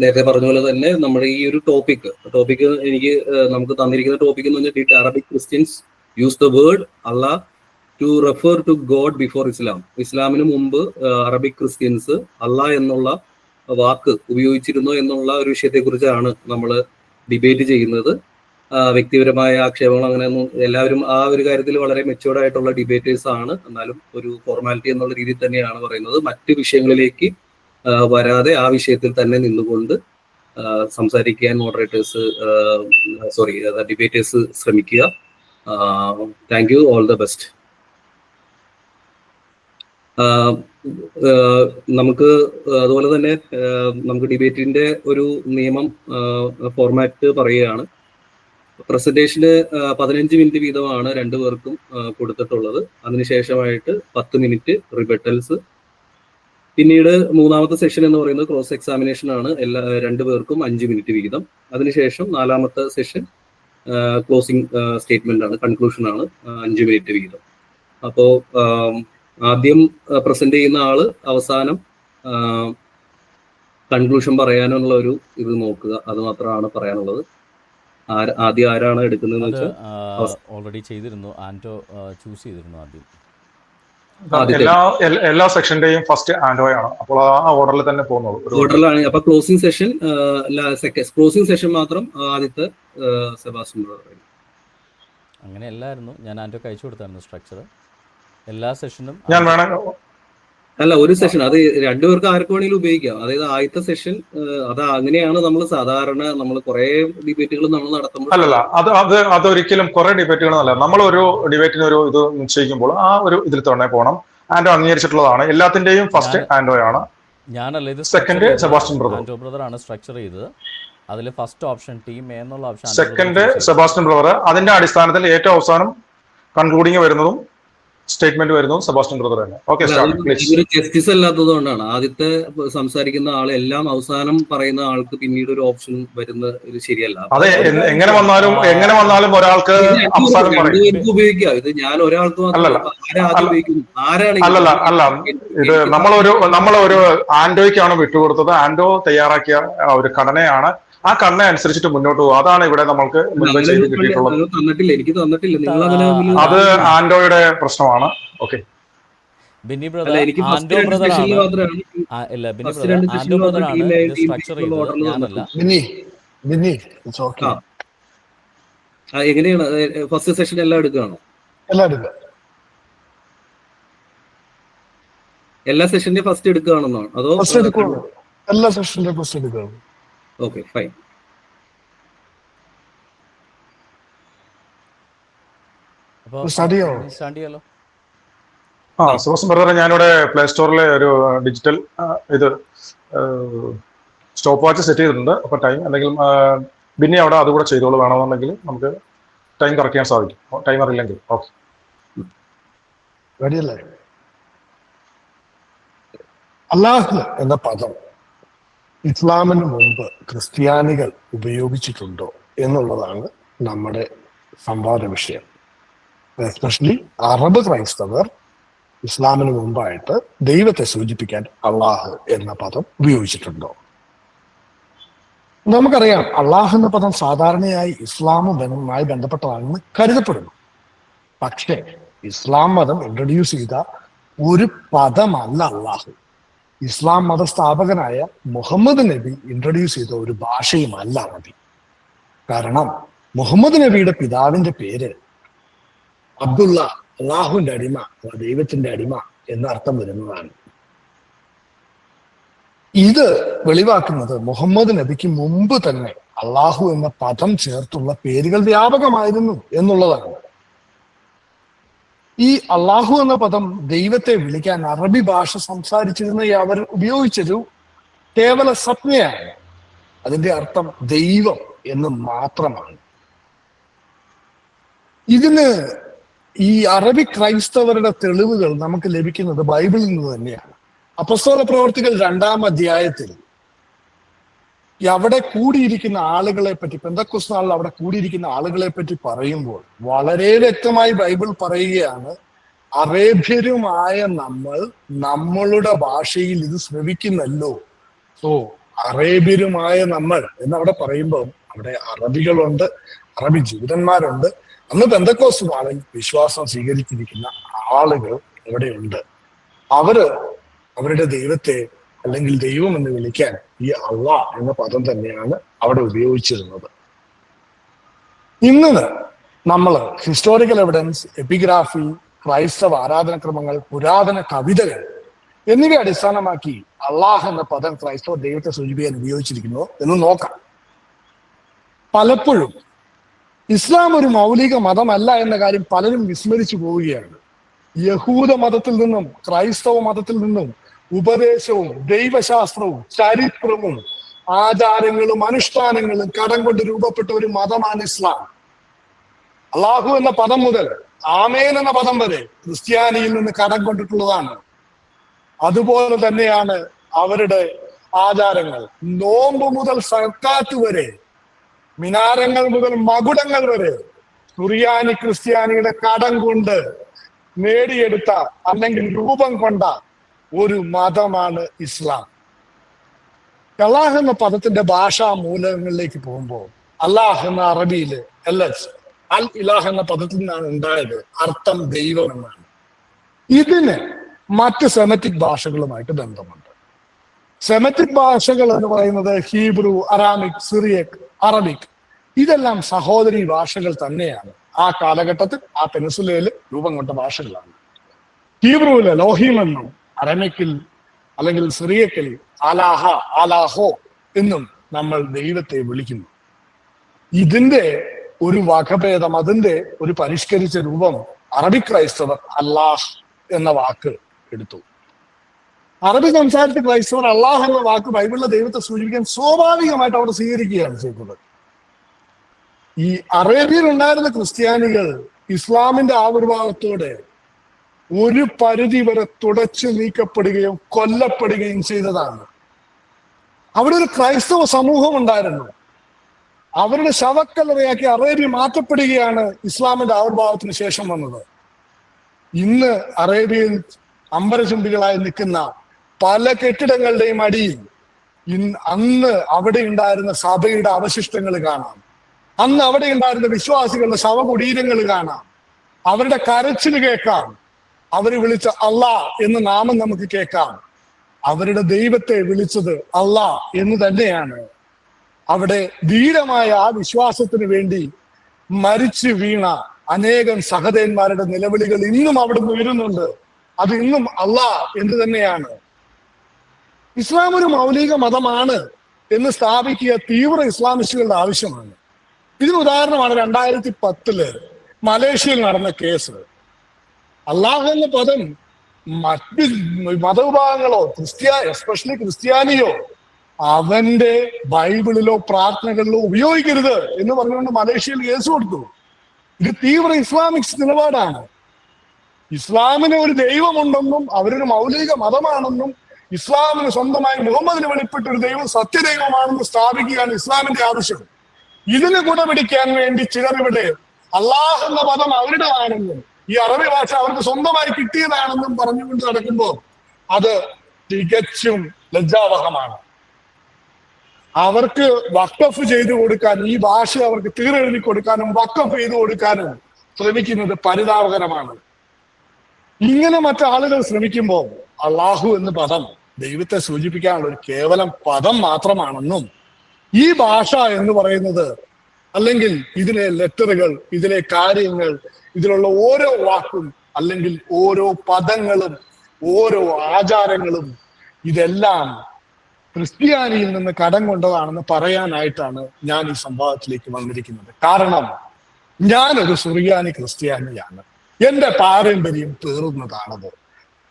നേരത്തെ പറഞ്ഞ പോലെ തന്നെ നമ്മുടെ ഈ ഒരു ടോപ്പിക് എനിക്ക് നമുക്ക് തന്നിരിക്കുന്ന ടോപ്പിക് എന്ന് പറഞ്ഞാൽ did Arabic Christians use the word Allah to refer to God before Islam. ഇസ്ലാമിന് മുമ്പ് അറബിക് ക്രിസ്ത്യൻസ് അള്ളാഹ് എന്നുള്ള വാക്ക് ഉപയോഗിച്ചിരുന്നോ എന്നുള്ള ഒരു വിഷയത്തെ കുറിച്ചാണ് നമ്മൾ ഡിബേറ്റ് ചെയ്യുന്നത്. വ്യക്തിപരമായ ആക്ഷേപങ്ങൾ അങ്ങനെയൊന്നും, എല്ലാവരും ആ ഒരു കാര്യത്തിൽ വളരെ മെച്ചുവേർഡ് ആയിട്ടുള്ള ഡിബേറ്റേഴ്സ് ആണ്. എന്നാലും ഒരു ഫോർമാലിറ്റി എന്നുള്ള രീതിയിൽ തന്നെയാണ് പറയുന്നത്. മറ്റ് വിഷയങ്ങളിലേക്ക് വരാതെ ആ വിഷയത്തിൽ തന്നെ നിന്നുകൊണ്ട് സംസാരിക്കാൻ ഡിബേറ്റേഴ്സ് ശ്രമിക്കുക. Thank you, all the best. നമുക്ക് അതുപോലെ തന്നെ നമുക്ക് ഡിബേറ്റിന്റെ ഒരു നിയമം ഫോർമാറ്റ് പറയുകയാണ്. പ്രസന്റേഷന് 15 മിനിറ്റ് വീതമാണ് രണ്ടുപേർക്കും കൊടുത്തിട്ടുള്ളത്. അതിനുശേഷമായിട്ട് 10 മിനിറ്റ് റിബട്ടൽസ്. പിന്നീട് മൂന്നാമത്തെ സെഷൻ എന്ന് പറയുന്നത് ക്രോസ് എക്സാമിനേഷൻ ആണ്. രണ്ടുപേർക്കും 5 മിനിറ്റ് വീതം. അതിനുശേഷം നാലാമത്തെ സെഷൻ ക്ലോസിംഗ് സ്റ്റേറ്റ്മെന്റ് ആണ്, കൺക്ലൂഷൻ ആണ്, 5 മിനിറ്റ് വീതം. അപ്പോൾ ആദ്യം പ്രസന്റ് ചെയ്യുന്ന ആള് അവസാനം കൺക്ലൂഷൻ പറയാനുള്ള ഒരു ഇത് നോക്കുക. അത് മാത്രമാണ് പറയാനുള്ളത്. ആദ്യം ആരാണ് എടുക്കുന്നതെന്ന് വെച്ചാൽ ഓൾറെഡി ചെയ്തിരുന്നു, ആൻഡോ ചൂസ് ചെയ്തിരുന്നു ആദ്യം. എല്ലാ സെക്ഷന്റെയും ഫസ്റ്റ് ആൻഡോ ആണ്. അപ്പോൾ ആ ഓർഡറിൽ തന്നെ പോകുന്നത് ഓർഡറിലാണ്. അപ്പൊ ക്ലോസിംഗ് സെഷൻ മാത്രം ആദ്യത്തെ സെബാസ്റ്റ്യൻ ബ്രദർ. അങ്ങനെ അല്ലായിരുന്നു, ഞാൻ ആൻഡോ അയച്ചു കൊടുത്തായിരുന്നു സ്ട്രക്ചർ. എല്ലാ സെഷനും ഞാൻ വേണം അല്ല, ഒരു സെഷൻ അത് രണ്ടുപേർക്ക് ആർക്ക് വേണമെങ്കിലും ഉപയോഗിക്കാം. അതായത് ആദ്യത്തെ സെഷൻ അത് അങ്ങനെയാണ് നമ്മൾ സാധാരണ നമ്മൾ കുറെ ഡിബേറ്റുകൾ നമ്മൾ നടത്തുമ്പോൾ. അല്ലല്ല, അതൊരിക്കലും കുറെ ഡിബേറ്റുകളല്ല. നമ്മൾ ഒരു ഡിബേറ്റിന് ഒരു ഇത് നിശ്ചയിക്കുമ്പോൾ ആ ഒരു ഇതിൽ തന്നെ പോകണം. ആൻഡോ അംഗീകരിച്ചിട്ടുള്ളതാണ്. എല്ലാത്തിന്റെയും ഫസ്റ്റ് ആൻഡോ ആണ്. ഞാനല്ല, ഇത് second Sebastian brother. Anto brother ആണ് സ്ട്രക്ചർ ചെയ്തത്. അതിൽ ഫസ്റ്റ് ഓപ്ഷൻ ടീം എ എന്നുള്ള ഓപ്ഷൻ, സെക്കൻഡ് സെബാസ്റ്റ്യൻ ബ്രദർ. അതിന്റെ അടിസ്ഥാനത്തിൽ ഏറ്റവും അവസാനം കൺക്ലൂഡിങ് വരുന്നതും സ്റ്റേറ്റ്മെന്റ് വരുന്നു സെബാസ്റ്റ്യൻ ബ്രദർ തന്നെ. ഓക്കെ, ഇതൊരു ജസ്റ്റിസ് അല്ലാത്തത് കൊണ്ടാണ് ആദ്യത്തെ സംസാരിക്കുന്ന ആൾ എല്ലാം അവസാനം പറയുന്ന ആൾക്ക് പിന്നീട് ഒരു ഓപ്ഷൻ വരുന്ന ഒരു ശരിയല്ല. അതെ, എങ്ങനെ വന്നാലും ഒരാൾക്ക് അവസാനം ഉപയോഗിക്കാം. ഇത് ഞാൻ ഒരാൾക്ക് അല്ല, ഇത് നമ്മളൊരു ആൻഡോയ്ക്കാണ് വിട്ടുകൊടുത്തത്. ആൻഡോ തയ്യാറാക്കിയ ഒരു ഘടനയാണ്. ആ ഘടന അനുസരിച്ചിട്ട് മുന്നോട്ട് പോകും. അതാണ് ഇവിടെ നമ്മൾക്ക് തന്നിട്ടില്ല, എനിക്ക് തന്നിട്ടില്ല. അത് ആൻഡോയുടെ പ്രശ്നമാണ്. Okay, Binny brother, Anto brother ആണ്. ബിന്നി ബ്രദർ, ആൻഡോ ബ്രദർ ആണ് സ്ട്രക്ചർ ചെയ്തത്, ഞാനല്ല. എങ്ങനെയാണ് ഫസ്റ്റ് സെഷൻ എല്ലാം എടുക്കുകയാണോ? എല്ലാ സെഷന്റെ ഫസ്റ്റ് എടുക്കുകയാണെന്നോ അതോ എല്ലാ സെഷന്റെ ഫസ്റ്റ് എടുക്കുകയാണ്? Okay, fine. സുഭാഷ് ബ്രദറെ, ഞാനിവിടെ പ്ലേ സ്റ്റോറിലെ ഒരു ഡിജിറ്റൽ ഇത് സ്റ്റോപ്പ് വാച്ച് സെറ്റ് ചെയ്തിട്ടുണ്ട്. അപ്പൊ ടൈം എന്തെങ്കിലും പിന്നെ അവിടെ അതുകൂടെ ചെയ്തോളൂ. വേണമെന്നുണ്ടെങ്കിൽ നമുക്ക് ടൈം കറക്റ്റ് ചെയ്യാൻ സാധിക്കും, ടൈമർ ഇല്ലെങ്കിൽ. ഓക്കെ, അല്ലാഹ് എന്ന പദം ഇസ്ലാമിന് മുമ്പ് ക്രിസ്ത്യാനികൾ ഉപയോഗിച്ചിട്ടുണ്ടോ എന്നുള്ളതാണ് നമ്മുടെ സംവാദ വിഷയം. എസ്പെഷ്യലി അറബ് ക്രൈസ്തവർ ഇസ്ലാമിന് മുമ്പായിട്ട് ദൈവത്തെ സൂചിപ്പിക്കാൻ അള്ളാഹ് എന്ന പദം ഉപയോഗിച്ചിട്ടുണ്ടോ? നമുക്കറിയാം, അള്ളാഹ് എന്ന പദം സാധാരണയായി ഇസ്ലാമുമായി ബന്ധപ്പെട്ടതാണെന്ന് കരുതപ്പെടുന്നു. പക്ഷേ ഇസ്ലാം മതം ഇൻട്രൊഡ്യൂസ് ചെയ്ത ഒരു പദമല്ല അള്ളാഹു. ഇസ്ലാം മതസ്ഥാപകനായ മുഹമ്മദ് നബി ഇൻട്രൊഡ്യൂസ് ചെയ്ത ഒരു ഭാഷയുമല്ല അറബി. കാരണം മുഹമ്മദ് നബിയുടെ പിതാവിന്റെ പേര് അബ്ദുള്ള, അള്ളാഹുവിന്റെ അടിമ, ദൈവത്തിന്റെ അടിമ എന്ന അർത്ഥം വരുന്നതാണ്. ഇത് വെളിവാക്കുന്നത് മുഹമ്മദ് നബിക്ക് മുമ്പ് തന്നെ അള്ളാഹു എന്ന പദം ചേർത്തുള്ള പേരുകൾ വ്യാപകമായിരുന്നു എന്നുള്ളതാണ്. ഈ അള്ളാഹു എന്ന പദം ദൈവത്തെ വിളിക്കാൻ അറബി ഭാഷ സംസാരിച്ചിരുന്ന അവർ ഉപയോഗിച്ചൊരു കേവല സംജ്ഞയാണ്. അതിന്റെ അർത്ഥം ദൈവം എന്ന് മാത്രമാണ്. ഇതിന് ഈ അറബി ക്രൈസ്തവരുടെ തെളിവുകൾ നമുക്ക് ലഭിക്കുന്നത് ബൈബിളിൽ നിന്ന് തന്നെയാണ്. അപ്പസ്തോല പ്രവർത്തികൾ 2-ാം അധ്യായത്തിൽ അവിടെ കൂടിയിരിക്കുന്ന ആളുകളെ പറ്റി, പെന്തക്കോസ്ത് നാളിൽ അവിടെ കൂടിയിരിക്കുന്ന ആളുകളെ പറ്റി പറയുമ്പോൾ വളരെ വ്യക്തമായി ബൈബിൾ പറയുകയാണ്, അറേബ്യരുമായ നമ്മൾ നമ്മളുടെ ഭാഷയിൽ ഇത് ശ്രവിക്കുന്നല്ലോ. സോ അറേബ്യരുമായ നമ്മൾ എന്നവിടെ പറയുമ്പോൾ അവിടെ അറബികളുണ്ട്, അറബി ജൂതന്മാരുണ്ട്, അന്ന് പെന്തക്കോസ്ത് നാളിൽ വിശ്വാസം സ്വീകരിച്ചിരിക്കുന്ന ആളുകൾ ഇവിടെയുണ്ട്. അവരുടെ ദൈവത്തെ അല്ലെങ്കിൽ ദൈവം എന്ന് വിളിക്കാൻ ഈ അള്ളാഹ് എന്ന പദം തന്നെയാണ് അവിടെ ഉപയോഗിച്ചിരുന്നത്. ഇന്ന് നമ്മൾ ഹിസ്റ്റോറിക്കൽ എവിഡൻസ്, എപ്പിഗ്രാഫി, ക്രൈസ്തവ ആരാധനക്രമങ്ങൾ, പുരാതന കവിതകൾ എന്നിവ അടിസ്ഥാനമാക്കി അള്ളാഹ് എന്ന പദം ക്രൈസ്തവ ദൈവത്തെ സൂചിപ്പിക്കാൻ ഉപയോഗിച്ചിരിക്കുന്നു എന്ന് നോക്കാം. പലപ്പോഴും ഇസ്ലാം ഒരു മൗലിക മതമല്ല എന്ന കാര്യം പലരും വിസ്മരിച്ചു പോവുകയാണ്. യഹൂദ മതത്തിൽ നിന്നും ക്രൈസ്തവ മതത്തിൽ നിന്നും ഉപദേശവും ദൈവശാസ്ത്രവും ചരിത്രവും ആചാരങ്ങളും അനുഷ്ഠാനങ്ങളും കടം കൊണ്ട് രൂപപ്പെട്ട ഒരു മതമാണ് ഇസ്ലാം. അള്ളാഹു എന്ന പദം മുതൽ ആമേൻ എന്ന പദം വരെ ക്രിസ്ത്യാനിയിൽ നിന്ന് കടം കൊണ്ടിട്ടുള്ളതാണ്. അതുപോലെ തന്നെയാണ് അവരുടെ ആചാരങ്ങൾ. നോമ്പ് മുതൽ സക്കാത്ത് വരെ, മിനാരങ്ങൾ മുതൽ മകുടങ്ങൾ വരെ സുറിയാനി ക്രിസ്ത്യാനിയുടെ കടം കൊണ്ട് നേടിയെടുത്ത അല്ലെങ്കിൽ രൂപം കൊണ്ട ഒരു മതമാണ് ഇസ്ലാം. അള്ളാഹ് എന്ന പദത്തിന്റെ ഭാഷാ മൂലങ്ങളിലേക്ക് പോകുമ്പോൾ അള്ളാഹ് എന്ന അറബിയില് അൽ ഇലാഹ് എന്ന പദത്തിൽ നിന്നാണ് ഉണ്ടായത്. അർത്ഥം ദൈവം എന്നാണ്. ഇതിന് മറ്റ് സെമറ്റിക് ഭാഷകളുമായിട്ട് ബന്ധമുണ്ട്. സെമറ്റിക് ഭാഷകൾ എന്ന് പറയുന്നത് ഹീബ്രു, അറാമിക്, സിറിയക്, അറബിക്, ഇതെല്ലാം സഹോദരി ഭാഷകൾ തന്നെയാണ്. ആ കാലഘട്ടത്തിൽ ആ പെനിസുലയിൽ രൂപം കൊണ്ട ഭാഷകളാണ്. ഹീബ്രുവിലെ ലോഹീം എന്നും അറമിക്കിൽ അല്ലെങ്കിൽ സിറിയക്കിൽ അലാഹ, അലാഹോ എന്നും നമ്മൾ ദൈവത്തെ വിളിക്കുന്നു. ഇതിന്റെ ഒരു വകഭേദം, അതിന്റെ ഒരു പരിഷ്കരിച്ച രൂപം അറബി ക്രൈസ്തവർ അല്ലാഹ് എന്ന വാക്ക് എടുത്തു. അറബി സംസാരത്തിൽ ക്രൈസ്തവർ അള്ളാഹ് എന്ന വാക്ക് ബൈബിളിലെ ദൈവത്തെ സൂചിപ്പിക്കാൻ സ്വാഭാവികമായിട്ട് അവർ സ്വീകരിക്കുകയാണ് ചെയ്തത്. ഈ അറേബ്യയിൽ ഉണ്ടായിരുന്ന ക്രിസ്ത്യാനികൾ ഇസ്ലാമിന്റെ ആവിർഭാവത്തോടെ ഒരു പരിധി വരെ തുടച്ചു നീക്കപ്പെടുകയും കൊല്ലപ്പെടുകയും ചെയ്തതാണ്. അവിടെ ഒരു ക്രൈസ്തവ സമൂഹം ഉണ്ടായിരുന്നു. അവരുടെ ശവക്കല്ലറയാക്കി അറേബ്യ മാറ്റപ്പെടുകയാണ് ഇസ്ലാമിന്റെ ആവിർഭാവത്തിന് ശേഷം വന്നത്. ഇന്ന് അറേബ്യയിൽ അമ്പരചുംബികളായി നിൽക്കുന്ന പല കെട്ടിടങ്ങളുടെയും അടിയിൽ അന്ന് അവിടെ ഉണ്ടായിരുന്ന സഭയുടെ അവശിഷ്ടങ്ങൾ കാണാം. അന്ന് അവിടെ ഉണ്ടായിരുന്ന വിശ്വാസികളുടെ ശവകുടീരങ്ങൾ കാണാം. അവരുടെ കരച്ചിൽ കേൾക്കാം. അവർ വിളിച്ച അള്ളാഹ് എന്ന നാമം നമുക്ക് കേൾക്കാം. അവരുടെ ദൈവത്തെ വിളിച്ചത് അള്ളാഹ് എന്ന് തന്നെയാണ്. അവിടെ ധീരമായ ആ വിശ്വാസത്തിന് വേണ്ടി മരിച്ചു വീണ അനേകം സഹദേന്മാരുടെ നിലവിളികൾ ഇന്നും അവിടുന്ന് ഉയരുന്നുണ്ട്. അത് ഇന്നും അള്ളാഹ് എന്ന് തന്നെയാണ്. ഇസ്ലാം ഒരു മൗലിക മതമാണ് എന്ന് സ്ഥാപിക്കുക തീവ്ര ഇസ്ലാമിസ്റ്റുകളുടെ ആവശ്യമാണ്. ഇതിന് ഉദാഹരണമാണ് 2010 മലേഷ്യയിൽ നടന്ന കേസ്. അള്ളാഹ് എന്ന പദം മറ്റ് മതവിഭാഗങ്ങളോ എസ്പെഷ്യലി ക്രിസ്ത്യാനിയോ അവന്റെ ബൈബിളിലോ പ്രാർത്ഥനകളിലോ ഉപയോഗിക്കരുത് എന്ന് പറഞ്ഞുകൊണ്ട് മലേഷ്യയിൽ കേസ് കൊടുത്തു. ഇത് തീവ്ര ഇസ്ലാമിക് നിലപാടാണ്. ഇസ്ലാമിന് ഒരു ദൈവമുണ്ടെന്നും അവരൊരു മൗലിക മതമാണെന്നും ഇസ്ലാമിന് സ്വന്തമായി മുഹമ്മദിന് വെളിപ്പെട്ട ഒരു ദൈവം സത്യദൈവമാണെന്ന് സ്ഥാപിക്കുകയാണ് ഇസ്ലാമിന്റെ ആവശ്യം. ഇതിന് കൂടെ പിടിക്കാൻ വേണ്ടി ചിലർ ഇവിടെ അള്ളാഹ് എന്ന പദം അവരുടേതാണെന്നും ഈ അറബി ഭാഷ അവർക്ക് സ്വന്തമായി കിട്ടിയതാണെന്നും പറഞ്ഞുകൊണ്ട് നടക്കുമ്പോൾ അത് തികച്ചും ലജ്ജാവഹമാണ്. അവർക്ക് വഖഫ് ചെയ്തു കൊടുക്കാൻ, ഈ ഭാഷ അവർക്ക് തീരെഴുതി കൊടുക്കാനും വഖഫ് ചെയ്തു കൊടുക്കാനും ശ്രമിക്കുന്നത് പരിതാപകരമാണ്. ഇങ്ങനെ മറ്റാളുകൾ ശ്രമിക്കുമ്പോൾ അള്ളാഹു എന്ന പദം ദൈവത്തെ സൂചിപ്പിക്കാനുള്ള ഒരു കേവലം പദം മാത്രമാണെന്നും ഈ ഭാഷ എന്ന് പറയുന്നത് അല്ലെങ്കിൽ ഇതിലെ ലെറ്ററുകൾ, ഇതിലെ കാര്യങ്ങൾ, ഇതിലുള്ള ഓരോ വാക്കും അല്ലെങ്കിൽ ഓരോ പദങ്ങളും ഓരോ ആചാരങ്ങളും ഇതെല്ലാം ക്രിസ്ത്യാനിയിൽ നിന്ന് കടം കൊണ്ടതാണെന്ന് പറയാനായിട്ടാണ് ഞാൻ ഈ സംഭവത്തിലേക്ക് വന്നിരിക്കുന്നത്. കാരണം ഞാനൊരു സുറിയാനി ക്രിസ്ത്യാനിയാണ്. എന്റെ പാരമ്പര്യം പേറുന്നതാണത്.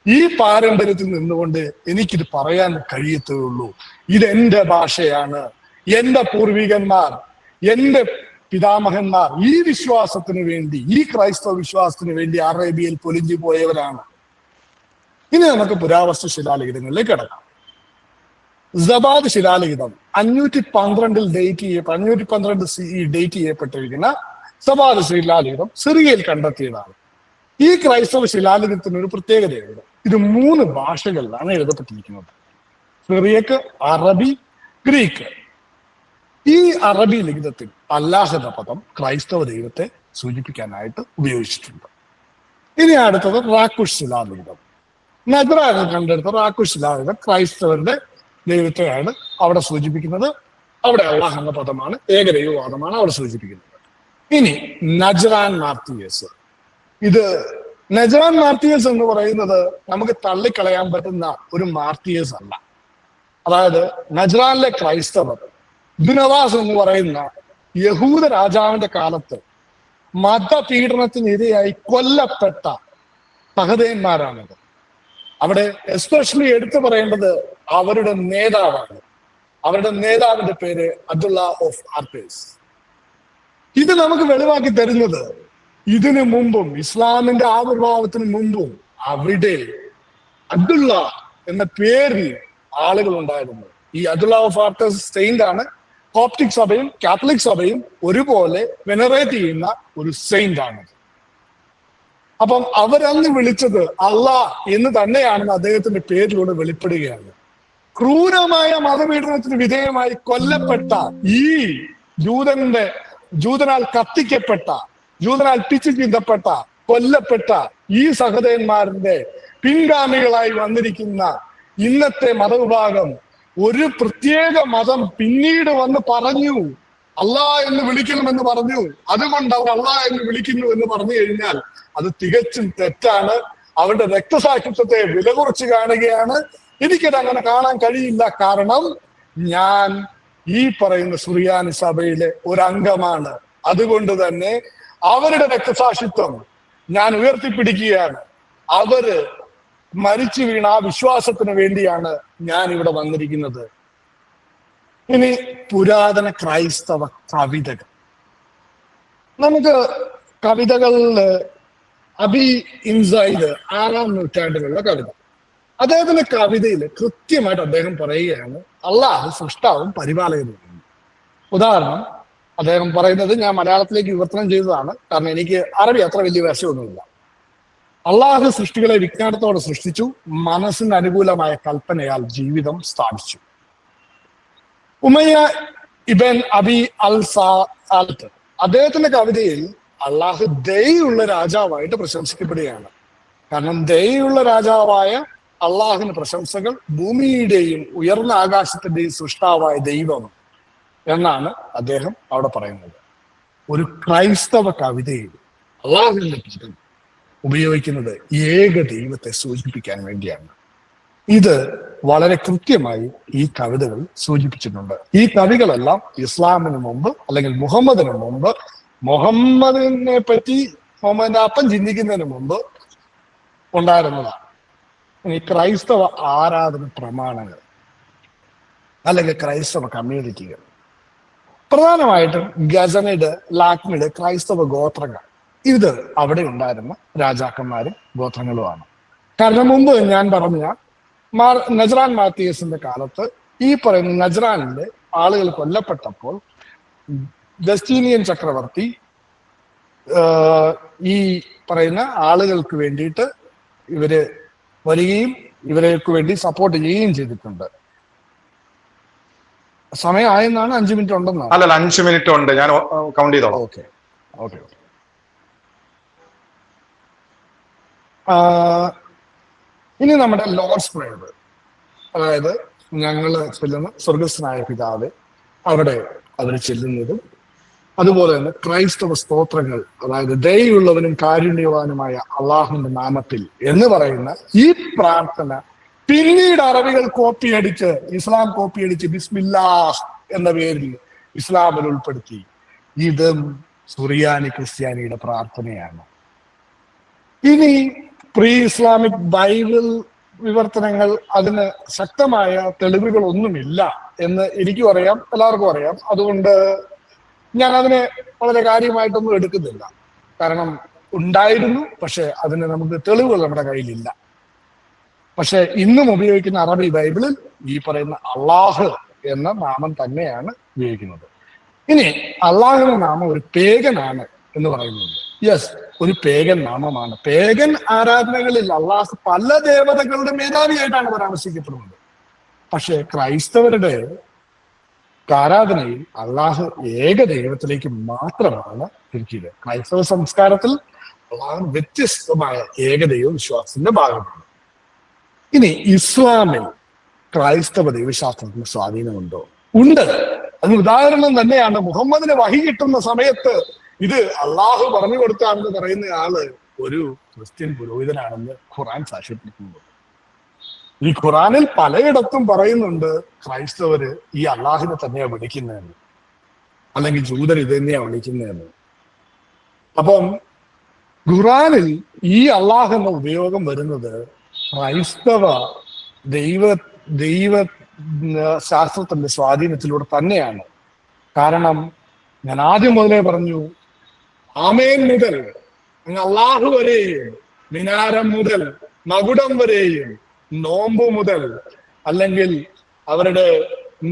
ഈ പാരമ്പര്യത്തിൽ നിന്നുകൊണ്ട് എനിക്കിത് പറയാൻ കഴിയത്തുള്ളൂ. ഇതെന്റെ ഭാഷയാണ്. എന്റെ പൂർവികന്മാർ, എന്റെ പിതാമഹന്മാർ ഈ വിശ്വാസത്തിന് വേണ്ടി, ഈ ക്രൈസ്തവ വിശ്വാസത്തിന് വേണ്ടി അറേബ്യയിൽ പൊലിഞ്ഞു പോയവരാണ്. ഇനി നമുക്ക് പുരാവസ്തു ശിലാലിഖിതങ്ങളിലേക്ക് കിടക്കാം. സബാദ് ശിലാലിഖിതം 512 512 CE ഡേറ്റ് ചെയ്യപ്പെട്ടിരിക്കുന്ന സബാദ് ശിലാലിഖിതം സിറിയയിൽ കണ്ടെത്തിയതാണ്. ഈ ക്രൈസ്തവ ശിലാലിഖിതത്തിന് ഒരു പ്രത്യേകതയുണ്ട്. ഇത് 3 ഭാഷകളിലാണ് എഴുതപ്പെട്ടിരിക്കുന്നത്. സിറിയക്ക്, അറബി, ഗ്രീക്ക്. ഈ അറബി ലിഖിതത്തിൽ അല്ലാഹ് എന്ന പദം ക്രൈസ്തവ ദൈവത്തെ സൂചിപ്പിക്കാനായിട്ട് ഉപയോഗിച്ചിട്ടുണ്ട്. ഇനി അടുത്തത് റാക്കുഷ് ശിലാലിഖിതം. നജ്റാൻ കണ്ടെടുത്ത റാക്കുഷ് ശിലാലിഖിതം ക്രൈസ്തവരുടെ ദൈവത്തെയാണ് അവിടെ സൂചിപ്പിക്കുന്നത്. അവിടെ അല്ലാഹ് എന്ന പദമാണ്, ഏകദൈവവാദമാണ് അവിടെ സൂചിപ്പിക്കുന്നത്. ഇനി നജ്റാൻ മാർത്തിയസ്. ഇത് നജ്റാൻ മാർത്തിയസ് എന്ന് പറയുന്നത് നമുക്ക് തള്ളിക്കളയാൻ പറ്റുന്ന ഒരു മാർത്തിയസ് അല്ല. അതായത് നജ്റാനിലെ ക്രൈസ്തവർ ബിനവാസ് എന്ന് പറയുന്ന യഹൂദ രാജാവിന്റെ കാലത്ത് മതപീഡനത്തിനിരയായി കൊല്ലപ്പെട്ട സഹദേവന്മാരാണത്. അവിടെ എസ്പെഷ്യലി എടുത്തു പറയേണ്ടത് അവരുടെ നേതാവാണ്. അവരുടെ നേതാവിന്റെ പേര് അബ്ദുള്ള ഓഫ് ആർപേസ്. ഇത് നമുക്ക് വെളിവാക്കി തരുന്നത് ഇതിനു മുമ്പും ഇസ്ലാമിന്റെ ആവിർഭാവത്തിന് മുമ്പും അവിടെ അബ്ദുള്ള എന്ന പേരിൽ ആളുകൾ ഉണ്ടായിരുന്നു. ഈ അബ്ദുള്ള ഓഫ് ആർപേസ് സെയിന്റ് ആണ്. കോപ്റ്റിക് സഭയും കാത്തലിക് സഭയും ഒരുപോലെ വെനറേറ്റ് ചെയ്യുന്ന ഒരു സെയിന്റ് ആണ്. അപ്പം അവരന്ന് വിളിച്ചത് അള്ളാഹ് എന്ന് തന്നെയാണെന്ന് അദ്ദേഹത്തിന്റെ പേരിലൂടെ വെളിപ്പെടുകയാണ്. ക്രൂരമായ മതപീഡനത്തിന് വിധേയമായി കൊല്ലപ്പെട്ട ഈ ജൂതനാൽ കത്തിക്കപ്പെട്ട, ജൂതനാൽ പിച്ചു ചിന്തപ്പെട്ട, കൊല്ലപ്പെട്ട ഈ സഹോദരന്മാരുടെ പിൻഗാമികളായി വന്നിരിക്കുന്ന ഇന്നത്തെ മതവിഭാഗം ഒരു പ്രത്യേക മതം പിന്നീട് വന്ന് പറഞ്ഞു അള്ളാഹ് എന്ന് വിളിക്കണമെന്ന് പറഞ്ഞു. അതുകൊണ്ട് അവർ അള്ളാഹ് എന്ന് വിളിക്കുന്നു എന്ന് പറഞ്ഞു കഴിഞ്ഞാൽ അത് തികച്ചും തെറ്റാണ്. അവരുടെ രക്തസാക്ഷിത്വത്തെ വില കുറച്ച് കാണുകയാണ്. എനിക്കത് അങ്ങനെ കാണാൻ കഴിയില്ല. കാരണം ഞാൻ ഈ പറയുന്ന സുറിയാനി സഭയിലെ ഒരംഗമാണ്. അതുകൊണ്ട് തന്നെ അവരുടെ രക്തസാക്ഷിത്വം ഞാൻ ഉയർത്തിപ്പിടിക്കുകയാണ്. അവര് മരിച്ചു വീണ ആ വിശ്വാസത്തിന് വേണ്ടിയാണ് ഞാൻ ഇവിടെ വന്നിരിക്കുന്നത്. ഇനി പുരാതന ക്രൈസ്തവ കവിതകൾ. നമുക്ക് കവിതകളില് അബി ഇൻസൈഡ് 6-ാം നൂറ്റാണ്ടിലുള്ള കവിത. അദ്ദേഹത്തിന്റെ കവിതയിൽ കൃത്യമായിട്ട് അദ്ദേഹം പറയുകയാണ് അള്ളാഹ് സൃഷ്ടാവും പരിപാലകനും. ഉദാഹരണം അദ്ദേഹം പറയുന്നത് ഞാൻ മലയാളത്തിലേക്ക് വിവർത്തനം ചെയ്തതാണ്, കാരണം എനിക്ക് അറബി അത്ര വലിയ വശമൊന്നുമില്ല. അള്ളാഹു സൃഷ്ടികളെ വിജ്ഞാനത്തോടെ സൃഷ്ടിച്ചു, മനസ്സിന് അനുകൂലമായ കൽപ്പനയാൽ ജീവിതം സ്ഥാപിച്ചു. ഉമയ്യ ഇബൻ അബി അൽ സാലത്ത് അദ്ദേഹത്തിന്റെ കവിതയിൽ അള്ളാഹു ദയുള്ള രാജാവായിട്ട് പ്രശംസിക്കപ്പെടുകയാണ്. കാരണം ദയുള്ള രാജാവായ അള്ളാഹുവിന് പ്രശംസകൾ, ഭൂമിയുടെയും ഉയർന്ന ആകാശത്തിന്റെയും സൃഷ്ടാവായ ദൈവം എന്നാണ് അദ്ദേഹം അവിടെ പറയുന്നത്. ഒരു ക്രൈസ്തവ കവിതയിൽ അള്ളാഹുവിന്റെ പദം ഉപയോഗിക്കുന്നത് ഏക ദൈവത്തെ സൂചിപ്പിക്കാൻ വേണ്ടിയാണ്. ഇത് വളരെ കൃത്യമായി ഈ കവിതകൾ സൂചിപ്പിച്ചിട്ടുണ്ട്. ഈ കവികളെല്ലാം ഇസ്ലാമിന് മുമ്പ് അല്ലെങ്കിൽ മുഹമ്മദിന് മുമ്പ്, മുഹമ്മദിനെ പറ്റി മുഹമ്മദിന്റെ അപ്പം ചിന്തിക്കുന്നതിന് മുമ്പ് ഉണ്ടായിരുന്നതാണ്. ഇനി ക്രൈസ്തവ ആരാധന പ്രമാണങ്ങൾ അല്ലെങ്കിൽ ക്രൈസ്തവ കമ്മ്യൂണിറ്റികൾ, പ്രധാനമായിട്ടും ഗസനിഡ്, ലാക്മിഡ് ക്രൈസ്തവ ഗോത്രങ്ങൾ, ഇത് അവിടെ ഉണ്ടായിരുന്ന രാജാക്കന്മാരും ഗോത്രങ്ങളുമാണ്. കാരണം മുമ്പ് ഞാൻ പറഞ്ഞ നജ്റാൻ മാത്തിയസിന്റെ കാലത്ത് ഈ പറയുന്ന നജ്റാനിലെ ആളുകൾ കൊല്ലപ്പെട്ടപ്പോൾ ജസ്റ്റീനിയൻ ചക്രവർത്തി ഈ പറയുന്ന ആളുകൾക്ക് വേണ്ടിയിട്ട് ഇവര് വരികയും ഇവർക്ക് വേണ്ടി സപ്പോർട്ട് ചെയ്യുകയും ചെയ്തിട്ടുണ്ട്. സമയമായെന്നാണ്, 5 മിനിറ്റ് ഉണ്ടെന്നാണ്. അല്ലല്ല, 5 മിനിറ്റ് ഉണ്ട്, ഞാൻ കൗണ്ട് ചെയ്തോളാം. ഓക്കെ. ഇനി നമ്മുടെ ലോർഡ്സ് പ്രേയർ, അതായത് ഞങ്ങൾ ചെല്ലുന്ന സ്വർഗസ്ഥനായ പിതാവ്, അവിടെ അവർ ചെല്ലുന്നതും അതുപോലെ തന്നെ ക്രൈസ്തവ സ്തോത്രങ്ങൾ, അതായത് ദയയുള്ളവനും കാരുണ്യവാനുമായ അള്ളാഹുവിന്റെ നാമത്തിൽ എന്ന് പറയുന്ന ഈ പ്രാർത്ഥന പിന്നീട് അറബികൾ കോപ്പിയടിച്ച്, ഇസ്ലാം കോപ്പിയടിച്ച് ബിസ്മില്ലാഹ് എന്ന പേരിൽ ഇസ്ലാമിൽ ഉൾപ്പെടുത്തി. ഇതും സുറിയാനി ക്രിസ്ത്യാനിയുടെ പ്രാർത്ഥനയാണ്. ഇനി പ്രീ ഇസ്ലാമിക് ബൈബിൾ വിവർത്തനങ്ങൾ, അതിന് ശക്തമായ തെളിവുകളൊന്നുമില്ല എന്ന് എനിക്കും അറിയാം, എല്ലാവർക്കും അറിയാം. അതുകൊണ്ട് ഞാൻ അതിനെ വളരെ കാര്യമായിട്ടൊന്നും എടുക്കുന്നില്ല. കാരണം ഉണ്ടായിരുന്നു, പക്ഷെ അതിന് നമുക്ക് തെളിവുകൾ നമ്മുടെ കയ്യിലില്ല. പക്ഷെ ഇന്നും ഉപയോഗിക്കുന്ന അറബി ബൈബിളിൽ ഈ പറയുന്ന അള്ളാഹ് എന്ന നാമം തന്നെയാണ് ഉപയോഗിക്കുന്നത്. ഇനി അള്ളാഹുവിന്റെ നാമം ഒരു പേഗനാണ് എന്ന് പറയുന്നുണ്ട്. യെസ്, ഒരു പേഗൻ നാമമാണ്. പേഗൻ ആരാധനകളിൽ അള്ളാഹ് പല ദേവതകളുടെ മേധാവിയായിട്ടാണ് പരാമർശിക്കപ്പെടുന്നത്. പക്ഷെ ക്രൈസ്തവരുടെ ആരാധനയിൽ അള്ളാഹു ഏക ദൈവത്തിലേക്ക് മാത്രമാണ് തിരിക്കുക. ക്രൈസ്തവ സംസ്കാരത്തിൽ അള്ളാഹു വ്യത്യസ്തമായ ഏകദൈവ വിശ്വാസത്തിന്റെ ഭാഗമാണ്. ഇനി ഇസ്ലാമിൽ ക്രൈസ്തവ ദൈവശാസ്ത്രത്തിന് സ്വാധീനമുണ്ടോ? ഉണ്ട്. അതിന് ഉദാഹരണം തന്നെയാണ് മുഹമ്മദിന് വഹി കിട്ടുന്ന സമയത്ത് ഇത് അള്ളാഹു പറഞ്ഞു കൊടുത്താണെന്ന് പറയുന്ന ആള് ഒരു ക്രിസ്ത്യൻ പുരോഹിതനാണെന്ന് ഖുർആൻ സാക്ഷ്യപ്പെടുത്തുന്നു. ഈ ഖുറാനിൽ പലയിടത്തും പറയുന്നുണ്ട് ക്രൈസ്തവര് ഈ അള്ളാഹിനെ തന്നെയാ വിളിക്കുന്നതെന്ന്, അല്ലെങ്കിൽ ജൂതർ ഇത് തന്നെയാ വിളിക്കുന്നതെന്ന്. അപ്പം ഖുറാനിൽ ഈ അള്ളാഹ് എന്ന ഉപയോഗം വരുന്നത് ക്രൈസ്തവ ദൈവ ശാസ്ത്രത്തിന്റെ സ്വാധീനത്തിലൂടെ തന്നെയാണ്. കാരണം ഞാൻ ആദ്യം മുതലേ പറഞ്ഞു, ആമേൻ മുതൽ അള്ളാഹു വരെയും, മിനാരം മുതൽ മകുടം വരെയും, നോമ്പ് മുതൽ, അല്ലെങ്കിൽ അവരുടെ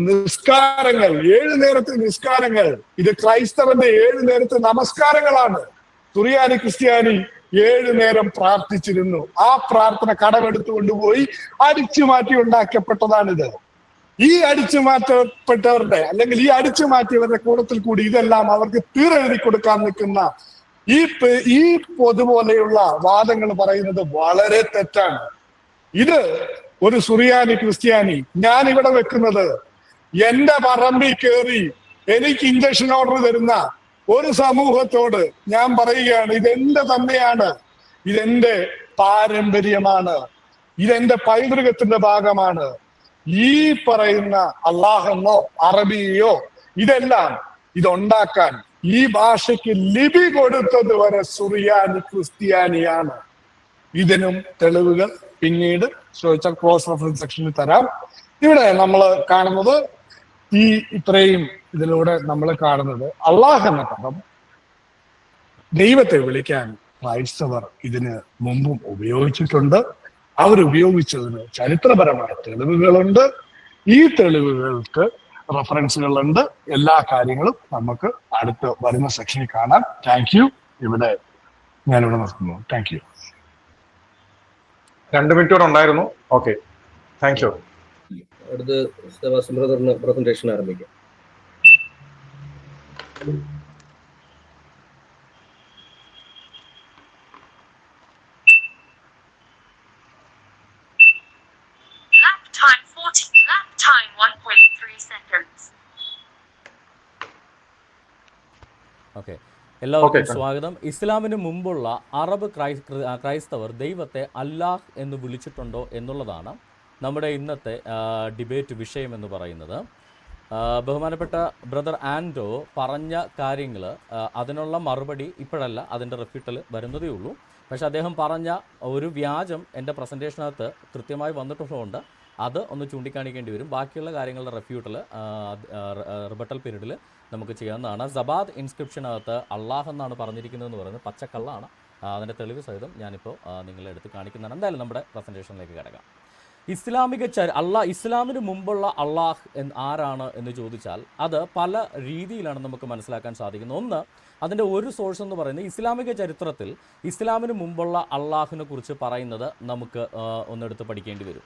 നിസ്കാരങ്ങൾ, 7 നേരത്തെ നിസ്കാരങ്ങൾ, ഇത് ക്രൈസ്തവന്റെ 7 നേരത്തെ നമസ്കാരങ്ങളാണ്. സുറിയാനി ക്രിസ്ത്യാനി 7 നേരം പ്രാർത്ഥിച്ചിരുന്നു. ആ പ്രാർത്ഥന കടമെടുത്തു കൊണ്ടുപോയി അടിച്ചു മാറ്റി ഉണ്ടാക്കപ്പെട്ടതാണിത്. ഈ അടിച്ചു മാറ്റപ്പെട്ടവരുടെ, അല്ലെങ്കിൽ ഈ അടിച്ചു മാറ്റിയവരുടെ കൂട്ടത്തിൽ കൂടി ഇതെല്ലാം അവർക്ക് തീരെഴുതി കൊടുക്കാൻ നിൽക്കുന്ന ഈ പൊതുപോലെയുള്ള വാദങ്ങൾ പറയുന്നത് വളരെ തെറ്റാണ്. ഇത് ഒരു സുറിയാനി ക്രിസ്ത്യാനി ഞാൻ ഇവിടെ വെക്കുന്നത് എന്റെ പറമ്പിൽ കയറി എനിക്ക് ഇഞ്ചക്ഷൻ ഓർഡർ തരുന്ന ഒരു സമൂഹത്തോട് ഞാൻ പറയുകയാണ്, ഇതെന്റെ തന്നെയാണ്, ഇതെന്റെ പാരമ്പര്യമാണ്, ഇതെന്റെ പൈതൃകത്തിന്റെ ഭാഗമാണ്. ഈ പറയുന്ന അള്ളാഹെന്നോ അറബിയോ ഇതെല്ലാം ഇതുണ്ടാക്കാൻ ഈ ഭാഷയ്ക്ക് ലിപി കൊടുത്തത് വരെ സുറിയാനി ക്രിസ്ത്യാനിയാണ്. ഇതിനും തെളിവുകൾ പിന്നീട് ചോദിച്ചാൽ ക്രോസ് റെഫറൻസ് സെക്ഷനിൽ തരാം. ഇവിടെ നമ്മൾ കാണുന്നത് ഇത്രയും ഇതിലൂടെ നമ്മൾ കാണുന്നത് അള്ളാഹ് എന്ന പദം ദൈവത്തെ വിളിക്കാൻ ക്രൈസ്തവർ ഇതിന് മുമ്പും ഉപയോഗിച്ചിട്ടുണ്ട്. അവരുപയോഗിച്ചതിന് ചരിത്രപരമായ തെളിവുകളുണ്ട്. ഈ തെളിവുകൾക്ക് റെഫറൻസുകളുണ്ട്. എല്ലാ കാര്യങ്ങളും നമുക്ക് അടുത്ത് വരുന്ന സെക്ഷനിൽ കാണാം. Thank you. ഞാനിവിടെ നിർത്തുന്നു. Thank you. 2 മിനിറ്റ് ഉണ്ടായിരുന്നു. Okay, thank U. അടുത്ത് സെബാസ്റ്റ്യൻ ബ്രദറിന് പ്രസന്റേഷൻ ആരംഭിക്കാം. ഓക്കെ, എല്ലാവർക്കും സ്വാഗതം. ഇസ്ലാമിന് മുമ്പുള്ള അറബ് ക്രൈസ്തവർ ദൈവത്തെ അല്ലാഹ് എന്ന് വിളിച്ചിട്ടുണ്ടോ എന്നുള്ളതാണ് നമ്മുടെ ഇന്നത്തെ ഡിബേറ്റ് വിഷയം എന്ന് പറയുന്നത്. ബഹുമാനപ്പെട്ട ബ്രദർ ആൻഡോ പറഞ്ഞ കാര്യങ്ങൾ, അതിനുള്ള മറുപടി ഇപ്പോഴല്ല, അതിൻ്റെ റിഫ്യൂട്ടൽ വരുന്നതേ ഉള്ളൂ. പക്ഷേ അദ്ദേഹം പറഞ്ഞ ഒരു വ്യാജം എൻ്റെ പ്രസൻറ്റേഷനകത്ത് കൃത്യമായി വന്നിട്ടുള്ളതുകൊണ്ട് അത് ഒന്ന് ചൂണ്ടിക്കാണിക്കേണ്ടി വരും. ബാക്കിയുള്ള കാര്യങ്ങളുടെ റിഫ്യൂട്ടൽ റിബട്ടൽ പീരീഡിൽ നമുക്ക് ചെയ്യാവുന്നതാണ്. സബാദ് ഇൻസ്ക്രിപ്ഷനകത്ത് അള്ളാഹ് എന്നാണ് പറഞ്ഞിരിക്കുന്നതെന്ന് പറയുന്നത് പച്ചക്കള്ളാണ്. അതിൻ്റെ തെളിവ് സഹിതം ഞാനിപ്പോൾ നിങ്ങളെ എടുത്ത് കാണിക്കുന്നതാണ്. എന്തായാലും നമ്മുടെ പ്രസൻറ്റേഷനിലേക്ക് കിടക്കാം. ഇസ്ലാമിന് മുമ്പുള്ള അള്ളാഹ് ആരാണ് എന്ന് ചോദിച്ചാൽ അത് പല രീതിയിലാണ് നമുക്ക് മനസ്സിലാക്കാൻ സാധിക്കുന്നത്. ഒന്ന്, അതിൻ്റെ ഒരു സോഴ്സ് എന്ന് പറയുന്നത് ഇസ്ലാമിക ചരിത്രത്തിൽ ഇസ്ലാമിന് മുമ്പുള്ള അള്ളാഹുവിനെ കുറിച്ച് പറയുന്നത് നമുക്ക് ഒന്നെടുത്ത് പഠിക്കേണ്ടി വരും.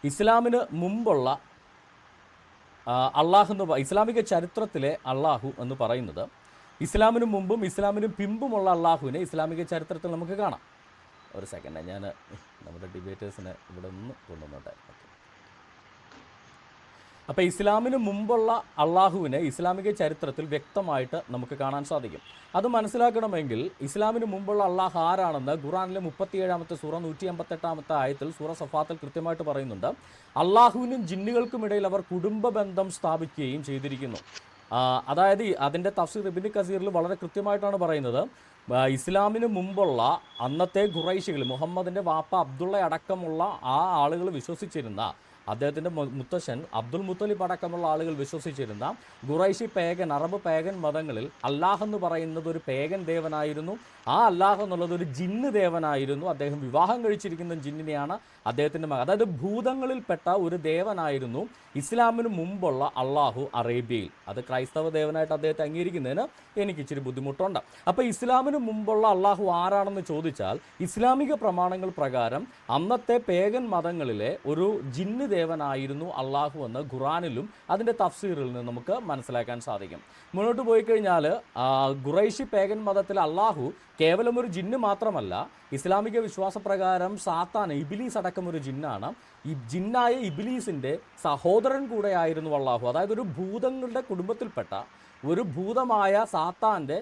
ഇസ്ലാമിന് മുമ്പുള്ള ഇസ്ലാമിക ചരിത്രത്തിലെ അള്ളാഹു എന്ന് പറയുന്നത് ഇസ്ലാമിന് മുമ്പും ഇസ്ലാമിനും പിമ്പുമുള്ള അള്ളാഹുവിനെ ഇസ്ലാമിക ചരിത്രത്തിൽ നമുക്ക് കാണാം. ഒരു സെക്കൻഡ്, ഞാൻ നമ്മുടെ ഡിബേറ്റേഴ്സിനെ ഇവിടെ ഒന്ന് കൊണ്ടുവന്നോട്ടെ. അപ്പോൾ ഇസ്ലാമിന് മുമ്പുള്ള അള്ളാഹുവിനെ ഇസ്ലാമിക ചരിത്രത്തിൽ വ്യക്തമായിട്ട് നമുക്ക് കാണാൻ സാധിക്കും. അത് മനസ്സിലാക്കണമെങ്കിൽ ഇസ്ലാമിന് മുമ്പുള്ള അള്ളാഹ് ആരാണെന്ന് ഖുർആനിലെ 37-ാമത്തെ സൂറ 158-ാമത്തെ ആയത്തിൽ സൂറ സഫാത്തിൽ കൃത്യമായിട്ട് പറയുന്നുണ്ട്. അള്ളാഹുവിനും ജിന്നുകൾക്കും ഇടയിൽ അവർ കുടുംബ ബന്ധം സ്ഥാപിക്കുകയും ചെയ്തിരിക്കുന്നു. അതായത് അതിൻ്റെ തഫ്സീർ ഇബ്നു കസീറിൽ വളരെ കൃത്യമായിട്ടാണ് പറയുന്നത്. ഇസ്ലാമിന് മുമ്പുള്ള അന്നത്തെ ഖുറൈശികൾ, മുഹമ്മദിൻ്റെ വാപ്പ അബ്ദുള്ള അടക്കമുള്ള ആ ആളുകൾ വിശ്വസിച്ചിരുന്ന, അദ്ദേഹത്തിൻ്റെ മുത്തശ്ശൻ അബ്ദുൽ മുത്തലിബ് അടക്കമുള്ള ആളുകൾ വിശ്വസിച്ചിരുന്ന ഖുറൈശി പേഗൻ, അറബ് പേഗൻ മതങ്ങളിൽ അല്ലാഹ് എന്ന് പറയുന്നത് ഒരു പേഗൻ ദേവനായിരുന്നു. ആ അല്ലാഹ് എന്നുള്ളത് ഒരു ജിന്ന് ദേവനായിരുന്നു. അദ്ദേഹം വിവാഹം കഴിച്ചിരിക്കുന്ന ജിന്നിനെയാണ് അദ്ദേഹത്തിൻ്റെ മകൻ. അതായത് ഭൂതങ്ങളിൽപ്പെട്ട ഒരു ദേവനായിരുന്നു ഇസ്ലാമിന് മുമ്പുള്ള അള്ളാഹു അറേബ്യയിൽ. അത് ക്രൈസ്തവ ദേവനായിട്ട് അദ്ദേഹത്തെ അംഗീകരിക്കുന്നതിന് എനിക്ക് ഇച്ചിരി ബുദ്ധിമുട്ടുണ്ട്. അപ്പോൾ ഇസ്ലാമിന് മുമ്പുള്ള അള്ളാഹു ആരാണെന്ന് ചോദിച്ചാൽ ഇസ്ലാമിക പ്രമാണങ്ങൾ പ്രകാരം അന്നത്തെ പേഗൻ മതങ്ങളിലെ ഒരു ജിന്ന് ദേവനായിരുന്നു അള്ളാഹു എന്ന് ഖുറാനിലും അതിൻ്റെ തഫ്സീറിൽ നിന്ന് നമുക്ക് മനസ്സിലാക്കാൻ സാധിക്കും. മുന്നോട്ട് പോയി കഴിഞ്ഞാൽ ഖുറൈശി പേഗൻ മതത്തിൽ അള്ളാഹു കേവലം ഒരു ജിന്ന് മാത്രമല്ല, ഇസ്ലാമിക വിശ്വാസപ്രകാരം സാത്താൻ, ഇബിലീസ് അടക്കം ഒരു ജിന്നാണ്. ഈ ജിന്നായ ഇബിലീസിൻ്റെ സഹോദരൻ കൂടെയായിരുന്നു അള്ളാഹു. അതായത് ഒരു ഭൂതങ്ങളുടെ കുടുംബത്തിൽപ്പെട്ട ഒരു ഭൂതമായ സാത്താൻ്റെ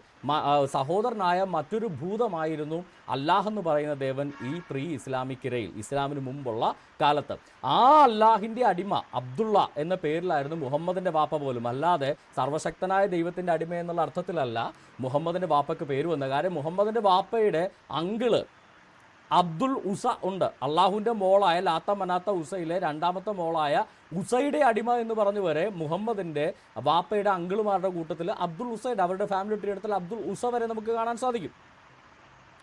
സഹോദരനായ മറ്റൊരു ഭൂതമായിരുന്നു അല്ലാഹ് എന്ന് പറയുന്ന ദേവൻ ഈ പ്രീ ഇസ്ലാമിക് ഇരയിൽ, ഇസ്ലാമിന് മുമ്പുള്ള കാലത്ത്. ആ അല്ലാഹിൻ്റെ അടിമ അബ്ദുള്ള എന്ന പേരിലായിരുന്നു മുഹമ്മദിൻ്റെ വാപ്പ പോലും. അല്ലാതെ സർവശക്തനായ ദൈവത്തിൻ്റെ അടിമ എന്നുള്ള അർത്ഥത്തിലല്ല മുഹമ്മദിൻ്റെ വാപ്പയ്ക്ക് പേര് വന്നത്. കാര്യം മുഹമ്മദിൻ്റെ വാപ്പയുടെ അങ്കിള് അബ്ദുൽ ഉസ ഉണ്ട്. അള്ളാഹുവിൻ്റെ മോളായ ലാത്ത മനാത്ത ഉസയിലെ രണ്ടാമത്തെ മോളായ ഉസയുടെ അടിമ എന്ന് പറഞ്ഞു വരെ മുഹമ്മദിൻ്റെ വാപ്പയുടെ അങ്കിളുമാരുടെ കൂട്ടത്തിൽ അബ്ദുൽ ഉസയുടെ, അവരുടെ ഫാമിലി ട്രീ എടുത്താൽ അബ്ദുൽ ഉസ വരെ നമുക്ക് കാണാൻ സാധിക്കും.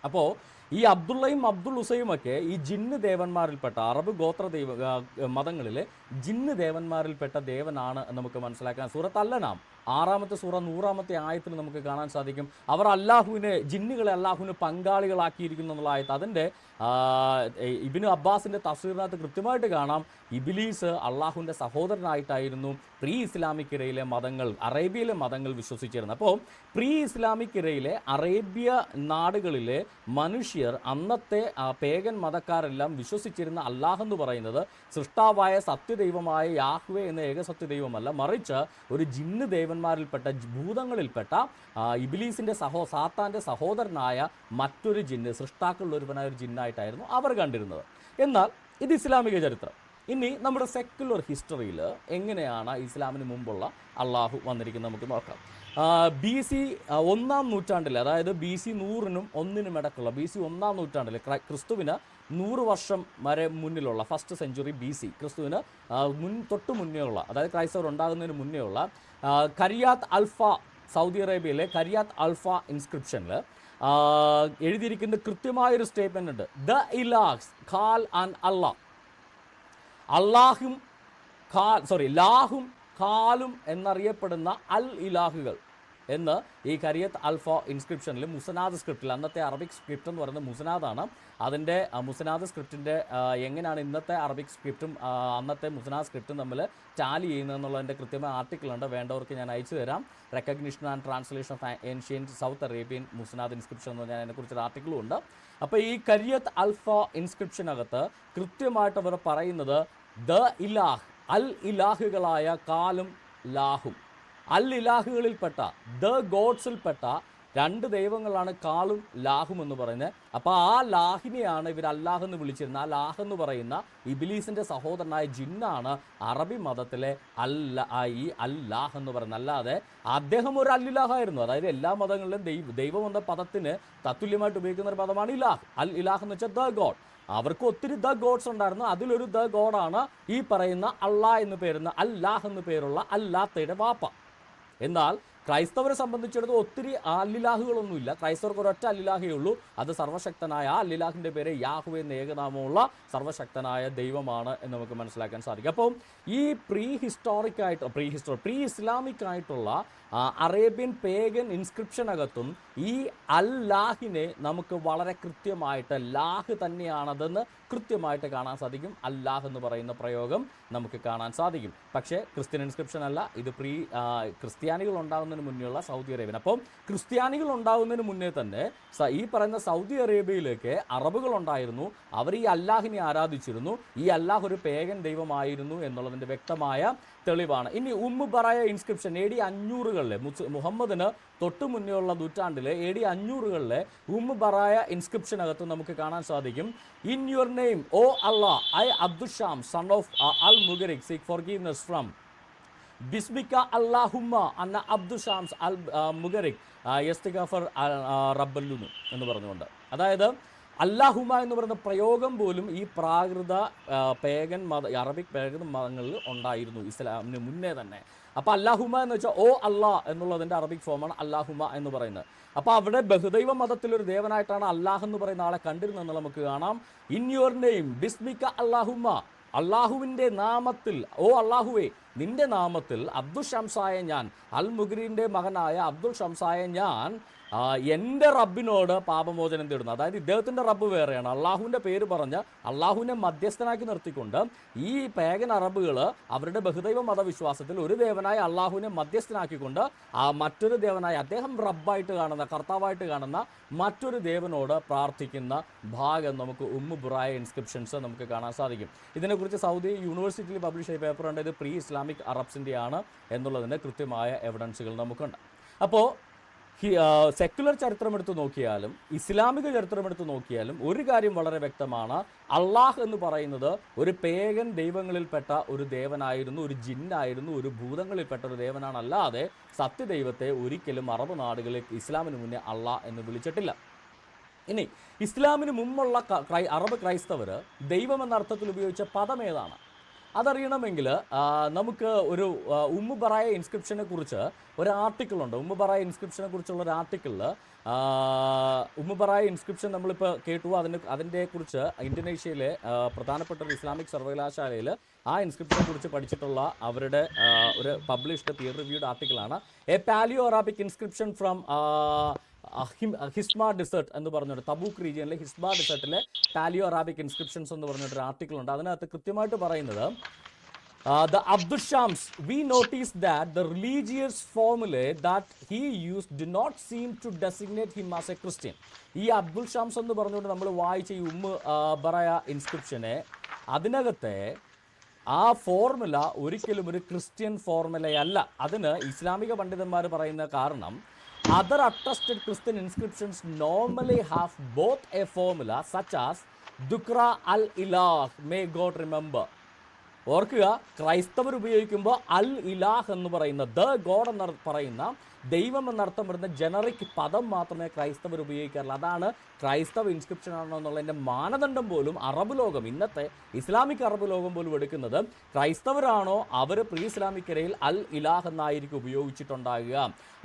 അപ്പോൾ ഈ അബ്ദുള്ളയും അബ്ദുൽ ഉസയുമൊക്കെ ഈ ജിന്ന് ദേവന്മാരിൽപ്പെട്ട അറബ് ഗോത്ര മതങ്ങളിലെ ജിന്ന് ദേവന്മാരിൽപ്പെട്ട ദേവനാണ് നമുക്ക് മനസ്സിലാക്കാൻ സൂറത്ത് അൽ-അൻആം 6-ാമത്തെ സൂറ 100-ാമത്തെ ആയത്തിൽ നമുക്ക് കാണാൻ സാധിക്കും. അവർ അല്ലാഹുവിനെ, ജിന്നുകളെ അല്ലാഹുവിന് പങ്കാളികളാക്കിയിരിക്കുന്നു എന്നുള്ള ആയത്ത്. അതിൻ്റെ ഇബ്നു അബ്ബാസിൻ്റെ തഫ്സീറിനകത്ത് കൃത്യമായിട്ട് കാണാം ഇബ്ലീസ് അള്ളാഹുവിൻ്റെ സഹോദരനായിട്ടായിരുന്നു പ്രീ ഇസ്ലാമിക് ഇരയിലെ മതങ്ങൾ, അറേബ്യയിലെ മതങ്ങൾ വിശ്വസിച്ചിരുന്നത്. അപ്പോൾ പ്രീ ഇസ്ലാമിക് ഇരയിലെ അറേബ്യ നാടുകളിലെ മനുഷ്യർ, അന്നത്തെ പേഗൻ മതക്കാരെല്ലാം വിശ്വസിച്ചിരുന്ന അല്ലാഹ് എന്ന് പറയുന്നത് സൃഷ്ടാവായ സത്യദൈവമായ യാഹ്വേ എന്ന ഏകസത്യദൈവമല്ല, മറിച്ച് ഒരു ജിന്ന് ദേവന്മാരിൽപ്പെട്ട, ഭൂതങ്ങളിൽപ്പെട്ട ഇബ്ലീസിൻ്റെ സാത്താൻ്റെ സഹോദരനായ മറ്റൊരു ജിന്ന്, സൃഷ്ടാക്കളിലൊരുവനായ ഒരു ജിന്നായിട്ടായിരുന്നു അവർ കണ്ടിരുന്നത്. എന്നാൽ ഇത് ഇസ്ലാമിക ചരിത്രം. ഇനി നമ്മുടെ സെക്യുലർ ഹിസ്റ്ററിയിൽ എങ്ങനെയാണ് ഇസ്ലാമിന് മുമ്പുള്ള അള്ളാഹു വന്നിരിക്കുന്നത് നമുക്ക് നോക്കാം. BC 1-ാം നൂറ്റാണ്ടിൽ, അതായത് BC 100-നും 1-നും ഇടയ്ക്കുള്ള BC 1-ാം നൂറ്റാണ്ടിൽ, ക്രിസ്തുവിന് 100 വർഷം വരെ മുന്നിലുള്ള ഫസ്റ്റ് സെഞ്ചുറി BC, ക്രിസ്തുവിന് തൊട്ട് മുന്നേ ഉള്ള, അതായത് ക്രൈസ്തവർ ഉണ്ടാകുന്നതിന് മുന്നേ ഉള്ള കരിയാത്ത് അൽഫ, സൗദി അറേബ്യയിലെ കരിയാത്ത് അൽഫ ഇൻസ്ക്രിപ്ഷനിൽ എഴുതിയിരിക്കുന്ന കൃത്യമായൊരു സ്റ്റേറ്റ്മെൻ്റ് ഉണ്ട്. ദ ഇലാഹ്സ് ഖാൽ ആൻഡ് അള്ളാഹ്, അള്ളാഹും ലാഹും ഖാലും എന്നറിയപ്പെടുന്ന അൽ ഇലാഹുകൾ എന്ന് ഈ കരിയത്ത് അൽഫ ഇൻസ്ക്രിപ്ഷനിൽ, മുസനാദ് സ്ക്രിപ്റ്റിൽ, അന്നത്തെ അറബിക് സ്ക്രിപ്റ്റ് എന്ന് പറയുന്നത് മുസനാദാണ്. അതിൻ്റെ മുസനാദ് സ്ക്രിപ്റ്റിൻ്റെ എങ്ങനെയാണ് ഇന്നത്തെ അറബിക് സ്ക്രിപ്റ്റും അന്നത്തെ മുസനാദ് സ്ക്രിപ്റ്റും തമ്മിൽ ടാലി ചെയ്യുന്നതെന്നുള്ളതിൻ്റെ കൃത്യമായ ആർട്ടിക്കിളുണ്ട്. വേണ്ടവർക്ക് ഞാൻ അയച്ചു തരാം. Recognition and translation of ancient South Arabian Musnad inscription എന്ന് പറഞ്ഞാൽ അതിനെക്കുറിച്ചൊരു ആർട്ടിക്കിളും ഉണ്ട്. അപ്പോൾ ഈ കരിയത്ത് അൽഫ ഇൻസ്ക്രിപ്ഷനകത്ത് കൃത്യമായിട്ട് അവർ പറയുന്നത് ദ ഇലാഹ്, അൽ ഇലാഹുകളായ കാലും ലാഹും, അൽ ഇലാഹുകളിൽപ്പെട്ട, ദ ഗോഡ്സിൽപ്പെട്ട 2 ദൈവങ്ങളാണ് കാലും ലാഹും എന്ന് പറയുന്നത്. അപ്പോൾ ആ ലാഹിനെയാണ് ഇവർ അല്ലാഹ് എന്ന് വിളിച്ചിരുന്നത്. ആ ലാഹ് എന്ന് പറയുന്ന ഇബ്ലീസിൻ്റെ സഹോദരനായ ജിന്നാണ് അറബി മതത്തിലെ ഈ അല്ലാഹ് എന്ന് പറയുന്നത്. അല്ലാതെ അദ്ദേഹം ഒരു അല്ലിലാഹായിരുന്നു. അതായത് എല്ലാ മതങ്ങളിലും ദൈവം എന്ന പദത്തിന് തത്തുല്യമായിട്ട് ഉപയോഗിക്കുന്ന ഒരു പദമാണ് ഇലാഹ്. അൽ ഇലാഹ് എന്ന് വെച്ചാൽ ദ ഗോഡ്. അവർക്ക് ഒത്തിരി ദ ഗോഡ്സ് ഉണ്ടായിരുന്നു. അതിലൊരു ദ ഗോഡാണ് ഈ പറയുന്ന അള്ളാഹ് എന്ന് പേരുന്ന, അല്ലാഹ് എന്ന് പേരുള്ള അല്ലാത്തയുടെ വാപ്പ. എന്നാൽ ക്രൈസ്തവരെ സംബന്ധിച്ചിടത്തോളം ഒത്തിരി അല്ലിലാഹുകളൊന്നുമില്ല. ക്രൈസ്തവർക്ക് ഒരൊറ്റ അല്ലിലാഹേ ഉള്ളൂ. അത് സർവശക്തനായ ആ അല്ലിലാഹിൻ്റെ പേര് യാഹ്വേ എന്ന ഏകനാമമുള്ള സർവശക്തനായ ദൈവമാണ് എന്ന് നമുക്ക് മനസ്സിലാക്കാൻ സാധിക്കും. അപ്പോൾ ഈ പ്രീ ഇസ്ലാമിക് ആയിട്ടുള്ള അറേബ്യൻ പേഗൻ ഇൻസ്ക്രിപ്ഷനകത്തും ഈ അല്ലാഹിനെ നമുക്ക് വളരെ കൃത്യമായിട്ട് ലാഹ് തന്നെയാണതെന്ന് കൃത്യമായിട്ട് കാണാൻ സാധിക്കും. അല്ലാഹ് എന്ന് പറയുന്ന പ്രയോഗം നമുക്ക് കാണാൻ സാധിക്കും. പക്ഷേ ക്രിസ്ത്യൻ ഇൻസ്ക്രിപ്ഷൻ അല്ല, ഇത് ക്രിസ്ത്യാനികൾ ഉണ്ടാകുന്നതിന് മുന്നേയുള്ള സൗദി അറേബ്യൻ. അപ്പം ക്രിസ്ത്യാനികൾ ഉണ്ടാകുന്നതിന് മുന്നേ തന്നെ ഈ പറയുന്ന സൗദി അറേബ്യയിലേക്ക് അറബുകൾ ഉണ്ടായിരുന്നു. അവർ ഈ അല്ലാഹിനെ ആരാധിച്ചിരുന്നു. ഈ അല്ലാഹ് ഒരു പേഗൻ ദൈവമായിരുന്നു എന്നുള്ളതിൻ്റെ വ്യക്തമായ തെളിവാണ്. ഇനി ബറായ ഇൻസ്ക്രിപ്ഷൻ AD 500-കളിലെ, മുഹമ്മദിന് തൊട്ട് മുന്നേയുള്ള നൂറ്റാണ്ടിലെ AD 500-കളിലെ ബറായ ഇൻസ്ക്രിപ്ഷനകത്ത് നമുക്ക് കാണാൻ സാധിക്കും. In your name O Allah, I Abdusham son of al Mugharik seek forgiveness from ബിസ്മിക അല്ലാഹുമ്മ അന്ന അബ്ദുഷാംസ് അൽ മുഗരിക് യസ്തിഗഫർ റബ്ബല്ലുനു എന്ന് പറഞ്ഞുകൊണ്ട്. അതായത് അല്ലാഹുമ എന്ന് പറയുന്ന പ്രയോഗം പോലും ഈ പ്രാകൃത പേഗൻ അറബിക് പേഗൻ മതങ്ങളിൽ ഉണ്ടായിരുന്നു ഇസ്ലാമിന് മുന്നേ തന്നെ. അപ്പോൾ അല്ലാഹുമ എന്ന് വെച്ചാൽ ഓ അല്ലാ എന്നുള്ളതിൻ്റെ അറബിക് ഫോമാണ് അല്ലാഹുമ എന്ന് പറയുന്നത്. അപ്പോൾ അവിടെ ബഹുദൈവ മതത്തിലൊരു ദേവനായിട്ടാണ് അല്ലാഹ് എന്ന് പറയുന്ന ആളെ കണ്ടിരുന്നതെന്ന് നമുക്ക് കാണാം. ഇൻ യുവർ നെയിം ബിസ്മിക അല്ലാഹുമ, അള്ളാഹുവിൻ്റെ നാമത്തിൽ, ഓ അള്ളാഹുവേ നിന്റെ നാമത്തിൽ അബ്ദുൽ ഷംസായ ഞാൻ, അൽ മുഗ്രീൻ്റെ മകനായ അബ്ദുൽ ഷംസായ ഞാൻ എൻ്റെ റബ്ബിനോട് പാപമോചനം തേടുന്നു. അതായത് ഇദ്ദേഹത്തിൻ്റെ റബ്ബ് വേറെയാണ്. അള്ളാഹുവിൻ്റെ പേര് പറഞ്ഞ് അള്ളാഹുവിനെ മധ്യസ്ഥനാക്കി നിർത്തിക്കൊണ്ട് ഈ പേഗൻ അറബുകൾ അവരുടെ ബഹുദൈവ മതവിശ്വാസത്തിൽ ഒരു ദേവനായ അള്ളാഹുവിനെ മധ്യസ്ഥനാക്കിക്കൊണ്ട് മറ്റൊരു ദേവനായ അദ്ദേഹം റബ്ബായിട്ട് കാണുന്ന, കർത്താവായിട്ട് കാണുന്ന മറ്റൊരു ദേവനോട് പ്രാർത്ഥിക്കുന്ന ഭാഗം നമുക്ക് ബുറായ ഇൻസ്ക്രിപ്ഷൻസ് നമുക്ക് കാണാൻ സാധിക്കും. ഇതിനെക്കുറിച്ച് സൗദി യൂണിവേഴ്സിറ്റിയിൽ പബ്ലിഷ് ചെയ്ത പേപ്പറുണ്ട്. ഇത് പ്രീ ഇസ്ലാമിക് അറബ്സിൻ്റെയാണ് എന്നുള്ളതിൻ്റെ കൃത്യമായ എവിഡൻസുകൾ നമുക്കുണ്ട്. അപ്പോൾ സെക്യുലർ ചരിത്രമെടുത്ത് നോക്കിയാലും ഇസ്ലാമിക ചരിത്രമെടുത്ത് നോക്കിയാലും ഒരു കാര്യം വളരെ വ്യക്തമാണ്. അള്ളാഹ് എന്ന് പറയുന്നത് ഒരു പേഗൻ ദൈവങ്ങളിൽപ്പെട്ട ഒരു ദേവനായിരുന്നു, ഒരു ജിന്നായിരുന്നു, ഒരു ഭൂതങ്ങളിൽപ്പെട്ട ഒരു ദേവനാണ്. അല്ലാതെ സത്യദൈവത്തെ ഒരിക്കലും അറബ് നാടുകളിൽ ഇസ്ലാമിന് മുന്നേ അള്ളാഹ് എന്ന് വിളിച്ചിട്ടില്ല. ഇനി ഇസ്ലാമിന് മുമ്പുള്ള അറബ് ക്രൈസ്തവർ ദൈവം എന്ന അർത്ഥത്തിൽ ഉപയോഗിച്ച പദം ഏതാണ് അതറിയണമെങ്കിൽ നമുക്ക് ഒരു ബറായ ഇൻസ്ക്രിപ്ഷനെ കുറിച്ച് ഒരു ആർട്ടിക്കിളുണ്ട്. ബറായ ഇൻസ്ക്രിപ്ഷനെ കുറിച്ചുള്ള ഒരു ആർട്ടിക്കിളിൽ ബറായ ഇൻസ്ക്രിപ്ഷൻ നമ്മളിപ്പോൾ കേട്ടു. അതിൻ്റെ കുറിച്ച് ഇന്തോനേഷ്യയിലെ പ്രധാനപ്പെട്ട ഒരു ഇസ്ലാമിക് സർവകലാശാലയിൽ ആ ഇൻസ്ക്രിപ്ഷനെ കുറിച്ച് പഠിച്ചിട്ടുള്ള അവരുടെ ഒരു പബ്ലിഷ്ഡ് പിയർ റിവ്യൂഡ് ആർട്ടിക്കിളാണ് a paleo Arabic inscription from Hisma desert എന്ന് പറഞ്ഞിട്ട് തബൂക്ക് റീജിയനിലെ ഹിസ്മ ഡിസേർട്ടിലെ പാലിയോ അറാബിക് ഇൻസ്ക്രിപ്ഷൻസ് എന്ന് പറഞ്ഞിട്ടൊരു ആർട്ടിക്കിൾ ഉണ്ട്. അതിനകത്ത് കൃത്യമായിട്ട് പറയുന്നത് the Abdul Shams, we noticed that the religious formulae that he used did not seem to designate him as a Christian. ഈ അബ്ദുൽ ഷാംസ് എന്ന് പറഞ്ഞുകൊണ്ട് നമ്മൾ വായിച്ച ഈ ബറായ ഇൻസ്ക്രിപ്ഷനെ അതിനകത്തെ ആ ഫോർമുല ഒരിക്കലും ഒരു ക്രിസ്ത്യൻ ഫോർമുലയല്ല. അതിന് ഇസ്ലാമിക പണ്ഡിതന്മാർ പറയുന്ന കാരണം other attested Christian inscriptions normally have both a formula such as Dukra al-Ilah, may God remember. ഓർക്കുക, ക്രൈസ്തവർ ഉപയോഗിക്കുമ്പോൾ അൽ ഇലാഹ് എന്ന് പറയുന്ന ദ ഗോഡ് എന്ന് പറയുന്ന ദൈവം എന്നർത്ഥം വരുന്ന ജനറിക് പദം മാത്രമേ ക്രൈസ്തവർ ഉപയോഗിക്കാറുള്ളൂ. അതാണ് ക്രൈസ്തവ ഇൻസ്ക്രിപ്ഷൻ ആണോ എന്നുള്ളതിൻ്റെ മാനദണ്ഡം പോലും അറബ് ലോകം, ഇന്നത്തെ ഇസ്ലാമിക് അറബ് ലോകം പോലും എടുക്കുന്നത് ക്രൈസ്തവരാണോ അവർ പ്രീ ഇസ്ലാമിക് ഇരയിൽ അൽ ഇലാഹ് എന്നായിരിക്കും ഉപയോഗിച്ചിട്ടുണ്ടാകുക.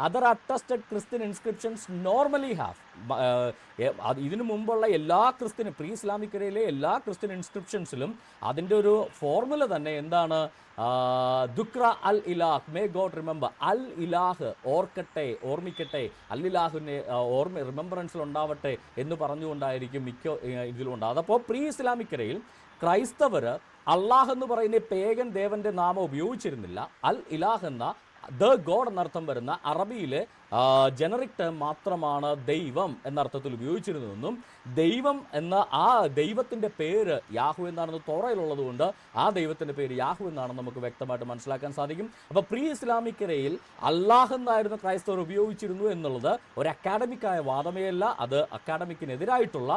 Other attested Christian inscriptions normally have, ഇതിനു മുമ്പുള്ള എല്ലാ ക്രിസ്ത്യൻ പ്രീ ഇസ്ലാമിക് ഇരയിലെ എല്ലാ ക്രിസ്ത്യൻ ഇൻസ്ക്രിപ്ഷൻസിലും അതിൻ്റെ ഒരു ഫോർമുല തന്നെ എന്താണ്? ദുക്ര അൽ ഇലാഹ്, മേ ഗോഡ് റിമെമ്പർ. അൽ ഇലാഹ് ഓർമ്മിക്കട്ടെ, അൽ ഇലാഹിനെ റിമെമ്പറൻസിൽ ഉണ്ടാവട്ടെ എന്ന് പറഞ്ഞുകൊണ്ടായിരിക്കും മിക്ക ഇതിലും ഉണ്ടാകുന്നത്. അപ്പോൾ പ്രീ ഇസ്ലാമിക് ഇരയിൽ ക്രൈസ്തവർ അള്ളാഹ് എന്ന് പറയുന്ന പേഗൻ ദേവന്റെ നാമം ഉപയോഗിച്ചിരുന്നില്ല. അൽ ഇലാഹ് എന്ന ദ ഗോഡ് എന്നർത്ഥം വരുന്ന അറബിയിലെ ജനറിക് ടേം മാത്രമാണ് ദൈവം എന്നർത്ഥത്തിൽ ഉപയോഗിച്ചിരുന്നതെന്നും ദൈവം എന്ന ആ ദൈവത്തിൻ്റെ പേര് യാഹു എന്നാണെന്ന് തോറയിലുള്ളത് കൊണ്ട് ആ ദൈവത്തിൻ്റെ പേര് യാഹു എന്നാണെന്ന് നമുക്ക് വ്യക്തമായിട്ട് മനസ്സിലാക്കാൻ സാധിക്കും. അപ്പോൾ പ്രീ ഇസ്ലാമിക് ഇരയിൽ അള്ളാഹ് എന്നായിരുന്നു ക്രൈസ്തവർ ഉപയോഗിച്ചിരുന്നു എന്നുള്ളത് ഒരു അക്കാഡമിക്കായ വാദമേ അല്ല. അത് അക്കാഡമിക്കിനെതിരായിട്ടുള്ള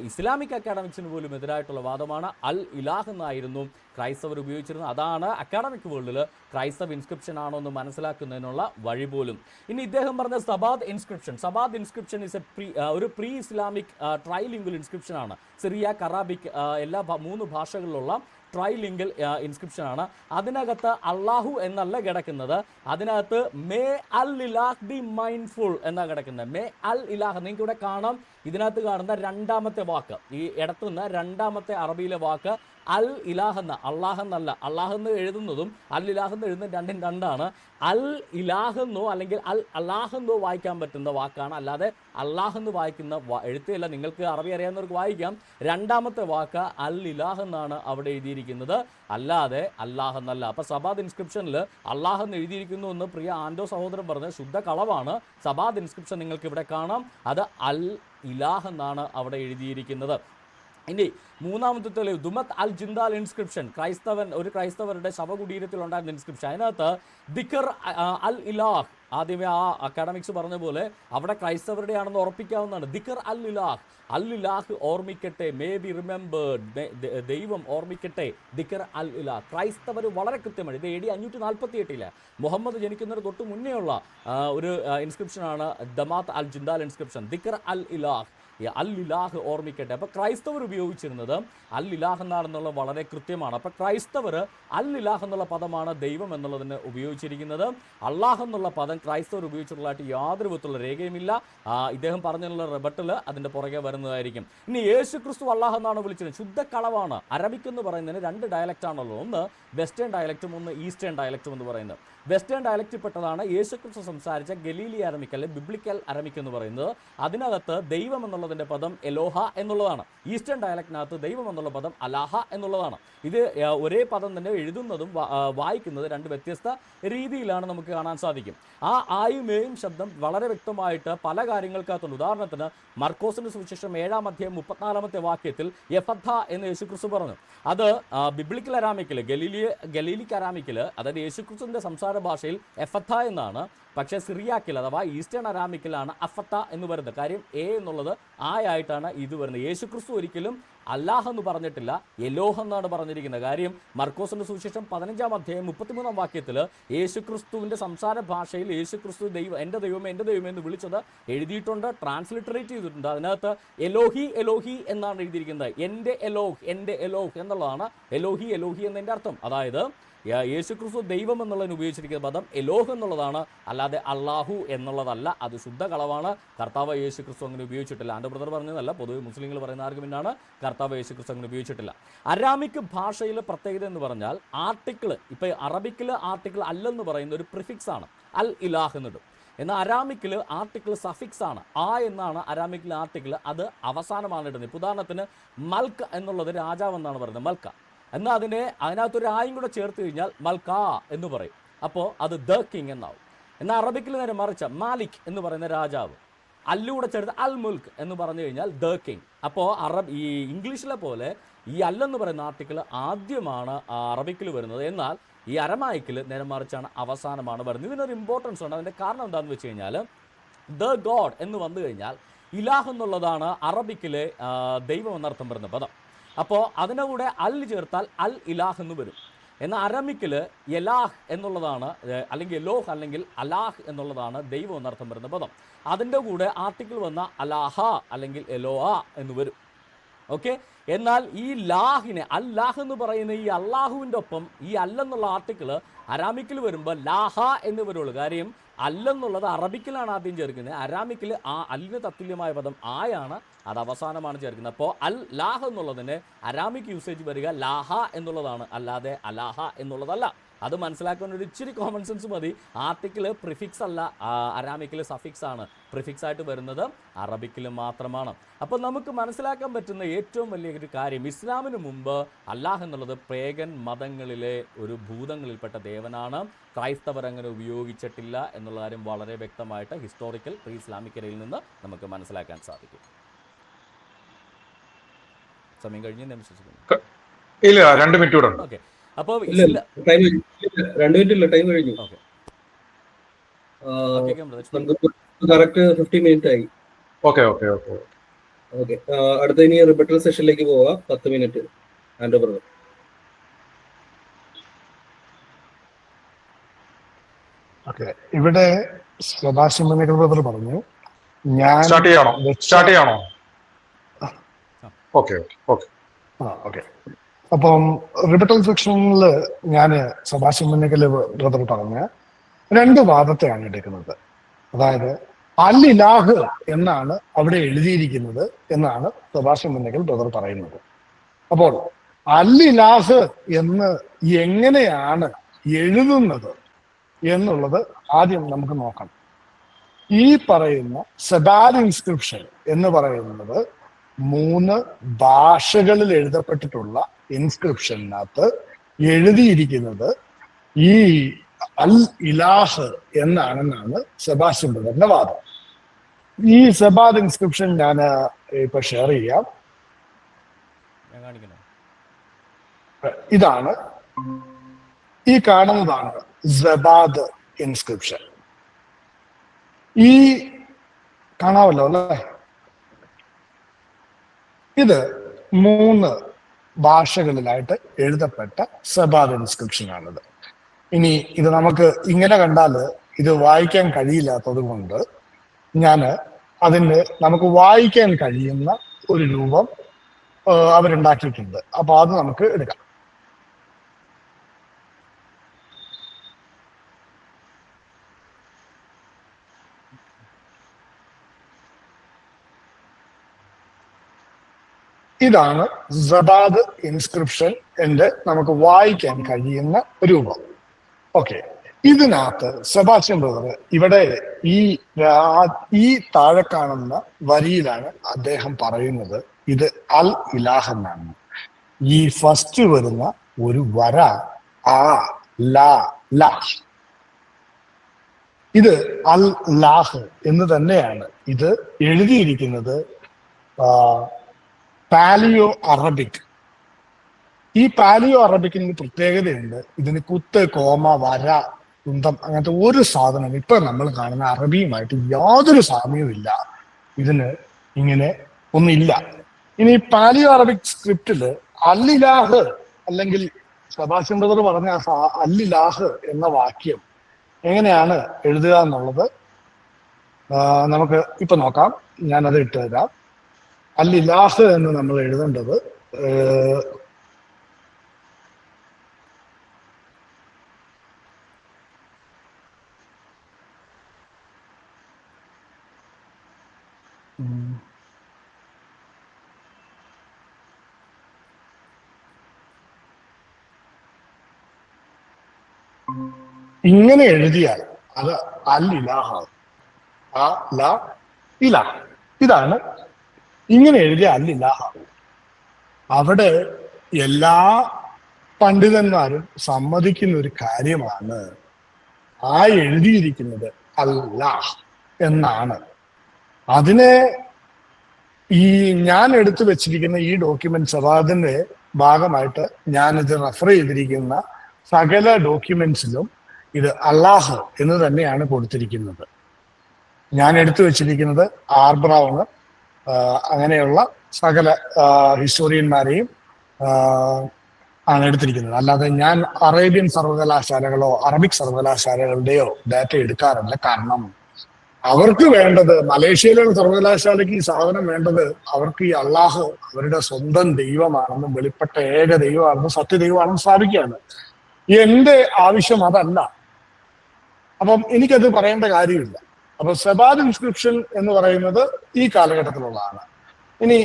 ഇസ്ലാമിക് അക്കാഡമിക്സിന് പോലും എതിരായിട്ടുള്ള വാദമാണ്. അൽ ഇലാഹ് എന്നായിരുന്നു ക്രൈസ്തവർ ഉപയോഗിച്ചിരുന്നത്. അതാണ് അക്കാഡമിക് വേൾഡിൽ ക്രൈസ്തവ ഇൻസ്ക്രിപ്ഷൻ ആണോ എന്ന് മനസ്സിലാക്കുന്നതിനുള്ള വഴി പോലും. ഇനി ഇദ്ദേഹം പറഞ്ഞ സബാദ് ഇൻസ്ക്രിപ്ഷൻ ഇസ് ഒരു പ്രീ ഇസ്ലാമിക് ട്രൈലിംഗ്വൽ ഇൻസ്ക്രിപ്ഷൻ ആണ്. സിറിയാക്, അറാബിക് എല്ലാ 3 ഭാഷകളിലുള്ള ട്രൈലിംഗൽ ഇൻസ്ക്രിപ്ഷൻ ആണ്. അതിനകത്ത് അള്ളാഹു എന്നല്ല കിടക്കുന്നത്, അതിനകത്ത് മേ അൽ ഇലാഹ് ബി മൈൻഡ്ഫുൾ എന്നാണ് കിടക്കുന്നത്. മേ അൽ ഇലാഹ് നിങ്ങൾക്ക് ഇവിടെ കാണാം. ഇതിനകത്ത് കാണുന്ന രണ്ടാമത്തെ വാക്ക്, ഈ ഇടത്തുനിന്ന് രണ്ടാമത്തെ അറബിയിലെ വാക്ക് അൽ ഇലാഹ് എന്ന, അള്ളാഹ് എന്നല്ല. അള്ളാഹ് എന്ന് എഴുതുന്നതും അൽ ഇലാഹ് എന്ന് എഴുതുന്നതും രണ്ടും രണ്ടാണ്. അൽ ഇലാഹ് എന്നോ അല്ലെങ്കിൽ അൽ അല്ലാഹ് എന്നോ വായിക്കാൻ പറ്റുന്ന വാക്കാണ്, അല്ലാതെ അള്ളാഹ് എന്ന് വായിക്കുന്ന എഴുത്തല്ല. നിങ്ങൾക്ക് അറബി അറിയാവുന്നവർക്ക് വായിക്കാം. രണ്ടാമത്തെ വാക്ക് അൽ ഇലാഹ് എന്നാണ് അവിടെ എഴുതിയിരിക്കുന്നത്, അല്ലാതെ അല്ലാഹ് എന്നല്ല. അപ്പോൾ സബാദ് ഇൻസ്ക്രിപ്ഷനിൽ അള്ളാഹ് എന്ന് എഴുതിയിരിക്കുന്നു എന്ന് പ്രിയ ആൻഡോ സഹോദരൻ പറഞ്ഞ ശുദ്ധ കളവാണ്. സബാദ് ഇൻസ്ക്രിപ്ഷൻ നിങ്ങൾക്ക് ഇവിടെ കാണാം, അത് അൽ ഇലാഹ് എന്നാണ് അവിടെ എഴുതിയിരിക്കുന്നത്. ഇനി മൂന്നാമത്തെ തെളിവ് ദുമത്ത് അൽ ജിന്ദാൽ ഇൻസ്ക്രിപ്ഷൻ, ഒരു ക്രൈസ്തവരുടെ ശവകുടീരത്തിൽ ഉണ്ടായിരുന്ന ഇൻസ്ക്രിപ്ഷൻ. അതിനകത്ത് ദിക്കർ അൽ ഇലാഹ്, ആദ്യമേ ആ അക്കാഡമിക്സ് പറഞ്ഞ പോലെ അവിടെ ക്രൈസ്തവരുടെയാണെന്ന് ഉറപ്പിക്കാവുന്നതാണ്. ദിക്കർ അൽ ഇലാഹ് ഓർമ്മിക്കട്ടെ, മേ ബി റിമെമ്പേർഡ്, ദൈവം ഓർമ്മിക്കട്ടെ. ദിക്കർ അൽ ഇലാഹ് ക്രൈസ്തവർ വളരെ കൃത്യമാണ്. ഇത് AD 548 മുഹമ്മദ് ജനിക്കുന്നതിന് തൊട്ട് മുന്നേ ഉള്ള ഒരു ഇൻസ്ക്രിപ്ഷനാണ് ദമാത്ത് അൽ ജിന്ദാൽ ഇൻസ്ക്രിപ്ഷൻ. ദിക്കർ അൽ ഇലാഹ് ഈ അൽ ഇലാഹ് ഓർമ്മിക്കട്ടെ. അപ്പോൾ ക്രൈസ്തവർ ഉപയോഗിച്ചിരുന്നത് അൽ ഇലാഹ് എന്നാണെന്നുള്ളത് വളരെ കൃത്യമാണ്. അപ്പോൾ ക്രൈസ്തവർ അൽ ഇലാഹ് എന്നുള്ള പദമാണ് ദൈവം എന്നുള്ളതിന് ഉപയോഗിച്ചിരിക്കുന്നത്. അള്ളാഹ് എന്നുള്ള പദം ക്രൈസ്തവർ ഉപയോഗിച്ചിട്ടുള്ളതായിട്ട് യാതൊരു വിധത്തിലുള്ള രേഖയുമില്ല. ഇദ്ദേഹം പറഞ്ഞുള്ള റിബട്ടൽ അതിൻ്റെ പുറകെ വരുന്നതായിരിക്കും. ഇനി യേശു ക്രിസ്തു അള്ളാഹ് എന്നാണ് വിളിച്ചത്, ശുദ്ധ കളവാണ്. അറബിക് എന്ന് പറയുന്നതിന് 2 ഡയലക്റ്റ് ആണല്ലോ, ഒന്ന് വെസ്റ്റേൺ ഡയലക്റ്റും ഒന്ന് ഈസ്റ്റേൺ ഡയലക്റ്റും എന്ന് പറയുന്നത്. വെസ്റ്റേൺ ഡയലക്റ്റിൽ പെട്ടതാണ് യേശു ക്രിസ്തു സംസാരിച്ച ഗലീലി അരമിക് അല്ലെങ്കിൽ ബിബ്ലിക്കൽ അരമിക് എന്ന് പറയുന്നത്. അതിനകത്ത് ദൈവം എന്നുള്ളതിൻ്റെ പദം എലോഹ എന്നുള്ളതാണ്. ഈസ്റ്റേൺ ഡയലക്റ്റിനകത്ത് ദൈവം എന്നുള്ള പദം അലാഹ എന്നുള്ളതാണ്. ഇത് ഒരേ പദം തന്നെ എഴുതുന്നതും വായിക്കുന്നത് 2 വ്യത്യസ്ത രീതിയിലാണ് നമുക്ക് കാണാൻ സാധിക്കും. ആ ആയും ഏയും ശബ്ദം വളരെ വ്യക്തമായിട്ട് പല കാര്യങ്ങൾക്കകത്തുണ്ട്. ഉദാഹരണത്തിന് മർക്കോസിന്റെ സുവിശേഷം 7-ാം അധ്യായം 34-ാമത്തെ വാക്യത്തിൽ എഫഥ എന്ന് യേശുക്രിസ്തു പറഞ്ഞു. അത് ബിബ്ലിക്കൽ അരാമിക്കിൽ ഗലീലിക് അരാമിക്കിൽ, അതായത് യേശുക്രിസ്തുവിന്റെ സംസാര ഭാഷയിൽ എഫഥ എന്നാണ്. പക്ഷേ സിറിയാക്കിൽ അഥവാ ഈസ്റ്റേൺ അരാമിക്കിലാണ് അഫത്ത എന്ന് വരുന്നത്. കാര്യം എ എന്നുള്ളത് ആയിട്ടാണ് ഇത് വരുന്നത്. യേശുക്രിസ്തു ഒരിക്കലും അല്ലാഹ് എന്ന് പറഞ്ഞിട്ടില്ല, എലോഹ് എന്നാണ് പറഞ്ഞിരിക്കുന്നത്. കാര്യം മർക്കോസിന്റെ സുവിശേഷം 15-ാം അധ്യായം 33-ാം വാക്യത്തിൽ യേശുക്രിസ്തുവിന്റെ സംസാര ഭാഷയിൽ യേശുക്രിസ്തു എൻ്റെ ദൈവമേ എൻ്റെ ദൈവമേ എന്ന് വിളിച്ചത് എഴുതിയിട്ടുണ്ട്, ട്രാൻസ്ലിറ്ററേറ്റ് ചെയ്തിട്ടുണ്ട്. അതിനകത്ത് എലോഹി എലോഹി എന്നാണ് എഴുതിയിരിക്കുന്നത്. എൻ്റെ എലോഹ് എന്നുള്ളതാണ് എലോഹി എലോഹി എന്നതിൻ്റെ അർത്ഥം. അതായത് യേശുക്രിസ്തു ദൈവം എന്നുള്ളതിന് ഉപയോഗിച്ചിരിക്കുന്ന പദം എലോഹ് എന്നുള്ളതാണ്, അല്ലാതെ അള്ളാഹു എന്നുള്ളതല്ല. അത് ശുദ്ധ കളവാണ്. കർത്താവ് യേശുക്രിസ്തു അങ്ങനെ ഉപയോഗിച്ചിട്ടില്ല. എൻ്റെ ബ്രദർ പറഞ്ഞതല്ല, പൊതുവെ മുസ്ലിങ്ങൾ പറയുന്ന ആർഗ്യുമെന്റാണ്, കർത്താവ് യേശുക്രിസ്തു അങ്ങനെ ഉപയോഗിച്ചിട്ടില്ല. അരാമിക് ഭാഷയിലെ പ്രത്യേകത എന്ന് പറഞ്ഞാൽ ആർട്ടിക്കിൾ, ഇപ്പോൾ അറബിക്കിൽ ആർട്ടിക്കിൾ അല്ലെന്ന് പറയുന്ന ഒരു പ്രിഫിക്സ് ആണ്, അൽ ഇലാഹ് എന്നിടും. എന്നാൽ അരാമിക്കിൽ ആർട്ടിക്കിൾ സഫിക്സ് ആണ്. എന്നാണ് അരാമിക്കിൽ ആർട്ടിക്കിൾ, അത് അവസാനമാണ് ഇടുന്നത്. ഇപ്പോൾ ഉദാഹരണത്തിന് മൽക്ക് എന്നുള്ളത് രാജാവ് എന്നാണ് പറയുന്നത്, മൽക്ക. എന്നാൽ അതിനകത്തൊരു ആയും കൂടെ ചേർത്ത് കഴിഞ്ഞാൽ മൽക്ക എന്ന് പറയും. അപ്പോൾ അത് ദ കിങ് എന്നാവും. എന്നാൽ അറബിക്കിൽ നേരെ മറിച്ച മാലിക് എന്ന് പറയുന്ന രാജാവ്, അല്ലൂടെ ചേർത്ത് അൽ മുൽക്ക് എന്ന് പറഞ്ഞു കഴിഞ്ഞാൽ ദ കിങ്. അപ്പോൾ ഈ ഇംഗ്ലീഷിലെ പോലെ ഈ അല്ലെന്ന് പറയുന്ന ആർട്ടിക്കിൾ ആദ്യമാണ് അറബിക്കിൽ വരുന്നത്. എന്നാൽ ഈ അരമായിക്കിൽ നേരെ മറിച്ചാണ് അവസാനമാണ് വരുന്നത്. ഇതിനൊരു ഇമ്പോർട്ടൻസ് ഉണ്ട്. അതിൻ്റെ കാരണം എന്താണെന്ന് വെച്ച് കഴിഞ്ഞാൽ ദ ഗോഡ് എന്ന് വന്നു കഴിഞ്ഞാൽ ഇലാഹ് എന്നുള്ളതാണ് അറബിക്കിലെ ദൈവം എന്നർത്ഥം വരുന്ന പദം. അപ്പോൾ അതിൻ്റെ കൂടെ അൽ ചേർത്താൽ അൽ ഇലാഹ് എന്ന് വരും. എന്നാൽ അരമിക്കിൽ എലാഹ് എന്നുള്ളതാണ്, അല്ലെങ്കിൽ എലോഹ് അല്ലെങ്കിൽ അലാഹ് എന്നുള്ളതാണ് ദൈവം എന്നർത്ഥം വരുന്ന പദം. അതിൻ്റെ കൂടെ ആർട്ടിക്കിൾ വന്ന അലാഹ അല്ലെങ്കിൽ എലോഹ എന്ന് വരും. ഓക്കെ. എന്നാൽ ഈ ലാഹിനെ അല്ലാഹ് എന്ന് പറയുന്ന ഈ അള്ളാഹുവിൻ്റെ ഒപ്പം ഈ അല്ലെന്നുള്ള ആർട്ടിക്കിൾ അരാമിക്കിൽ വരുമ്പോൾ ലാഹ എന്ന് വരുള്ളൂ. കാര്യം അല്ലെന്നുള്ളത് അറബിക്കിലാണ് ആദ്യം ചേർക്കുന്നത്. അരാമിക്കിൽ ആ അല്ലിന് തത്തുല്യമായ പദം ആയാണ്, അത് അവസാനമാണ് ചേർക്കുന്നത്. അപ്പോൾ അൽ ലാഹ് എന്നുള്ളതിന് അരാമിക് യൂസേജ് വരിക ലാഹ എന്നുള്ളതാണ്, അല്ലാതെ അലാഹ എന്നുള്ളതല്ല. അത് മനസ്സിലാക്കാൻ ഒരു ഇച്ചിരി കോമൺ സെൻസ് മതി. ആർട്ടിക്കിൾ പ്രിഫിക്സ് അല്ല, അരാമിക്കിൽ സഫിക്സ് ആണ്. പ്രിഫിക്സ് ആയിട്ട് വരുന്നത് അറബിക്കിൽ മാത്രമാണ്. അപ്പോൾ നമുക്ക് മനസ്സിലാക്കാൻ പറ്റുന്ന ഏറ്റവും വലിയൊരു കാര്യം, ഇസ്ലാമിന് മുമ്പ് അല്ലാഹ് എന്നുള്ളത് പേഗൻ മതങ്ങളിലെ ഒരു ഭൂതങ്ങളിൽപ്പെട്ട ദേവനാണ്. ക്രൈസ്തവർ അങ്ങനെ ഉപയോഗിച്ചിട്ടില്ല എന്നുള്ള കാര്യം വളരെ വ്യക്തമായിട്ട് ഹിസ്റ്റോറിക്കൽ പ്രീ ഇസ്ലാമിക് ഇരയിൽ നിന്ന് നമുക്ക് മനസ്സിലാക്കാൻ സാധിക്കും. സമയം കഴിഞ്ഞ് ഞാൻ വിശ്വസിക്കുന്നു. ഇല്ല, 2 മിനിറ്റ് കൂടെ. ഓക്കെ. അപ്പോൾ 2 മിനിറ്റ് ഇല്ല, ടൈം കഴിഞ്ഞു. കറക്റ്റ് 50 മിനിറ്റ് ആയി. ഓക്കെ. അടുത്ത ഇനി റിബട്ടൽ സെഷനിലേക്ക് പോവാം. 10 മിനിറ്റ്. ആൻഡോ ബ്രദർ. ഓക്കെ. ഇവിടെ സെബാസ്റ്റ്യൻ ബ്രദർ പറഞ്ഞു, ഞാൻ സ്റ്റാർട്ട് ചെയ്യണോ? ഓക്കെ. അപ്പം റിബട്ടൽ സെക്ഷനിൽ ഞാൻ സെബാസ്റ്റ്യൻ ബ്രദർ പറഞ്ഞ 2 വാദത്തെയാണ് എടുക്കുന്നത്. അതായത് അൽ ഇലാഹ് എന്നാണ് അവിടെ എഴുതിയിരിക്കുന്നത് എന്നാണ് സെബാസ്റ്റ്യൻ ബ്രദർ പറയുന്നത്. അപ്പോൾ അൽ ഇലാഹ് എന്ന് എങ്ങനെയാണ് എഴുതുന്നത് എന്നുള്ളത് ആദ്യം നമുക്ക് നോക്കണം. ഈ പറയുന്ന സെബാദ് ഇൻസ്ക്രിപ്ഷൻ എന്ന് പറയുന്നത് 3 ഭാഷകളിൽ എഴുതപ്പെട്ടിട്ടുള്ള ഇൻസ്ക്രിപ്ഷനകത്ത് എഴുതിയിരിക്കുന്നത് ഈ അൽ ഇലാഹ് എന്നാണെന്നാണ് സെബാസ്റ്റ്യൻ ബ്രദറിന്റെ വാദം. ഈ സെബാദ് ഇൻസ്ക്രിപ്ഷൻ ഞാൻ ഇപ്പൊ ഷെയർ ചെയ്യാം. ഇതാണ്, ഈ കാണുന്നതാണ് സെബാദ് ഇൻസ്ക്രിപ്ഷൻ. ഈ കാണാമല്ലോ അല്ലേ? ഇത് 3 ഭാഷകളിലായിട്ട് എഴുതപ്പെട്ട സെബാദ് ഇൻസ്ക്രിപ്ഷൻ ആണിത്. ഇനി ഇത് നമുക്ക് ഇങ്ങനെ കണ്ടാൽ ഇത് വായിക്കാൻ കഴിയില്ലാത്തത് കൊണ്ട് ഞാൻ അതിന് നമുക്ക് വായിക്കാൻ കഴിയുന്ന ഒരു രൂപം അവരുണ്ടാക്കിയിട്ടുണ്ട്. അപ്പൊ അത് നമുക്ക് എടുക്കാം. ഇതാണ് സബാദ് ഇൻസ്ക്രിപ്ഷൻ എന്ന് നമുക്ക് വായിക്കാൻ കഴിയുന്ന രൂപം. ഓക്കെ, ഇതിനകത്ത് സെബാസ്റ്റ്യൻ ബ്രദർ ഇവിടെ ഈ താഴെ കാണുന്ന വരിയിലാണ് അദ്ദേഹം പറയുന്നത് ഇത് അൽ ഇലാഹ് എന്നാണ്. ഈ ഫസ്റ്റ് വരുന്ന ഒരു വര ആ ലാഹ്, ഇത് അൽ ലാഹ് എന്ന് തന്നെയാണ് ഇത് എഴുതിയിരിക്കുന്നത്. Paleo Arabic. ഈ പാലിയോ അറബിക്കിന് പ്രത്യേകതയുണ്ട്. ഇതിന് കുത്ത്, കോമ, വര, കുന്തം അങ്ങനത്തെ ഒരു സാധനം ഇപ്പൊ നമ്മൾ കാണുന്ന അറബിയുമായിട്ട് യാതൊരു സാമ്യവും ഇല്ല. ഇതിന് ഇങ്ങനെ ഒന്നില്ല. ഇനി പാലിയോ അറബിക് സ്ക്രിപ്റ്റില് അല്ലിലാഹ് അല്ലെങ്കിൽ സെബാസ്റ്റ്യൻ ബ്രദർ പറഞ്ഞ അല്ലിലാഹ് എന്ന വാക്യം എങ്ങനെയാണ് എഴുതുക എന്നുള്ളത് നമുക്ക് ഇപ്പൊ നോക്കാം. ഞാനത് ഇട്ടുതരാം. അല്ലിലാഹ് എന്ന് നമ്മൾ എഴുതേണ്ടത് ഇങ്ങനെ എഴുതിയാൽ അത് അൽ ഇലാഹ്, ആ ല ഇലാഹ്. ഇതാണ് ഇങ്ങനെ എഴുതിയ അൽ ഇലാഹ്. അവിടെ എല്ലാ പണ്ഡിതന്മാരും സമ്മതിക്കുന്ന ഒരു കാര്യമാണ് ആ എഴുതിയിരിക്കുന്നത് അല്ലാഹ് എന്നാണ്. അതിനെ ഈ ഞാൻ എടുത്തു വെച്ചിരിക്കുന്ന ഈ ഡോക്യുമെന്റ് സവാദിന്റെ ഭാഗമായിട്ട് ഞാനിത് റെഫർ ചെയ്തിരിക്കുന്ന സകല ഡോക്യുമെന്റ്സിലും ഇത് അല്ലാഹ് എന്ന് തന്നെയാണ് കൊടുത്തിരിക്കുന്നത്. ഞാൻ എടുത്തു വെച്ചിരിക്കുന്നത് ആർ ബ്രൗണ് അങ്ങനെയുള്ള സകല ഹിസ്റ്റോറിയന്മാരെയും ആണ് എടുത്തിരിക്കുന്നത്. അല്ലാതെ ഞാൻ അറേബ്യൻ സർവകലാശാലകളോ അറബിക് സർവകലാശാലകളുടെയോ ഡാറ്റ എടുക്കാറില്ല. കാരണം അവർക്ക് വേണ്ടത്, മലേഷ്യയിലുള്ള സർവകലാശാലയ്ക്ക് ഈ സാധനം വേണ്ടത് അവർക്ക് ഈ അള്ളാഹ് അവരുടെ സ്വന്തം ദൈവമാണെന്നും വെളിപ്പെട്ട ഏക ദൈവമാണെന്നും സത്യദൈവമാണെന്നും സ്ഥാപിക്കുകയാണ്. എന്റെ ആവശ്യം അതല്ല. അപ്പം എനിക്കത് പറയേണ്ട കാര്യമില്ല. അപ്പൊ സെബാദ് ഇൻസ്ക്രിപ്ഷൻ എന്ന് പറയുന്നത് ഈ കാലഘട്ടത്തിലുള്ളതാണ്. ഇനി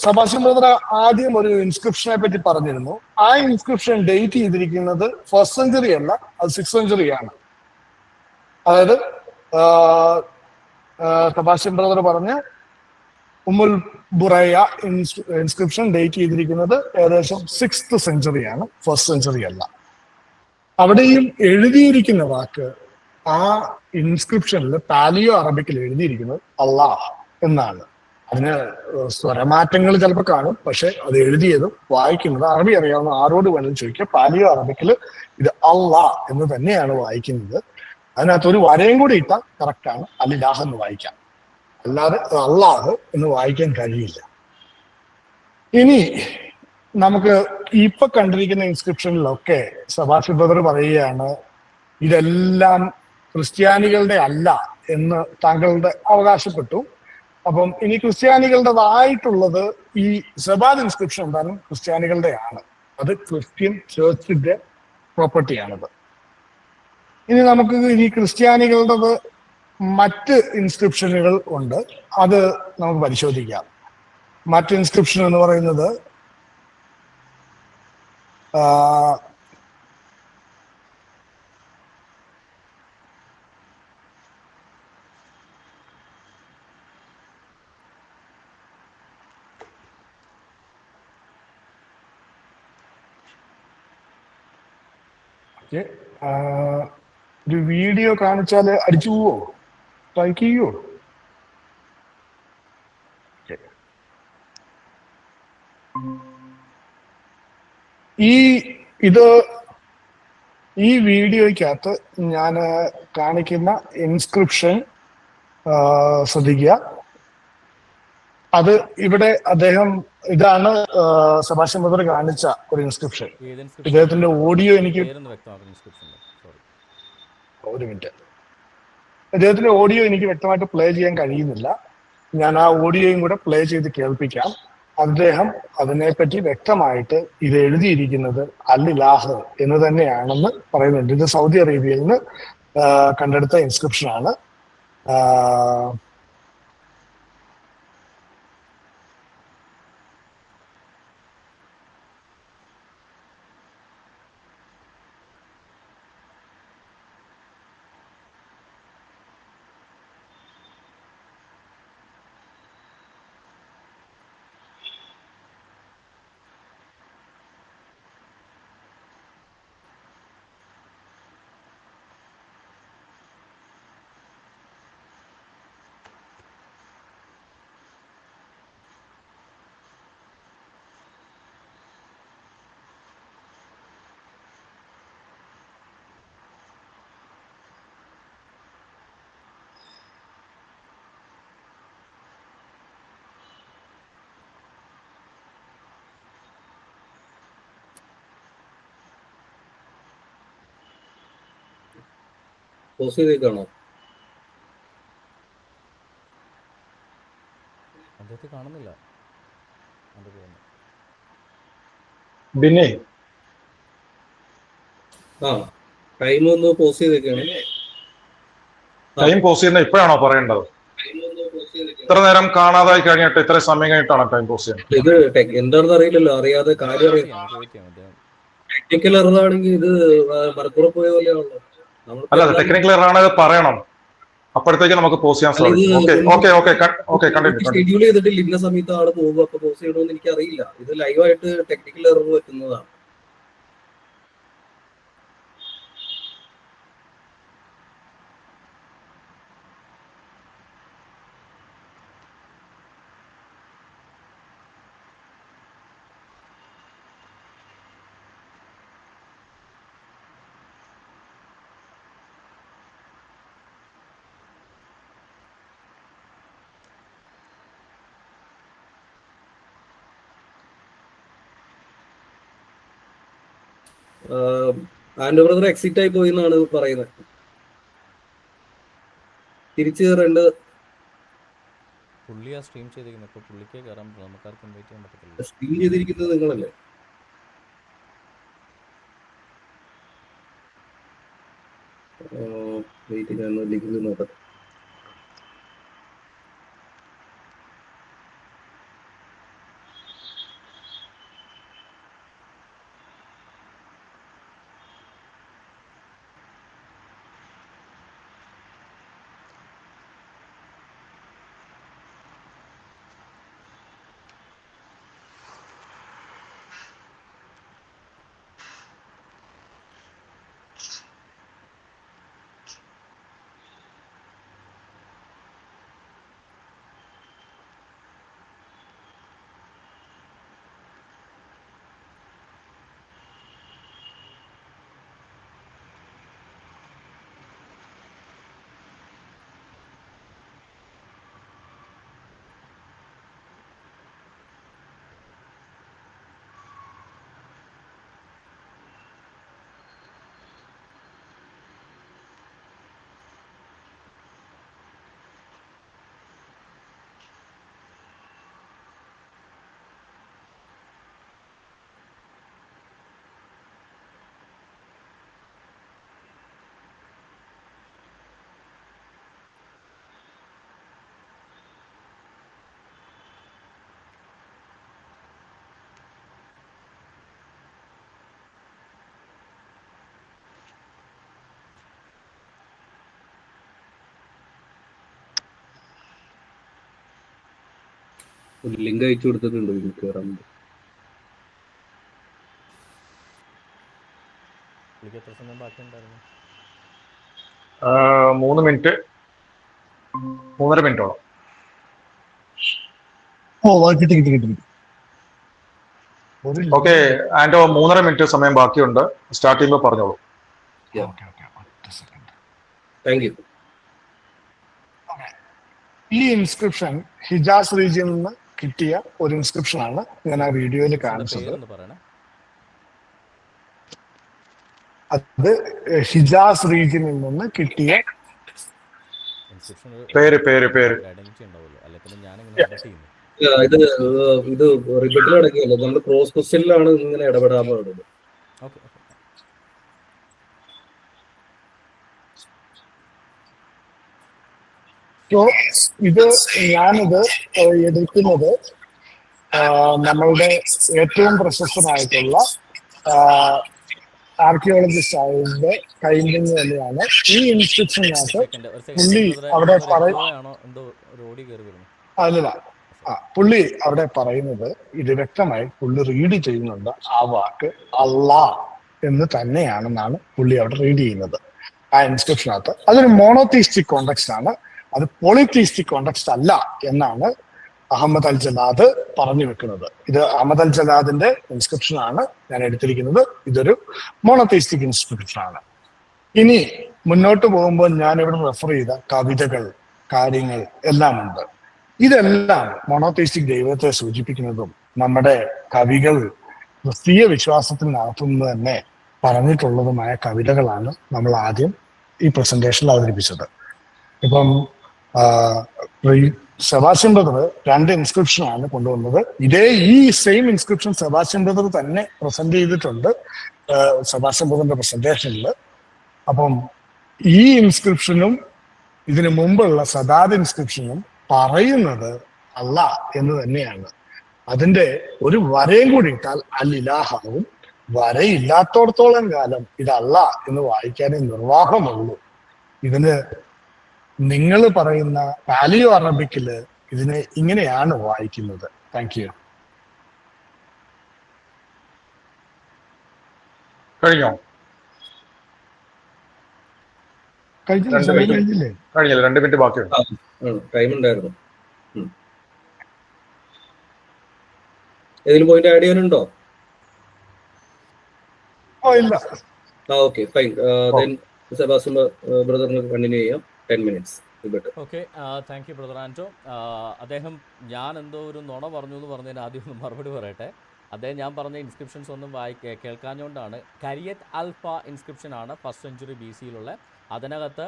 സെബാസ്റ്റ്യൻ ബ്രദർ ആദ്യം ഒരു ഇൻസ്ക്രിപ്ഷനെ പറ്റി പറഞ്ഞിരുന്നു. ആ ഇൻസ്ക്രിപ്ഷൻ ഡേറ്റ് ചെയ്തിരിക്കുന്നത് 1st സെഞ്ചുറി അല്ല, അത് 6th സെഞ്ചുറിയാണ്. അതായത് സെബാസ്റ്റ്യൻ ബ്രദർ പറഞ്ഞ ഉമ്മുൽ ബുറയ ഇൻസ്ക്രിപ്ഷൻ ഡേറ്റ് ചെയ്തിരിക്കുന്നത് ഏകദേശം 6th സെഞ്ചുറിയാണ്, 1st സെഞ്ചുറി അല്ല. അവിടെയും എഴുതിയിരിക്കുന്ന വാക്ക് ആ ഇൻസ്ക്രിപ്ഷനിൽ പാലിയോ അറബിക്കിൽ എഴുതിയിരിക്കുന്നത് അള്ളാഹ് എന്നാണ്. അതിന് സ്വരമാറ്റങ്ങൾ ചിലപ്പോൾ കാണും, പക്ഷെ അത് എഴുതിയതും വായിക്കുന്നത് അറബി അറിയാവുന്ന ആരോട് വേണമെങ്കിലും ചോദിക്കുക, പാലിയോ അറബിക്കിൽ ഇത് അള്ളാഹ് എന്ന് തന്നെയാണ് വായിക്കുന്നത്. അതിനകത്ത് ഒരു വരയും കൂടി ഇട്ടാൽ കറക്റ്റാണ് അലിലാഹ് എന്ന് വായിക്കാം. അല്ലാതെ അള്ളാഹ് എന്ന് വായിക്കാൻ കഴിയില്ല. ഇനി നമുക്ക് ഇപ്പൊ കണ്ടിരിക്കുന്ന ഇൻസ്ക്രിപ്ഷനിലൊക്കെ സെബാസ്റ്റ്യൻ ബ്രദർ പറയുകയാണ് ഇതെല്ലാം ക്രിസ്ത്യാനികളുടെ അല്ല എന്ന് താങ്കളുടെ അവകാശപ്പെട്ടു. അപ്പം ഇനി ക്രിസ്ത്യാനികളുടേതായിട്ടുള്ളത് ഈ സെബാദ് ഇൻസ്ക്രിപ്ഷൻ എന്തായാലും ക്രിസ്ത്യാനികളുടെ ആണ്. അത് ക്രിസ്ത്യൻ ചേർച്ചിന്റെ പ്രോപ്പർട്ടിയാണത്. ഇനി നമുക്ക് ഈ ക്രിസ്ത്യാനികളുടേത് മറ്റ് ഇൻസ്ക്രിപ്ഷനുകൾ ഉണ്ട്, അത് നമുക്ക് പരിശോധിക്കാം. മറ്റ് ഇൻസ്ക്രിപ്ഷൻ എന്ന് പറയുന്നത് ഒരു വീഡിയോ കാണിച്ചാൽ അടിച്ചു പോവോ, സ്ട്രൈക്ക് ചെയ്യോ? ഈ വീഡിയോയ്ക്കകത്ത് ഞാൻ കാണിക്കുന്ന ഇൻസ്ക്രിപ്ഷൻ ശ്രദ്ധിക്കുക. അത് ഇവിടെ അദ്ദേഹം ഇതാണ് സെബാസ്റ്റ്യൻ ബ്രദർ കാണിച്ച ഒരു ഇൻസ്ക്രിപ്ഷൻ. ഇദ്ദേഹത്തിന്റെ ഓഡിയോ എനിക്ക് ഒരു മിനിറ്റ്, ഇദ്ദേഹത്തിന്റെ ഓഡിയോ എനിക്ക് വ്യക്തമായിട്ട് പ്ലേ ചെയ്യാൻ കഴിയുന്നില്ല. ഞാൻ ആ ഓഡിയോയും കൂടെ പ്ലേ ചെയ്ത് കേൾപ്പിക്കാം. അദ്ദേഹം അതിനെപ്പറ്റി വ്യക്തമായിട്ട് ഇത് എഴുതിയിരിക്കുന്നത് അൽ ഇലാഹ് എന്ന് തന്നെയാണെന്ന് പറയുന്നുണ്ട്. ഇത് സൗദി അറേബ്യയിൽ നിന്ന് കണ്ടെടുത്ത ഇൻസ്ക്രിപ്ഷൻ ആണ്. പോസ്റ്റ് ചെയ്തേക്കാണോ? അദ്ദേഹത്തെ കാണുന്നില്ല. പിന്നെ ടൈം ഒന്ന് പോസ്റ്റ് ചെയ്തേക്കാണ്. ടൈം പോസ്റ്റ് ചെയ്യുന്ന ഇപ്പോഴാണോ പറയേണ്ടത്? ഇത്ര നേരം കാണാതായി കഴിഞ്ഞിട്ട് ഇത്ര സമയം കഴിഞ്ഞിട്ടാണ് ടൈം പോസ്റ്റ് ചെയ്യുന്നത്? ഇത് എന്താണെന്ന് അറിയില്ലല്ലോ, അറിയാതെ കാര്യം ടെക്നിക്കൽ എററാണെങ്കിൽ ഇത് മലപ്പുറം പോയ പോലെയാണല്ലോ. അല്ല, ടെക്നിക്കൽ എററാണ്, പറയണം, അപ്പോഴത്തേക്ക് നമുക്ക് പോസ്റ്റ് ചെയ്യാൻ സാധിക്കും. ഷെഡ്യൂൾ ചെയ്തിട്ടില്ല ഇന്ന സമയത്ത് ആള് പോകും, അപ്പൊ പോസ്റ്റ് ചെയ്യണമെന്ന് എനിക്ക് അറിയില്ല. ഇത് ലൈവായിട്ട് ടെക്നിക്കൽ എറർ പറ്റുന്നതാണ്. ആൻഡ് ബ്രദർ എക്സിറ്റ് ആയി പോയി എന്നാണ് പറയുന്നത്. തിരിച്ചു കയറേണ്ടത് പുള്ളിയാ സ്ട്രീം ചെയ്തിരിക്കുന്നത്. ഇപ്പൊ പുള്ളിക്ക് കയറാൻ നമുക്കാർക്ക് ഇൻവൈറ്റ് ചെയ്യാൻ പറ്റത്തില്ല. സ്ട്രീം ചെയ്തിരിക്കുന്നത് നിങ്ങളല്ലേ? വെയിറ്റ്, ഞാൻ ലിങ്ക് നോക്കട്ടെ. ഒരു ലിങ്ക് അയച്ചു കൊടുത്തിട്ടുണ്ട് എനിക്ക് കയറാൻ. പുള്ളിക്ക് എത്ര സമയം ബാക്കി ഉണ്ടായിരുന്നു? 3 മിനിറ്റ്, 3.5 മിനിറ്റോളം. കിട്ടി. ഓക്കെ ആൻഡോ, 3.5 മിനിറ്റ് സമയം ബാക്കിയുണ്ട്. സ്റ്റാർട്ട് ചെയ്യുമ്പോൾ പറഞ്ഞോളൂ. Thank you. ഈ ഇൻസ്ക്രിപ്ഷൻ ഹിജാസ് റീജിയനിൽ നിന്ന് കിട്ടിയ ഒരു ഇൻസ്ക്രിപ്ഷൻ ആണ് ഞാൻ ആ വീഡിയോയിൽ കാണിച്ചത്. അത് ഹിജാസ് റീജിയനിൽ നിന്ന് കിട്ടിയ ഇൻസ്ക്രിപ്ഷൻ പേര് പേര് പേര് ഒരു ഐഡന്റിറ്റി ഉണ്ടാവുമല്ലോ, അല്ലെ പിന്നെ ഞാൻ എങ്ങനെ എഡിറ്റ് ചെയ്യുന്നു? ഇത് ഇത് റിപ്പീറ്റിൽ അടക്കിയല്ലോ, നമ്മൾ ക്രോസ് ക്വസ്റ്റ്യനിലാണ് ഇങ്ങനെ ഇടപെടാൻ പാടുള്ളത്. Okay okay. സോ ഇത് ഞാനിത് എടുക്കുന്നത് നമ്മളുടെ ഏറ്റവും പ്രശസ്തനായിട്ടുള്ള ആർക്കിയോളജിസ്റ്റ് ആയതിന്റെ കയ്യിൽ നിന്ന് തന്നെയാണ്. ഈ ഇൻസ്ക്രിപ്ഷനകത്ത് പുള്ളി അവിടെ എന്തോ ഒരു ഓടി കയറി വരുന്നു. അല്ല, പുള്ളി അവിടെ പറയുന്നത് ഇത് വ്യക്തമായി പുള്ളി റീഡ് ചെയ്യുന്നുണ്ട്. ആ വാക്ക് അള്ളാ എന്ന് തന്നെയാണെന്നാണ് പുള്ളി അവിടെ റീഡ് ചെയ്യുന്നത് ആ ഇൻസ്ക്രിപ്ഷനകത്ത്. അതൊരു മോണോതീസ്റ്റിക് കോണ്ടെക്സ്റ്റ് ആണ്, അത് പോളിതീസ്റ്റിക് കോണ്ടെക്സ്റ്റ് അല്ല എന്നാണ് അഹമ്മദ് അൽ ജലാദ് പറഞ്ഞു വെക്കുന്നത്. ഇത് അഹമ്മദ് അൽ ജലാദിന്റെ ഇൻസ്ക്രിപ്ഷൻ ആണ് ഞാൻ എടുത്തിരിക്കുന്നത്. ഇതൊരു മോണോതീസ്റ്റിക് ഇൻസ്ക്രിപ്ഷൻ ആണ്. ഇനി മുന്നോട്ട് പോകുമ്പോൾ ഞാൻ ഇവിടെ റെഫർ ചെയ്ത കവിതകൾ, കാര്യങ്ങൾ എല്ലാം ഉണ്ട്. ഇതെല്ലാം മോണോതീസ്റ്റിക് ദൈവത്തെ സൂചിപ്പിക്കുന്നതും നമ്മുടെ കവികൾ ക്രിസ്തീയ വിശ്വാസത്തിൽ നടത്തുന്നത് തന്നെ പറഞ്ഞിട്ടുള്ളതുമായ കവിതകളാണ് നമ്മൾ ആദ്യം ഈ പ്രസന്റേഷനിൽ അവതരിപ്പിച്ചത്. ഇപ്പം സെബാസ്റ്റ്യൻ ബ്രദർ 2 ഇൻസ്ക്രിപ്ഷനാണ് കൊണ്ടുവന്നത്. ഈ സെയിം ഇൻസ്ക്രിപ്ഷൻ സെബാസ്റ്റ്യൻ ബ്രദർ തന്നെ പ്രസന്റ് ചെയ്തിട്ടുണ്ട് സെബാസ്റ്റ്യൻ ബ്രദറിന്റെ പ്രസന്റേഷനിൽ. അപ്പം ഈ ഇൻസ്ക്രിപ്ഷനും ഇതിനു മുമ്പുള്ള സദാദ് ഇൻസ്ക്രിപ്ഷനും പറയുന്നത് അല്ല എന്ന് തന്നെയാണ്. അതിന്റെ ഒരു വരയും കൂടി ഇട്ടാൽ അൽ ഇലാഹാവും. വരയില്ലാത്തോടത്തോളം കാലം ഇതല്ല എന്ന് വായിക്കാനേ നിർവാഹമുള്ളൂ. ഇതിന് നിങ്ങൾ പറയുന്ന പാലിയോ അറബിക്കില് ഇതിനെ ഇങ്ങനെയാണ് വായിക്കുന്നത്. Thank you. കഴിഞ്ഞോ? കഴിഞ്ഞില്ലേ? 2 മിനിറ്റ് ബാക്കിയുണ്ട്. ടൈം ഉണ്ടായിരുന്നു. ഏതെങ്കിലും പോയിന്റ് ആഡ് ചെയ്യാനുണ്ടോ? ഇല്ല. Okay fine. സെബാസ്റ്റ്യൻ ബ്രദറിന് കണ്ടിന്യൂ ചെയ്യാം. 10 minutes. Okay, thank you brother Anto. അദ്ദേഹം ഞാൻ എന്തോ ഒരു നുണ പറഞ്ഞു എന്ന് പറഞ്ഞതിന് ആദ്യം ഒന്ന് മറുപടി പറയട്ടെ. അദ്ദേഹം ഞാൻ പറഞ്ഞ ഇൻസ്ക്രിപ്ഷൻസ് ഒന്നും കേൾക്കാഞ്ഞുകൊണ്ടാണ്. Kariyath അൽഫ ഇൻസ്ക്രിപ്ഷനാണ് 1st century BC-യിലുള്ള. അതിനകത്ത്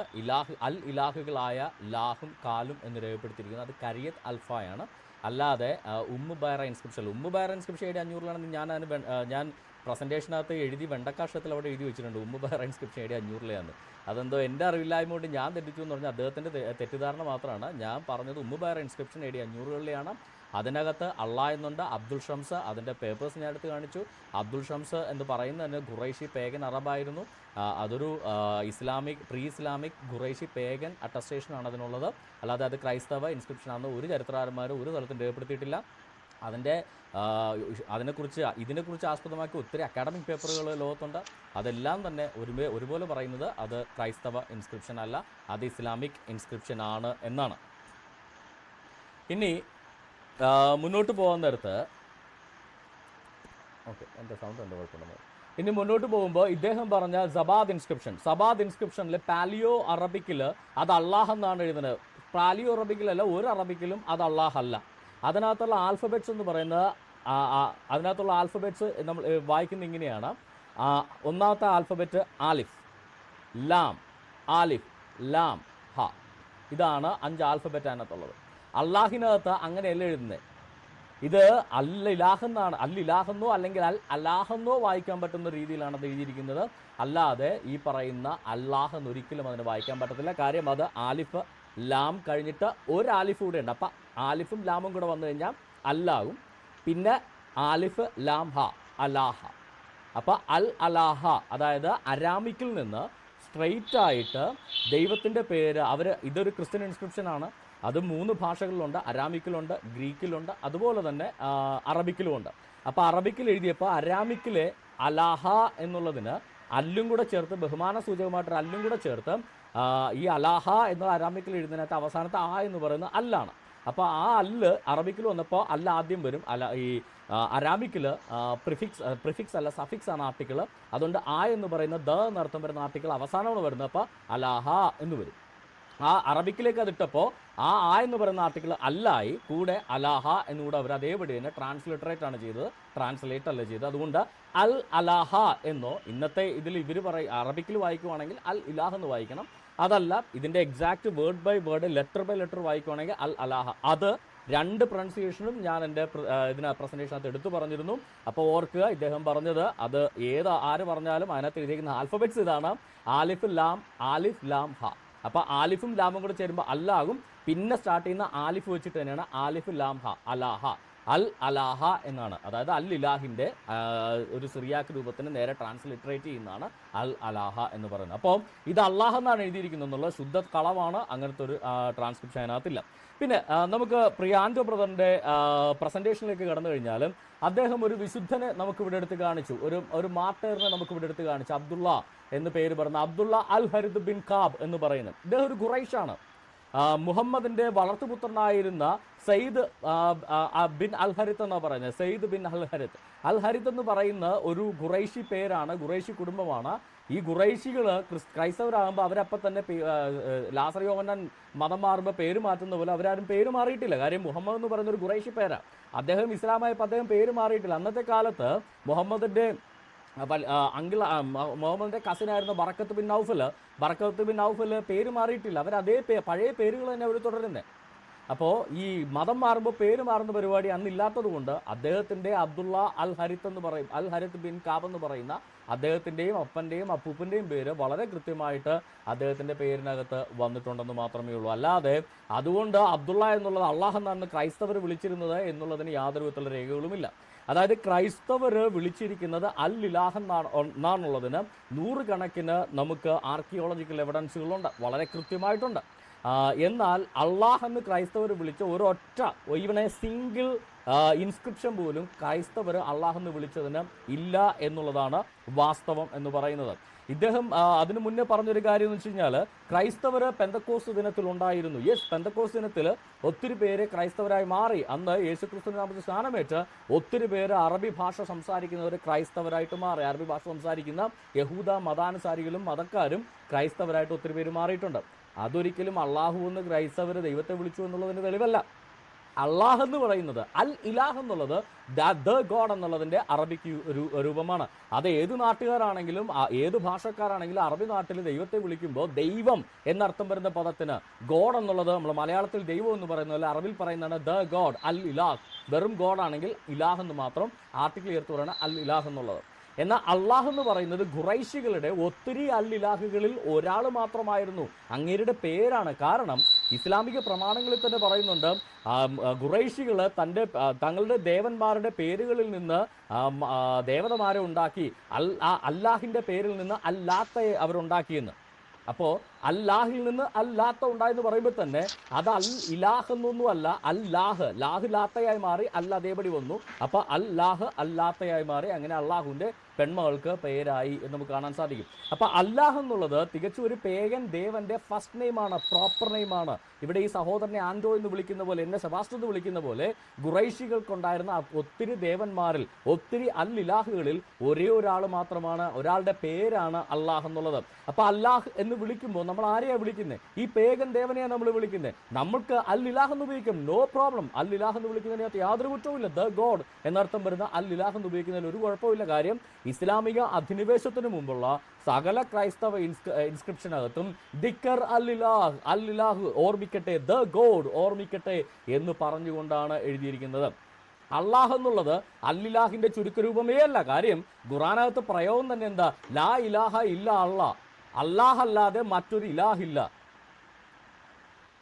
അൽ ഇലാഹുകളായ ലാഹും കാലും എന്ന് രേഖപ്പെടുത്തിയിരിക്കുന്നത് അത് കരിയത്ത് അൽഫയാണ്. അല്ലാതെ ഉമ്മു ബൈറ ഇൻസ്ക്രിപ്ഷൻ AD 500-ലാണെന്ന് ഞാൻ പ്രസൻറ്റേഷനകത്ത് എഴുതി വെണ്ടക്കാക്ഷത്തിൽ അവിടെ എഴുതി വെച്ചിട്ടുണ്ട്. ഉമ്മു ബൈറ ഇൻസ്ക്രിപ്ഷൻ AD 500-ലാണ്. അതെന്തോ എൻ്റെ അറിവില്ലായ്മ കൊണ്ട് ഞാൻ തെറ്റിച്ചു എന്ന് പറഞ്ഞാൽ അദ്ദേഹത്തിൻ്റെ തെറ്റിദ്ധാരണ മാത്രമാണ്. ഞാൻ പറഞ്ഞത് ഉമ്മു ബൈറ ഇൻസ്ക്രിപ്ഷൻ AD 500-കളിലാണ്. അതിനകത്ത് അള്ളാ എന്നുണ്ട്. അബ്ദുൾ ഷംസ് അതിൻ്റെ പേപ്പേഴ്സ് ഞാൻ എടുത്ത് കാണിച്ചു. അബ്ദുൾ ഷംസ് എന്ന് പറയുന്നത് തന്നെ ഖുറൈഷി പേഗൻ അറബായിരുന്നു. അതൊരു പ്രീ ഇസ്ലാമിക് ഖുറൈഷി പേഗൻ അറ്റസ്റ്റേഷനാണ് അതിനുള്ളത്. അല്ലാതെ അത് ക്രൈസ്തവ ഇൻസ്ക്രിപ്ഷനാണെന്ന് ഒരു ചരിത്രകാരന്മാരും ഒരു സ്ഥലത്തും രേഖപ്പെടുത്തിയിട്ടില്ല. ഇതിനെക്കുറിച്ച് ആസ്പദമാക്കി ഒത്തിരി അക്കാഡമിക് പേപ്പറുകൾ ലോകത്തുണ്ട്. അതെല്ലാം തന്നെ ഒരുപോലെ പറയുന്നത് അത് ക്രൈസ്തവ ഇൻസ്ക്രിപ്ഷൻ അല്ല, അത് ഇസ്ലാമിക് ഇൻസ്ക്രിപ്ഷൻ ആണ് എന്നാണ്. ഇനി മുന്നോട്ട് പോകാൻ നേരത്ത് എൻ്റെ സൗണ്ട് ഉണ്ട്, കുഴപ്പമില്ല. ഇനി മുന്നോട്ട് പോകുമ്പോൾ ഇദ്ദേഹം പറഞ്ഞ സബാദ് ഇൻസ്ക്രിപ്ഷനിൽ പാലിയോ അറബിക്കിൽ അത് അള്ളാഹ് എന്നാണ് എഴുതുന്നത്. പാലിയോ അറബിക്കിലല്ല, ഒരു അറബിക്കിലും അത് അള്ളാഹ് അല്ല. അതിനകത്തുള്ള ആൽഫബറ്റ്സ് എന്ന് പറയുന്നത് നമ്മൾ വായിക്കുന്നത് ഇങ്ങനെയാണ്. ഒന്നാമത്തെ ആൽഫബറ്റ് ആലിഫ്, ലാം, ഹ. ഇതാണ് 5 ആൽഫബറ്റ് അതിനകത്തുള്ളത്. അള്ളാഹിനകത്ത് അങ്ങനെയല്ല എഴുതുന്നത്. ഇത് അല്ലിലാഹെന്നോ അല്ലെങ്കിൽ അല്ലാഹെന്നോ വായിക്കാൻ പറ്റുന്ന രീതിയിലാണ് അത് എഴുതിയിരിക്കുന്നത്. അല്ലാതെ ഈ പറയുന്ന അല്ലാഹ് എന്നൊരിക്കലും അതിന് വായിക്കാൻ പറ്റത്തില്ല. കാര്യം അത് ആലിഫ് ലാം കഴിഞ്ഞിട്ട് ഒരു ആലിഫ് കൂടെ ഉണ്ട്. അപ്പം ആലിഫും ലാമും കൂടെ വന്നു കഴിഞ്ഞാൽ അല്ലാഹും, പിന്നെ ആലിഫ് ലാം ഹ അലാഹ. അപ്പം അലാഹ അതായത് അരാമിക്കിൽ നിന്ന് സ്ട്രെയിറ്റ് ആയിട്ട് ദൈവത്തിൻ്റെ പേര് ഇതൊരു ക്രിസ്ത്യൻ ഇൻസ്ക്രിപ്ഷനാണ്. അത് 3 ഭാഷകളിലുണ്ട്. അരാമിക്കിലുണ്ട്, ഗ്രീക്കിലുണ്ട്, അതുപോലെ തന്നെ അറബിക്കിലുമുണ്ട്. അപ്പോൾ അറബിക്കിൽ എഴുതിയപ്പോൾ അരാമിക്കിലെ അലാഹ എന്നുള്ളതിന് അല്ലും കൂടെ ചേർത്ത്, ബഹുമാന സൂചകമായിട്ടൊരു അല്ലും കൂടെ ചേർത്ത് ഈ അലാഹ എന്ന അരാമിക്കിൽ എഴുതുന്നതിനകത്ത് അവസാനത്തെ ആ എന്ന് പറയുന്നത് അല്ലാണ്. അപ്പോൾ ആ അല്ല് അറബിക്കിൽ വന്നപ്പോൾ അല്ല ആദ്യം വരും. ഈ അരാമിക്കിൽ പ്രിഫിക്സ് അല്ല സഫിക്സ് ആണ് ആർട്ടിക്കിൾ. അതുകൊണ്ട് ആ എന്ന് പറയുന്ന ദ എന്നർത്ഥം വരുന്ന ആർട്ടിക്കിൾ അവസാനമാണ് വരുന്നത്. അപ്പോൾ അലാഹ എന്ന് വരും. ആ അറബിക്കിലേക്ക് അതിട്ടപ്പോൾ ആ എന്ന് പറയുന്ന ആർട്ടിക്കിൾ അല്ലായി, കൂടെ അലാഹ എന്നുകൂടെ അവർ അതേപടി തന്നെ ട്രാൻസ്ലിറ്ററേറ്റ് ആണ് ചെയ്തത്, ട്രാൻസ്ലേറ്റ് അല്ല ചെയ്തത്. അതുകൊണ്ട് അൽ അലാഹ എന്നോ ഇന്നത്തെ ഇതിൽ ഇവർ അറബിക്കിൽ വായിക്കുവാണെങ്കിൽ അൽ ഇലാഹ് എന്ന് വായിക്കണം. അതല്ല, ഇതിൻ്റെ exact word by word letter by letter വായിക്കുകയാണെങ്കിൽ അൽ അലാഹ. അത് രണ്ട് പ്രൊനൗൺസിയേഷനും ഞാൻ എൻ്റെ പ്രസൻറ്റേഷനകത്ത് എടുത്തു പറഞ്ഞിരുന്നു. അപ്പോൾ ഓർക്കുക, ഇദ്ദേഹം പറഞ്ഞത് അത് ആര് പറഞ്ഞാലും അതിനകത്ത് എഴുതിയിരിക്കുന്ന ആൽഫബറ്റ്സ് ഇതാണ്: ആലിഫ് ലാം ഹ. അപ്പോൾ ആലിഫും ലാമും കൂടെ ചേരുമ്പോൾ അല്ലാകും. പിന്നെ സ്റ്റാർട്ട് ചെയ്യുന്ന ആലിഫ് വെച്ചിട്ട് തന്നെയാണ് ആലിഫ് ലാം ഹ, അലാഹ. അൽ അലാഹ എന്നാണ്. അതായത് അൽ ഇലാഹിൻ്റെ ഒരു സിറിയാക്ക് രൂപത്തിന് നേരെ ട്രാൻസ്ലിറ്ററേറ്റ് ചെയ്യുന്നതാണ് അൽ അലാഹ എന്ന് പറയുന്നത്. അപ്പോൾ ഇത് അള്ളാഹ് എന്നാണ് എഴുതിയിരിക്കുന്നത് എന്നുള്ളത് ശുദ്ധ കളവാണ്. അങ്ങനത്തെ ഒരു ട്രാൻസ്ക്രിപ്ഷൻ അതിനകത്തില്ല. പിന്നെ നമുക്ക് പ്രിയാൻഡോ ബ്രദറിൻ്റെ പ്രസൻറ്റേഷനിലേക്ക് കടന്നു കഴിഞ്ഞാൽ അദ്ദേഹം ഒരു വിശുദ്ധനെ നമുക്കിവിടെ എടുത്ത് കാണിച്ചു, ഒരു മാർട്ടേറിനെ നമുക്കിവിടെ എടുത്ത് കാണിച്ചു. അബ്ദുള്ള എന്ന് പേര് പറയുന്ന അബ്ദുള്ള അൽ ഹരിദ് ബിൻ കാബ് എന്ന് പറയുന്നത്. ഇദ്ദേഹം ഒരു ഖുറൈഷാണ്. മുഹമ്മദിൻ്റെ വളർത്തുപുത്രനായിരുന്ന സയ്യിദ് ബിൻ അൽ ഹരിത്ത് എന്നാണ് പറയുന്നത്. സയ്യിദ് ബിൻ അൽ ഹരിത്ത് എന്ന് പറയുന്ന ഒരു ഖുറൈശി പേരാണ്, ഖുറൈശി കുടുംബമാണ്. ഈ ഖുറൈശികൾ ക്രൈസ്തവരാകുമ്പോൾ അവരപ്പം തന്നെ ലാസർ യോഹന്നാൻ മതം മാറുമ്പോൾ പേര് മാറ്റുന്ന പോലെ അവരാരും പേര് മാറിയിട്ടില്ല. കാര്യം മുഹമ്മദ് എന്ന് പറയുന്ന ഒരു ഖുറൈശി പേരാണ്. അദ്ദേഹം ഇസ്ലാമായപ്പോൾ അദ്ദേഹം പേര് മാറിയിട്ടില്ല. അന്നത്തെ കാലത്ത് മുഹമ്മദിൻ്റെ മുഹമ്മദിൻ്റെ കസിനായിരുന്ന ബറക്കത്ത് ബിൻ നൗഫൽ പേര് മാറിയിട്ടില്ല. അവർ അതേ പഴയ പേരുകൾ തന്നെ അവർ തുടരുന്നത്. അപ്പോൾ ഈ മതം മാറുമ്പോൾ പേര് മാറുന്ന പരിപാടി അന്നില്ലാത്തത് കൊണ്ട് അദ്ദേഹത്തിൻ്റെ അബ്ദുള്ള അൽ ഹരിത്ത് എന്ന് പറയും, അൽ ഹരിത്ത് ബിൻ കാബ് എന്ന് പറയുന്ന അദ്ദേഹത്തിൻ്റെയും അപ്പൻ്റെയും അപ്പൂപ്പൻ്റെയും പേര് വളരെ കൃത്യമായിട്ട് അദ്ദേഹത്തിൻ്റെ പേരിനകത്ത് വന്നിട്ടുണ്ടെന്ന് മാത്രമേ ഉള്ളൂ. അല്ലാതെ അതുകൊണ്ട് അബ്ദുള്ള എന്നുള്ളത് അള്ളാഹ് എന്നാണ് ക്രൈസ്തവർ വിളിച്ചിരുന്നത് എന്നുള്ളതിന് യാതൊരു വിധത്തിലുള്ള രേഖകളുമില്ല. അതായത് ക്രൈസ്തവർ വിളിച്ചിരിക്കുന്നത് അൽ ഇലാഹ് എന്നാണുള്ളതിന് നൂറുകണക്കിന് നമുക്ക് ആർക്കിയോളജിക്കൽ എവിഡൻസുകളുണ്ട്, വളരെ കൃത്യമായിട്ടുണ്ട്. എന്നാൽ അള്ളാഹ് എന്ന് ക്രൈസ്തവർ വിളിച്ച ഒരൊറ്റ ഈവൻ എ സിംഗിൾ ഇൻസ്ക്രിപ്ഷൻ പോലും ക്രൈസ്തവർ അള്ളാഹ് എന്ന് വിളിച്ചതിന് ഇല്ല എന്നുള്ളതാണ് വാസ്തവം എന്ന് പറയുന്നത്. ഇദ്ദേഹം അതിനു മുന്നേ പറഞ്ഞൊരു കാര്യം എന്ന് വെച്ച് കഴിഞ്ഞാൽ ക്രൈസ്തവർ പെന്തക്കോസ് ദിനത്തിൽ ഉണ്ടായിരുന്നു. യെസ്, പെന്തക്കോസ് ദിനത്തിൽ ഒത്തിരി പേര് ക്രൈസ്തവരായി മാറി. അന്ന് യേശുക്രിസ്തുവിന്റെ നാമത്തിൽ സ്നാനമേറ്റ് ഒത്തിരി പേര് അറബി ഭാഷ സംസാരിക്കുന്നവർ ക്രൈസ്തവരായിട്ട് മാറി. അറബി ഭാഷ സംസാരിക്കുന്ന യഹൂദ മതാനുസാരികളും മതക്കാരും ക്രൈസ്തവരായിട്ട് ഒത്തിരി പേര് മാറിയിട്ടുണ്ട്. അതൊരിക്കലും അള്ളാഹു എന്ന് ക്രൈസ്തവർ ദൈവത്തെ വിളിച്ചു എന്നുള്ളതിന് തെളിവല്ല. അള്ളാഹ് എന്ന് പറയുന്നത് അൽ ഇലാഹ് എന്നുള്ളത് ദ ഗോഡ് എന്നുള്ളതിൻ്റെ അറബിക്ക് രൂപമാണ്. അത് ഏത് നാട്ടുകാരാണെങ്കിലും ഏത് ഭാഷക്കാരാണെങ്കിലും അറബി നാട്ടിൽ ദൈവത്തെ വിളിക്കുമ്പോൾ ദൈവം എന്നർത്ഥം വരുന്ന പദത്തിന് ഗോഡ് എന്നുള്ളത് നമ്മൾ മലയാളത്തിൽ ദൈവം എന്ന് പറയുന്നത് അറബിൽ പറയുന്നതാണ് ദ ഗോഡ് അൽ ഇലാഹ്. വെറും ഗോഡ് ആണെങ്കിൽ ഇലാഹ് എന്ന് മാത്രം ആർട്ടിക്കിൾ ചേർത്ത് പറയുന്നത് അൽ ഇലാഹ് എന്നുള്ളത്. എന്നാൽ അള്ളാഹ് എന്ന് പറയുന്നത് ഖുറൈശികളുടെ ഒത്തിരി അൽ ഇലാഹുകളിൽ ഒരാൾ മാത്രമായിരുന്നു. അങ്ങേരുടെ പേരാണ്. കാരണം ഇസ്ലാമിക പ്രമാണങ്ങളിൽ തന്നെ പറയുന്നുണ്ട്, ഖുറൈശികൾ തങ്ങളുടെ ദേവന്മാരുടെ പേരുകളിൽ നിന്ന് ദേവതമാരെ ഉണ്ടാക്കി. അല്ലാഹിൻ്റെ പേരിൽ നിന്ന് അല്ലാത്തയെ അവരുണ്ടാക്കിയെന്ന്. അപ്പോൾ അല്ലാഹിൽ നിന്ന് അല്ലാത്ത ഉണ്ടായെന്ന് പറയുമ്പോൾ തന്നെ അത് അൽ ഇലാഹ് എന്നൊന്നുമല്ല, അല്ലാഹ്. ലാഹ് ലാത്തയായി മാറി, അല്ല അതേപടി വന്നു. അപ്പോൾ അല്ലാഹ് അല്ലാത്തയായി മാറി. അങ്ങനെ അള്ളാഹുവിൻ്റെ പെൺമകൾക്ക് പേരായി എന്ന് നമുക്ക് കാണാൻ സാധിക്കും. അപ്പോൾ അല്ലാഹ് എന്നുള്ളത് തികച്ചും ഒരു പേഗൻ ദേവന്റെ ഫസ്റ്റ് നെയിമാണ്, പ്രോപ്പർ നെയിമാണ്. ഇവിടെ ഈ സഹോദരനെ ആൻഡ്രോ എന്ന് വിളിക്കുന്ന പോലെ, എന്നെ സെബാസ്റ്റ്യൻ എന്ന് വിളിക്കുന്ന പോലെ ഖുറൈശികൾക്കുണ്ടായിരുന്ന ഒത്തിരി ദേവന്മാരിൽ, ഒത്തിരി അൽ ഇലാഹുകളിൽ ഒരേ ഒരാൾ മാത്രമാണ്, ഒരാളുടെ പേരാണ് അല്ലാഹ് എന്നുള്ളത്. അപ്പോൾ അല്ലാഹ് എന്ന് വിളിക്കുമ്പോൾ നമ്മൾ ആരെയാണ് വിളിക്കുന്നത്? ഈ പേഗൻ ദേവനെയാണ് നമ്മൾ വിളിക്കുന്നത്. നമുക്ക് അൽ ഇലാഹ് എന്ന് ഉപയോഗിക്കും, നോ പ്രോബ്ലം. അൽ ഇലാഹ് എന്ന് വിളിക്കുന്നതിനകത്ത് യാതൊരു കുറ്റവുമില്ല. ദ ഗോഡ് എന്നർത്ഥം വരുന്ന അൽ ഇലാഹ് എന്ന് ഉപയോഗിക്കുന്നതിൽ ഒരു കുഴപ്പമില്ല. കാര്യം ഇസ്ലാമിക അധിനിവേശത്തിന് മുമ്പുള്ള സകല ക്രൈസ്തവ ഇൻസ്ക്രിപ്ഷനകത്തും ദിക്കർ അൽ ഇലാഹ് ഓർമ്മിക്കട്ടെ, ദ ഗോഡ് ഓർമ്മിക്കട്ടെ എന്ന് പറഞ്ഞുകൊണ്ടാണ് എഴുതിയിരിക്കുന്നത്. അള്ളാഹ് എന്നുള്ളത് അല്ലിലാഹിന്റെ ചുരുക്കരൂപമേ അല്ല. കാര്യം ഖുറാനകത്ത് പ്രയോഗം തന്നെ എന്താ? ലാ ഇലാഹ ഇല്ല അള്ളാഹ്. അല്ലാഹ് അല്ലാതെ മറ്റൊരു ഇലാഹില്ല.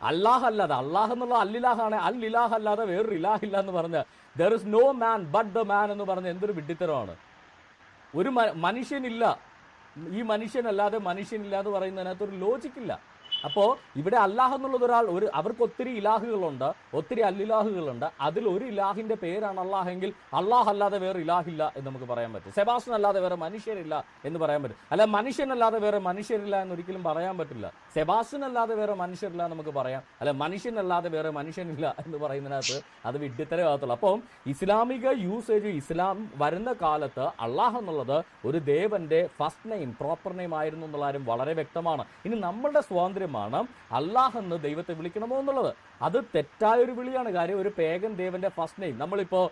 അല്ലാഹ് അല്ലാതെ, അള്ളാഹ് എന്നുള്ള അല്ലിലാഹാണ്, അൽ ഇലാഹ് അല്ലാതെ വേറൊരു ഇലാഹില്ല എന്ന് പറഞ്ഞ there is no man but the man എന്ന് പറഞ്ഞ എന്തൊരു വിഡ്ഢിത്തരമാണ്. ഒരു മനുഷ്യനില്ല, ഈ മനുഷ്യനല്ലാതെ മനുഷ്യനില്ല എന്ന് പറയുന്നതിനകത്തൊരു ലോജിക്കില്ല. അപ്പോൾ ഇവിടെ അല്ലാഹ് എന്നുള്ളത് അവർക്ക് ഒത്തിരി ഇലാഹുകളുണ്ട്, ഒത്തിരി അല്ലിലാഹുകളുണ്ട്. അതിൽ ഒരു ഇലാഹിന്റെ പേരാണ് അല്ലാഹ് എങ്കിൽ അല്ലാഹ് അല്ലാതെ വേറെ ഇലാഹില്ല എന്ന് നമുക്ക് പറയാൻ പറ്റും. സെബാസ്റ്റ്യൻ അല്ലാതെ വേറെ മനുഷ്യരില്ല എന്ന് പറയാൻ പറ്റും. അല്ല, മനുഷ്യനല്ലാതെ വേറെ മനുഷ്യരില്ല എന്നൊരിക്കലും പറയാൻ പറ്റില്ല. സെബാസ്റ്റ്യൻ അല്ലാതെ വേറെ മനുഷ്യരില്ല നമുക്ക് പറയാം. അല്ല, മനുഷ്യനല്ലാതെ വേറെ മനുഷ്യനില്ല എന്ന് പറയുന്നതിനകത്ത് അത് വിഡ്ഢിത്തരമാകത്തുള്ളൂ. അപ്പം ഇസ്ലാമിക യൂസേജ്, ഇസ്ലാം വരുന്ന കാലത്ത് അല്ലാഹ് എന്നുള്ളത് ഒരു ദേവന്റെ ഫസ്റ്റ് നെയിം, പ്രോപ്പർ നെയിം ആയിരുന്നു എന്നുള്ള കാര്യം വളരെ വ്യക്തമാണ്. ഇനി നമ്മളുടെ സ്വാതന്ത്ര്യമാണ് അല്ലാഹ് എന്ന് ദൈവത്തെ വിളിക്കണമോ എന്നുള്ളത്. അത് തെറ്റായൊരു വിളിയാണ്. കാര്യം ഒരു പേഗൻ ദേവന്റെ ഫസ്റ്റ് നെയിം, നമ്മളിപ്പോൾ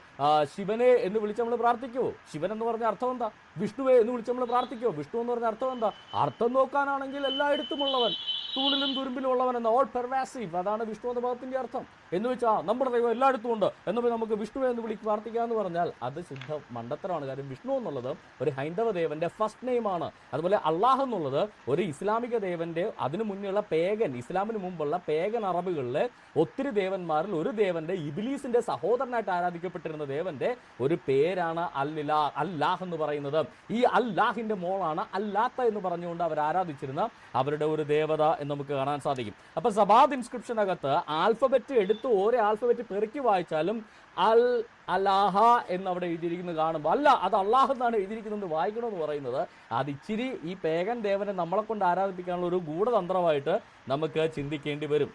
ശിവനെ എന്ന് വിളിച്ച് നമ്മൾ പ്രാർത്ഥിക്കുമോ? ശിവൻ എന്ന് പറഞ്ഞ അർത്ഥം എന്താ? വിഷ്ണുവെ എന്ന് വിളിച്ച് നമ്മൾ പ്രാർത്ഥിക്കുമോ? വിഷ്ണു എന്ന് പറഞ്ഞ അർത്ഥം എന്താ? അർത്ഥം നോക്കാനാണെങ്കിൽ എല്ലായിടത്തുമുള്ളവൻ, തൂണിലും തുരുമ്പിലും ഉള്ളവൻ എന്ന ഓൾ പെർവാസീവ്, അതാണ് വിഷ്ണു എന്ന പദത്തിന്റെ അർത്ഥം. എന്ന് വെച്ചാൽ നമ്മുടെ ദൈവം എല്ലായിടത്തും ഉണ്ട് എന്നപ്പോൾ നമുക്ക് വിഷ്ണു എന്ന് പ്രാർത്ഥിക്കുക എന്ന് പറഞ്ഞാൽ അത് ശുദ്ധ മണ്ടത്തരമാണ്. കാര്യം വിഷ്ണു എന്നുള്ളത് ഒരു ഹൈന്ദവ ദേവന്റെ ഫസ്റ്റ് നെയിമാണ്. അതുപോലെ അള്ളാഹ് എന്നുള്ളത് ഒരു ഇസ്ലാമിക ദേവന്റെ, അതിനു മുന്നേയുള്ള പേഗൻ, ഇസ്ലാമിന് മുമ്പുള്ള പേഗൻ അറബുകളിലെ ഒത്തിരി ദേവന്മാരിൽ ഒരു ദേവന്റെ, ഇബ്ലീസിന്റെ സഹോദരനായിട്ട് ആരാധിക്കപ്പെട്ടിരുന്ന ദേവന്റെ ഒരു പേരാണ് അല്ലാഹ് എന്ന് പറയുന്നത്. ഈ അല്ലാഹിന്റെ മോളാണ് അല്ലാത്ത എന്ന് പറഞ്ഞുകൊണ്ട് അവർ ആരാധിച്ചിരുന്ന അവരുടെ ഒരു ദേവത എന്ന് നമുക്ക് കാണാൻ സാധിക്കും. അപ്പൊ സബാദ് ഇൻസ്ക്രിപ്ഷനകത്ത് ആൽഫബറ്റ് എടുത്ത് ഓരോ ആൽഫബറ്റ് പെറുക്കി വായിച്ചാലും അൽ അലാഹ എന്ന് അവിടെ എഴുതിയിരിക്കുന്നത് കാണുമ്പോൾ, അല്ല അത് അള്ളാഹ് എന്നാണ് എഴുതിയിരിക്കുന്നത് വായിക്കണമെന്ന് പറയുന്നത് അത് ഇച്ചിരി ഈ പേഗൻ ദേവനെ നമ്മളെ കൊണ്ട് ആരാധിപ്പിക്കാനുള്ള ഒരു ഗൂഢതന്ത്രമായിട്ട് നമുക്ക് ചിന്തിക്കേണ്ടി വരും.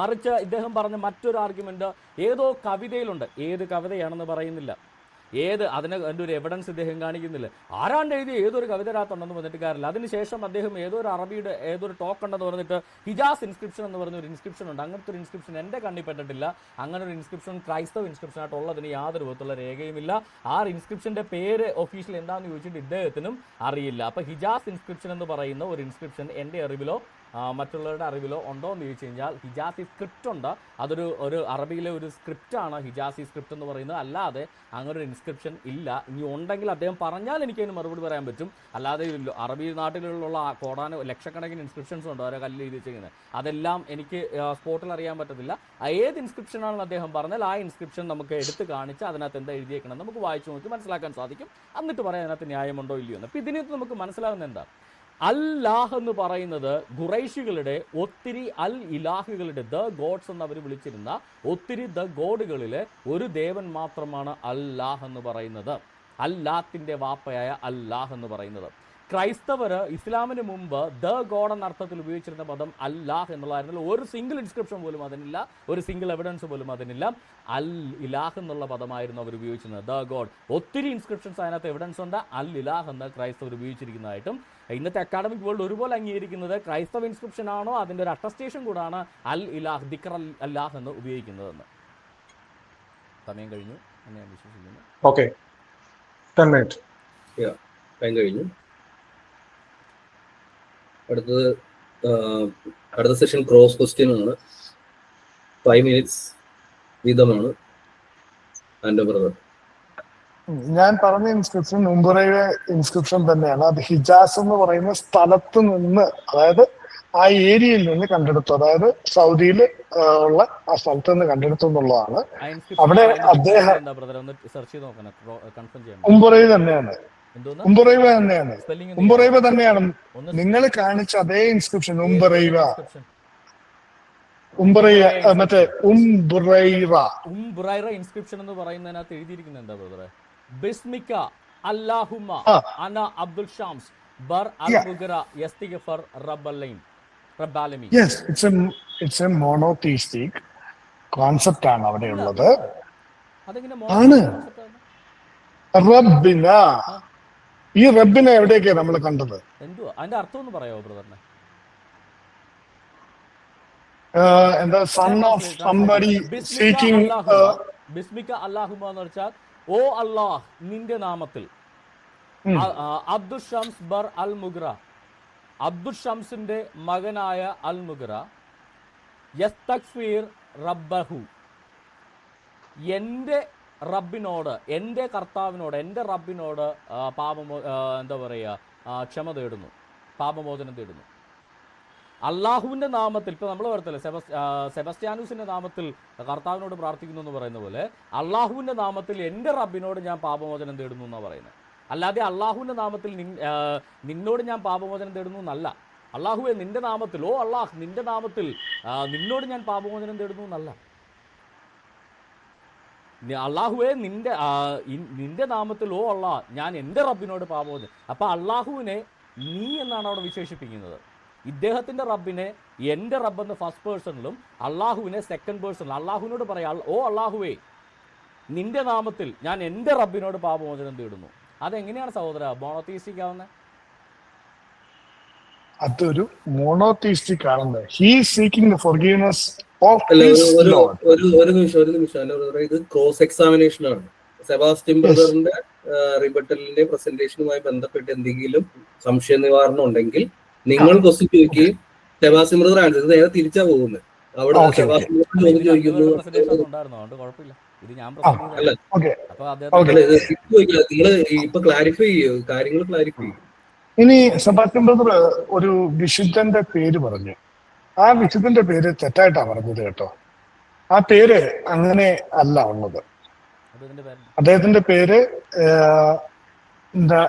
മറിച്ച് ഇദ്ദേഹം പറഞ്ഞ മറ്റൊരു ആർഗ്യുമെന്റ് ഏതോ കവിതയിലുണ്ട്. ഏത് കവിതയാണെന്ന് പറയുന്നില്ല, അതിന് എൻ്റെ ഒരു എവിഡൻസ് ഇദ്ദേഹം കാണിക്കുന്നില്ല. ആരാണ്ട് എഴുതി ഏതൊരു കവിതരാത്തുണ്ടെന്ന് പറഞ്ഞിട്ട് കാര്യമില്ല. അതിനുശേഷം അദ്ദേഹം ഏതൊരു അറബിയുടെ ഏതൊരു ടോക്ക് ഉണ്ടെന്ന് പറഞ്ഞിട്ട് ഹിജാസ് ഇൻസ്ക്രിപ്ഷൻ എന്ന് പറഞ്ഞ ഒരു ഇൻസ്ക്രിപ്ഷൻ ഉണ്ട്. അങ്ങനത്തെ ഒരു ഇൻസ്ക്രിപ്ഷൻ എൻ്റെ കണ്ണിൽ പെട്ടിട്ടില്ല. അങ്ങനെ ഒരു ഇൻസ്ക്രിപ്ഷൻ ക്രൈസ്തവ ഇൻസ്ക്രിപ്ഷൻ ആയിട്ടുള്ളതിന് യാതൊരു വിധത്തിലുള്ള രേഖയുമില്ല. ആ ഇൻസ്ക്രിപ്ഷന്റെ പേര് ഒഫീഷ്യൽ എന്താണെന്ന് ചോദിച്ചിട്ട് ഇദ്ദേഹത്തിനും അറിയില്ല. അപ്പോൾ ഹിജാസ് ഇൻസ്ക്രിപ്ഷൻ എന്ന് പറയുന്ന ഒരു ഇൻസ്ക്രിപ്ഷൻ എൻ്റെ അറിവിലോ മറ്റുള്ളവരുടെ അറിവിലോ ഉണ്ടോ എന്ന് ചോദിച്ചു കഴിഞ്ഞാൽ ഹിജാസി സ്ക്രിപ്റ്റ് ഉണ്ട്. ഒരു അറബിയിലെ ഒരു സ്ക്രിപ്റ്റാണ് ഹിജാസി സ്ക്രിപ്റ്റ് എന്ന് പറയുന്നത്. അല്ലാതെ അങ്ങനെ ഒരു ഇൻസ്ക്രിപ്ഷൻ ഇല്ല. ഇനി ഉണ്ടെങ്കിൽ അദ്ദേഹം പറഞ്ഞാൽ എനിക്കതിന് മറുപടി പറയാൻ പറ്റും. അല്ലാതെ അറബി നാട്ടിലുള്ള ലക്ഷക്കണക്കിന് ഇൻസ്ക്രിപ്ഷൻസ് ഉണ്ട് ഓരോ കല്ലിൽ എഴുതി വെച്ചിരിക്കുന്നത്. അതെല്ലാം എനിക്ക് സ്പോട്ടിൽ അറിയാൻ പറ്റത്തില്ല. ഏത് ഇൻസ്ക്രിപ്ഷനാണെന്ന് അദ്ദേഹം പറഞ്ഞാൽ ആ ഇൻസ്ക്രിപ്ഷൻ നമുക്ക് എടുത്ത് കാണിച്ച് അതിനകത്ത് എന്താ എഴുതിയേക്കണം നമുക്ക് വായിച്ചു നോക്കി മനസ്സിലാക്കാൻ സാധിക്കും. എന്നിട്ട് പറയാൻ അതിനകത്ത് ന്യായമുണ്ടോ ഇല്ലയോ എന്ന്. അപ്പോൾ ഇതിനകത്ത് നമുക്ക് മനസ്സിലാകുന്നത് എന്താ, അല്ലാഹ് എന്ന് പറയുന്നത് ഖുറൈശികളുടെ ഒത്തിരി അൽ ഇലാഹുകളുടെ ദ ഗോഡ്സ് എന്ന് അവർ വിളിച്ചിരുന്ന ഒത്തിരി ദ ഗോഡുകളിലെ ഒരു ദേവൻ മാത്രമാണ് അല്ലാഹ് എന്ന് പറയുന്നത്. അല്ലാത്തിന്റെ വാപ്പയായ അല്ലാഹ് എന്ന് പറയുന്നത്. ക്രൈസ്തവർ ഇസ്ലാമിന് മുമ്പ് ദ ഗോഡ് എന്ന അർത്ഥത്തിൽ ഉപയോഗിച്ചിരുന്ന പദം അല്ലാഹ് എന്നുള്ളതായിരുന്നു. ഒരു സിംഗിൾ ഇൻസ്ക്രിപ്ഷൻ പോലും അതിനില്ല, ഒരു സിംഗിൾ എവിഡൻസ് പോലും അതിനില്ല. അൽ ഇലാഹ് എന്നുള്ള പദമായിരുന്നു അവർ ഉപയോഗിച്ചിരുന്നത്, ദ ഗോഡ്. ഒത്തിരി ഇൻസ്ക്രിപ്ഷൻസ് അതിനകത്ത് എവിഡൻസ് ഉണ്ട് അൽ ഇലാഹ് എന്ന് ക്രൈസ്തവർ ഉപയോഗിച്ചിരിക്കുന്നതായിട്ടും. ഇന്നത്തെ അക്കാഡമിക് വേൾഡ് ഒരുപോലെ അംഗീകരിക്കുന്നത് ക്രൈസ്തവ ഇൻസ്ക്രിപ്ഷൻ ആണോ അതിൻ്റെ ഒരു അറ്റസ്റ്റേഷൻ കൂടാണ് അൽ ഇലാഹ് ദിക്ർ അല്ലാഹ് എന്ന് ഉപയോഗിക്കുന്നതെന്ന്. സമയം കഴിഞ്ഞു എന്ന് ഞാൻ വിശ്വസിക്കുന്നു. ഓക്കെ, 10 minutes ടൈം കഴിഞ്ഞു. അടുത്ത സെഷൻ ക്രോസ് ക്വസ്റ്റ്യൻ ആണ്. 5 minutes വീതമാണ്. ഞാൻ പറഞ്ഞ ഇൻസ്ക്രിപ്ഷൻ മുമ്പുറയിലെ ഇൻസ്ക്രിപ്ഷൻ തന്നെയാണ്. അത് ഹിജാസ് എന്ന് പറയുന്ന സ്ഥലത്ത് നിന്ന്, അതായത് ആ ഏരിയയിൽ നിന്ന് കണ്ടെടുത്തു, അതായത് സൗദിയിൽ ഉള്ള ആ സ്ഥലത്ത് നിന്ന് കണ്ടെടുത്തു എന്നുള്ളതാണ്. അവിടെ അദ്ദേഹം ഉംബുറൈവ തന്നെയാണ്, ഉംബുറൈവ തന്നെയാണ്, ഉംബുറൈവ തന്നെയാണ്. നിങ്ങൾ കാണിച്ച അതേ ഇൻസ്ക്രിപ്ഷൻ ഉംബുറൈവ, മറ്റേ ഉംബുറൈറ ഇൻസ്ക്രിപ്ഷൻ എന്ന് പറയുന്നതിനകത്ത് എഴുതിയിരിക്കുന്നത് എന്താ ബ്രദറെ? ബിസ്മിക അല്ലാഹുമ്മ അന അബ്ദുൽ ഷാംസ് ബർ അൽ മുഗറ യസ്തിഗ്ഫർ റബ്ബലൈൻ റബ്ബാലമീൻ. യെസ്, ഇറ്റ്സ് എ മോണോതീസ്റ്റിക് കോൺസെപ്റ്റ് ആണ് അവിടെ ഉള്ളത്. ആണ് റബ്ബിന. ഈ റബ്ബിനെ എവിടെയൊക്കെയാ നമ്മൾ കണ്ടത്? എന്തുവാ അതിന്റെ അർത്ഥം ഒന്ന് പറയാമോ ബ്രദറിന്? എന്താ, സൺ ഓഫ് സംബഡി സീക്കിംഗ്. ബിസ്മിക അല്ലാഹുമ്മ എന്ന് വെച്ചാൽ ഓ അല്ലാഹ് നിന്റെ നാമത്തിൽ. അബ്ദുൽ ഷംസ് ബർ അൽ മുഗ്ര, അബ്ദുൽ ഷംസിന്റെ മകനായ അൽ മുഗ്ര യസ്തഗ്ഫിർ റബ്ബഹു, എൻ്റെ റബ്ബിനോട്, എൻ്റെ കർത്താവിനോട്, എൻ്റെ റബ്ബിനോട് എന്താ പറയുക, ക്ഷമ തേടുന്നു, പാപമോചനം തേടുന്നു. അള്ളാഹുവിൻ്റെ നാമത്തിൽ, ഇപ്പോൾ നമ്മൾ പറയത്തില്ലേ സെബസ്ത്യാനൂസിൻ്റെ നാമത്തിൽ കർത്താവിനോട് പ്രാർത്ഥിക്കുന്നു എന്ന് പറയുന്ന പോലെ അള്ളാഹുവിൻ്റെ നാമത്തിൽ എൻ്റെ റബ്ബിനോട് ഞാൻ പാപമോചനം തേടുന്നു എന്നാണ് പറയുന്നത്. അല്ലാതെ അള്ളാഹുവിൻ്റെ നാമത്തിൽ നിന്നോട് ഞാൻ പാപമോചനം തേടുന്നു എന്നല്ല. അള്ളാഹുവെ നിന്റെ നാമത്തിൽ, ഓ അള്ളാഹ് നിന്റെ നാമത്തിൽ നിന്നോട് ഞാൻ പാപമോചനം തേടുന്നു എന്നല്ല. അള്ളാഹുവെ നിന്റെ നാമത്തിൽ, ഓ അള്ളാഹ് ഞാൻ എൻ്റെ റബ്ബിനോട് പാപമോചനം. അപ്പോൾ അള്ളാഹുവിനെ നീ എന്നാണ് അവിടെ വിശേഷിപ്പിക്കുന്നത്. ഇദ്ദേഹത്തിൻ്റെ റബ്ബിനെ എൻ്റെ റബ്ബെന്ന് ഫസ്റ്റ് പേഴ്സണിലും അള്ളാഹുവിനെ സെക്കൻഡ് പേഴ്സണിലും. അള്ളാഹുവിനോട് പറയാം, ഓ അള്ളാഹുവേ നിന്റെ നാമത്തിൽ ഞാൻ എൻ്റെ റബ്ബിനോട് പാപമോചനം തേടുന്നു. അതെങ്ങനെയാണ് സഹോദര മോണോതീസ്റ്റിക് ആവുന്നത്? അതൊരു മോണോതീസ്റ്റിക് ആണെന്ന്. He seeking the forgiveness of ഒരു നിമിഷം ഇത് ക്രോസ് എക്സാമിനേഷൻ ആണ്. സെബാസ്റ്റ്യൻ ബ്രദറിന്റെ റിബട്ടലിന്റെ പ്രസന്റേഷനുമായി ബന്ധപ്പെട്ട് എന്തെങ്കിലും സംശയ നിവാരണം ഉണ്ടെങ്കിൽ നിങ്ങൾ ക്വസ്റ്റ്യൻ ചോദിക്കുകയും സെബാസ്റ്റ്യൻ ബ്രദർ ആൻസർ നേരെ തിരിച്ചാ പോകുന്നത്. അവിടെ സെബാസ്റ്റ്യൻ ബ്രദർ ചോദ്യം ചോദിക്കുന്നു. അല്ല നിങ്ങള് ഇപ്പൊ ക്ലാരിഫൈ ചെയ്യോ, കാര്യങ്ങൾ ക്ലാരിഫൈ ചെയ്യും. ഇനി സെബാസ്റ്റ്യൻ ബ്രദർ ഒരു വിശുദ്ധന്റെ പേര് പറഞ്ഞു. ആ വിശുദ്ധന്റെ പേര് തെറ്റായിട്ടാ പറഞ്ഞത് കേട്ടോ. ആ പേര് അങ്ങനെ അല്ല ഉള്ളത്. അദ്ദേഹത്തിന്റെ പേര് എന്താ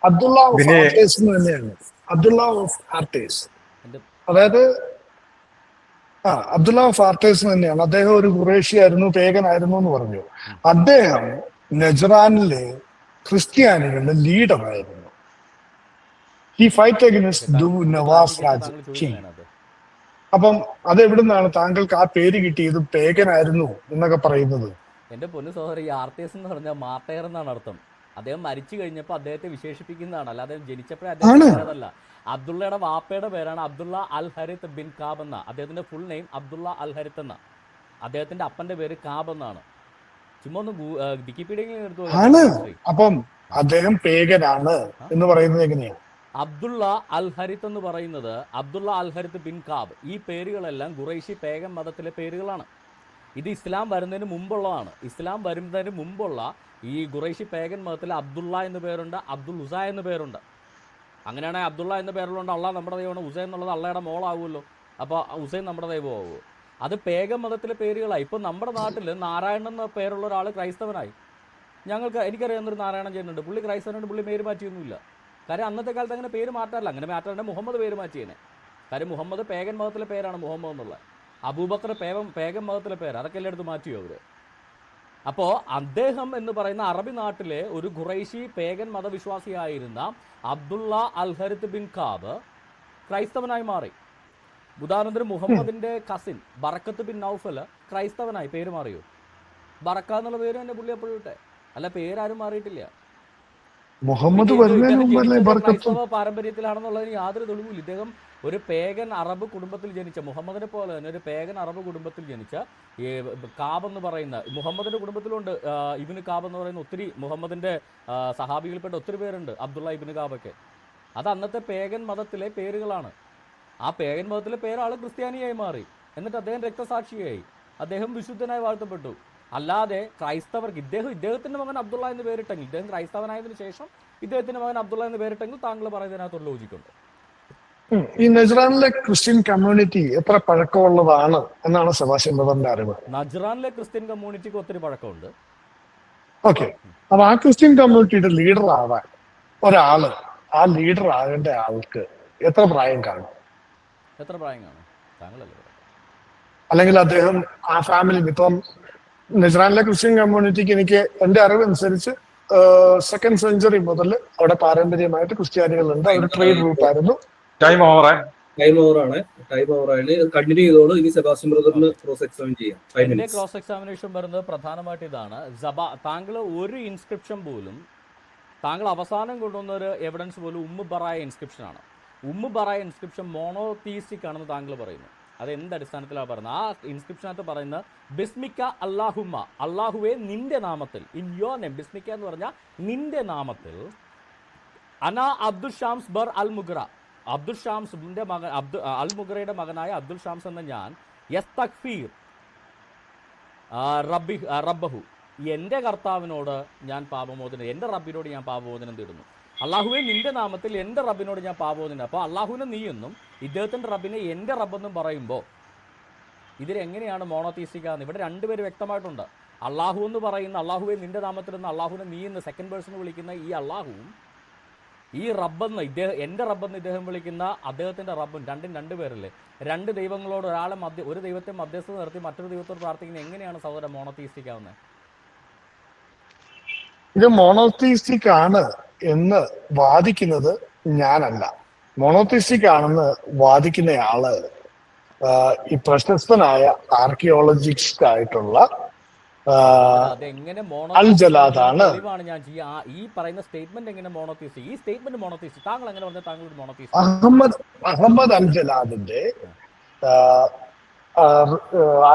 അബ്ദുള്ള ഓഫ് ആർട്ടേസ് എന്ന് തന്നെയാണ്. അബ്ദുള്ള ഓഫ് ആർട്ടേസ്, അതായത് അബ്ദുള്ള ഓഫ് ആർട്ടേസ് തന്നെയാണ്. അദ്ദേഹം ഒരു ഖുറേഷി ആയിരുന്നു, പേഗനായിരുന്നു എന്ന് പറഞ്ഞു. അദ്ദേഹം നജ്റാനിലെ ക്രിസ്ത്യാനികളുടെ ലീഡറായിരുന്നു. ഹി ഫൈറ്റ് അഗൈൻസ്റ്റ് നവാസ് രാജ് കിങ്. അപ്പം അതെവിടുന്നാണ് താങ്കൾക്ക് ആ പേര് കിട്ടിയത്, പേഗനായിരുന്നു എന്നൊക്കെ പറയുന്നത്? എന്റെ പൊന്നു സഹോദരി, ഈ ആർട്ടേസ് എന്ന് പറഞ്ഞാൽ മാർട്ടയർ എന്നാണ് അർത്ഥം. അദ്ദേഹം മരിച്ചു കഴിഞ്ഞപ്പോൾ അദ്ദേഹത്തെ വിശേഷിപ്പിക്കുന്നതാണ്, അല്ലാതെ ജനിച്ചപ്പോഴേ അദ്ദേഹം. അബ്ദുള്ളയുടെ വാപ്പയുടെ പേരാണ് അബ്ദുള്ള അൽ ഹരിത്ത് ബിൻ കാബ് എന്ന. അദ്ദേഹത്തിന്റെ ഫുൾ നെയിം അബ്ദുള്ള അൽ ഹരിത്ത് എന്ന. അദ്ദേഹത്തിന്റെ അപ്പന്റെ പേര് കാബ് എന്നാണ്. ചുമ്മാ ഒന്ന് വിക്കിപീഡിയയിൽ എടുത്തു. അപ്പം അദ്ദേഹം പേഗനാണ് എന്ന് പറയുന്നത് എങ്ങനെയാണ്? അബ്ദുള്ള അൽ ഹരിത്ത് എന്ന് പറയുന്നത് അബ്ദുള്ള അൽ ഹരിത്ത് ബിൻ കാബ്. ഈ പേരുകളെല്ലാം ഖുറൈശി പേഗൻ മതത്തിലെ പേരുകളാണ്. ഇത് ഇസ്ലാം വരുന്നതിന് മുമ്പുള്ളതാണ്. ഇസ്ലാം വരുന്നതിന് മുമ്പുള്ള ഈ ഖുറൈശി പേഗൻ മതത്തിൽ അബ്ദുള്ള എന്ന് പേരുണ്ട്, അബ്ദുൽ ഉസ എന്ന് പേരുണ്ട്. അങ്ങനെയാണെങ്കിൽ അബ്ദുള്ള എന്ന പേരിലുണ്ട് അള്ളാഹ് നമ്മുടെ ദൈവമാണ്, ഉസൈൻ എന്നുള്ളത് അള്ളയുടെ മോളാവുമല്ലോ. അപ്പോൾ ഉസൈൻ നമ്മുടെ ദൈവമാവുമോ? അത് പേഗൻ മതത്തിലെ പേരുകളായി. ഇപ്പം നമ്മുടെ നാട്ടിൽ നാരായണൻ എന്ന പേരുള്ള ഒരാൾ ക്രൈസ്തവനായി. എനിക്കറിയാവുന്നൊരു നാരായണൻ ചെയ്യുന്നുണ്ട്. പുള്ളി ക്രൈസ്തവനുണ്ട്, പുള്ളി പേര് മാറ്റിയൊന്നുമില്ല. കാര്യം അന്നത്തെ കാലത്ത് അങ്ങനെ പേര് മാറ്റാറില്ല. അങ്ങനെ മാറ്റാറുണ്ട് മുഹമ്മദ് പേര് മാറ്റിയേനെ. കാര്യം മുഹമ്മദ് പേഗൻ മതത്തിലെ പേരാണ് മുഹമ്മദ് എന്നുള്ളത്. അബൂബക്കർ പേഗൻ മതത്തിലെ പേര്, അതൊക്കെ എല്ലായിടത്തും മാറ്റിയോ അവർ. അപ്പോൾ അദ്ദേഹം എന്ന് പറയുന്ന അറബി നാട്ടിലെ ഒരു ഖുറൈശി പേഗൻ മതവിശ്വാസിയായിരുന്ന അബ്ദുള്ള അൽ ഹരിത്ത് ബിൻ കാബ് ക്രൈസ്തവനായി മാറി. ഉദാഹരണത്തിന് മുഹമ്മദിന്റെ കസിൻ ബറക്കത്ത് ബിൻ നൗഫൽ ക്രൈസ്തവനായി പേര് മാറിയോ? ബറക്ക എന്നുള്ള പേര് തന്നെ പുള്ളി എപ്പോഴും ഇട്ടെ, അല്ല പേരാരും മാറിയിട്ടില്ല. മുഹമ്മദ് ക്രൈസ്തവ പാരമ്പര്യത്തിലാണെന്നുള്ളതിന് യാതൊരു തെളിവില്ല. ഇദ്ദേഹം ഒരു പേഗൻ അറബ് കുടുംബത്തിൽ ജനിച്ച, മുഹമ്മദിനെ പോലെ തന്നെ ഒരു പേഗൻ അറബ് കുടുംബത്തിൽ ജനിച്ച കാബ് എന്ന് പറയുന്ന, മുഹമ്മദിന്റെ കുടുംബത്തിലുണ്ട് ഇബ്നു കാബ് എന്ന് പറയുന്ന ഒത്തിരി മുഹമ്മദിന്റെ സഹാബികൾപ്പെട്ട ഒത്തിരി പേരുണ്ട്. അബ്ദുള്ള ഇബ്നു കാബൊക്കെ. അത് അന്നത്തെ പേഗൻ മതത്തിലെ പേരുകളാണ്. ആ പേഗൻ മതത്തിലെ പേരാൾ ക്രിസ്ത്യാനിയായി മാറി. എന്നിട്ട് അദ്ദേഹം രക്തസാക്ഷിയായി, അദ്ദേഹം വിശുദ്ധനായി വാഴ്ത്തപ്പെട്ടു. അല്ലാതെ ക്രൈസ്തവർക്ക് ഇദ്ദേഹത്തിന്റെ മകൻ അബ്ദുള്ള എന്ന് പേരിട്ടെങ്കിൽ, ഇദ്ദേഹം ക്രൈസ്തവനായതിനു ശേഷം ഇദ്ദേഹത്തിന്റെ മകൻ അബ്ദുള്ള എന്ന് പേരിട്ടെങ്കിൽ താങ്കൾ പറയുന്നതിനകത്തുള്ള ലോജിക്കുണ്ട്. ഈ നജ്റാനിലെ ക്രിസ്ത്യൻ കമ്മ്യൂണിറ്റി എത്ര പഴക്കമുള്ളതാണ് എന്നാണ് സെബാസ്റ്റ്യൻ ബ്രദറിന്റെ അറിവ്? നജ്റാനിലെ ക്രിസ്ത്യൻ കമ്മ്യൂണിറ്റിക്ക് ഒത്തിരി പഴക്കമുണ്ട്. ഓക്കെ, അപ്പൊ ആ ക്രിസ്ത്യൻ കമ്മ്യൂണിറ്റിയുടെ ലീഡർ ആവാൻ ഒരാള്, ആ ലീഡർ ആകേണ്ട ആൾക്ക് എത്ര പ്രായം കാണും? എത്ര പ്രായം കാണും താങ്കളല്ലേ? അല്ലെങ്കിൽ അദ്ദേഹം ആ ഫാമിലി, ഇപ്പം നജ്റാനിലെ ക്രിസ്ത്യൻ കമ്മ്യൂണിറ്റിക്ക് എനിക്ക് എന്റെ അറിവ് അനുസരിച്ച് 2nd സെഞ്ചുറി മുതൽ അവിടെ പാരമ്പര്യമായിട്ട് ക്രിസ്ത്യാനികളുണ്ട്. അവർ ട്രേഡ് റൂട്ട് ആയിരുന്നു. ടൈം ഓവറാണ്. കണ്ടിന്യൂ ചെയ്തോളൂ. ഇനി സെബാസ്റ്റ്യൻ ബ്രദറിന് ക്രോസ് എക്സാമിൻ ചെയ്യാം. എന്റെ ക്രോസ് എക്സാമിനേഷൻ വരുന്നത് പ്രധാനമായിട്ട് ഇതാണ്. താങ്കൾ ഒരു ഇൻസ്ക്രിപ്ഷൻ പോലും, താങ്കൾ അവസാനം കൊണ്ടുവന്ന ഒരു എവിഡൻസ് പോലും ഉമ്മു ബറായ ഇൻസ്ക്രിപ്ഷൻ ആണ്. ഉമ്മു ബറായ ഇൻസ്ക്രിപ്ഷൻ മോണോതീസ്റ്റിക് ആണെന്ന് താങ്കൾ പറയുന്നു. അത് എന്ത് അടിസ്ഥാനത്തിലാണ് പറയുന്നത്? ആ ഇൻസ്ക്രിപ്ഷനകത്ത് പറയുന്ന ബിസ്മിക്ക അല്ലാഹുമ്മ, അള്ളാഹുവെ നിന്റെ നാമത്തിൽ, ഇൻ യോർ നെയിം, ബിസ്മിക്ക എന്ന് പറഞ്ഞാൽ നിന്റെ നാമത്തിൽ, അന അബ്ദുൽ ഷാംസ് ബർ അൽ മുഗ്ര, അബ്ദുൽ ഷാംസിന്റെ മകൻ അൽ മുഗ്രയുടെ മകനായ അബ്ദുൽ ഷാംസ് എന്ന ഞാൻ, യസ്തഗ്ഫീർ റബ്ബഹു, എൻ്റെ കർത്താവിനോട് ഞാൻ പാപമോചനം, എൻ്റെ റബ്ബിനോട് ഞാൻ പാപമോചനം തേടുന്നു. അള്ളാഹുവെ നിന്റെ നാമത്തിൽ എൻ്റെ റബ്ബിനോട് ഞാൻ പാപമോചനം. അപ്പോൾ അള്ളാഹുവിനെ നീ എന്നും ഇദ്ദേഹത്തിൻ്റെ റബ്ബിനെ എൻ്റെ റബ്ബെന്നും പറയുമ്പോൾ ഇതിലെങ്ങനെയാണ് മോണോതീസ്റ്റിക്കാന്ന്? ഇവിടെ രണ്ടുപേര് വ്യക്തമായിട്ടുണ്ട്. അള്ളാഹു എന്ന് പറയുന്ന, അള്ളാഹുവെ നിന്റെ നാമത്തിൽ നിന്ന് അള്ളാഹുവിനെ നീ എന്ന് സെക്കൻഡ് പേഴ്സൺ വിളിക്കുന്ന ഈ അള്ളാഹുവും ഈ റബ്ബെന്ന് എൻ്റെ റബ്ബെന്ന് ഇദ്ദേഹം വിളിക്കുന്ന അദ്ദേഹത്തിൻ്റെ റബ്ബും രണ്ട് പേരല്ലേ? രണ്ട് ദൈവങ്ങളോട് ഒരു ദൈവത്തെ മധ്യസ്ഥത നിർത്തി മറ്റൊരു ദൈവത്തോട് പ്രാർത്ഥിക്കുന്നത് എങ്ങനെയാണ് സഹോദരൻ മോണോതീസ്റ്റിക് ആവുന്നത്? ഇത് മോണോതീസ്റ്റിക് ആണ് എന്ന് വാദിക്കുന്നത് ഞാനല്ല. മോണോതീസ്റ്റിക് ആണെന്ന് വാദിക്കുന്നയാള് ഈ പ്രശസ്തനായ ആർക്കിയോളജിസ്റ്റ് ആയിട്ടുള്ള അൽ ജലാദാണ്. ഈ പറയുന്ന സ്റ്റേറ്റ്മെന്റ് എങ്ങനെ മോണോതീസ്റ്റിക്? ഈ സ്റ്റേറ്റ്മെന്റ് മോണോതീസ്റ്റിക് താങ്കൾ എങ്ങനെ പറഞ്ഞാൽ താങ്കൾ മോണോതീസ്റ്റിക്? അഹമ്മദ് അൽ ജലാദിന്റെ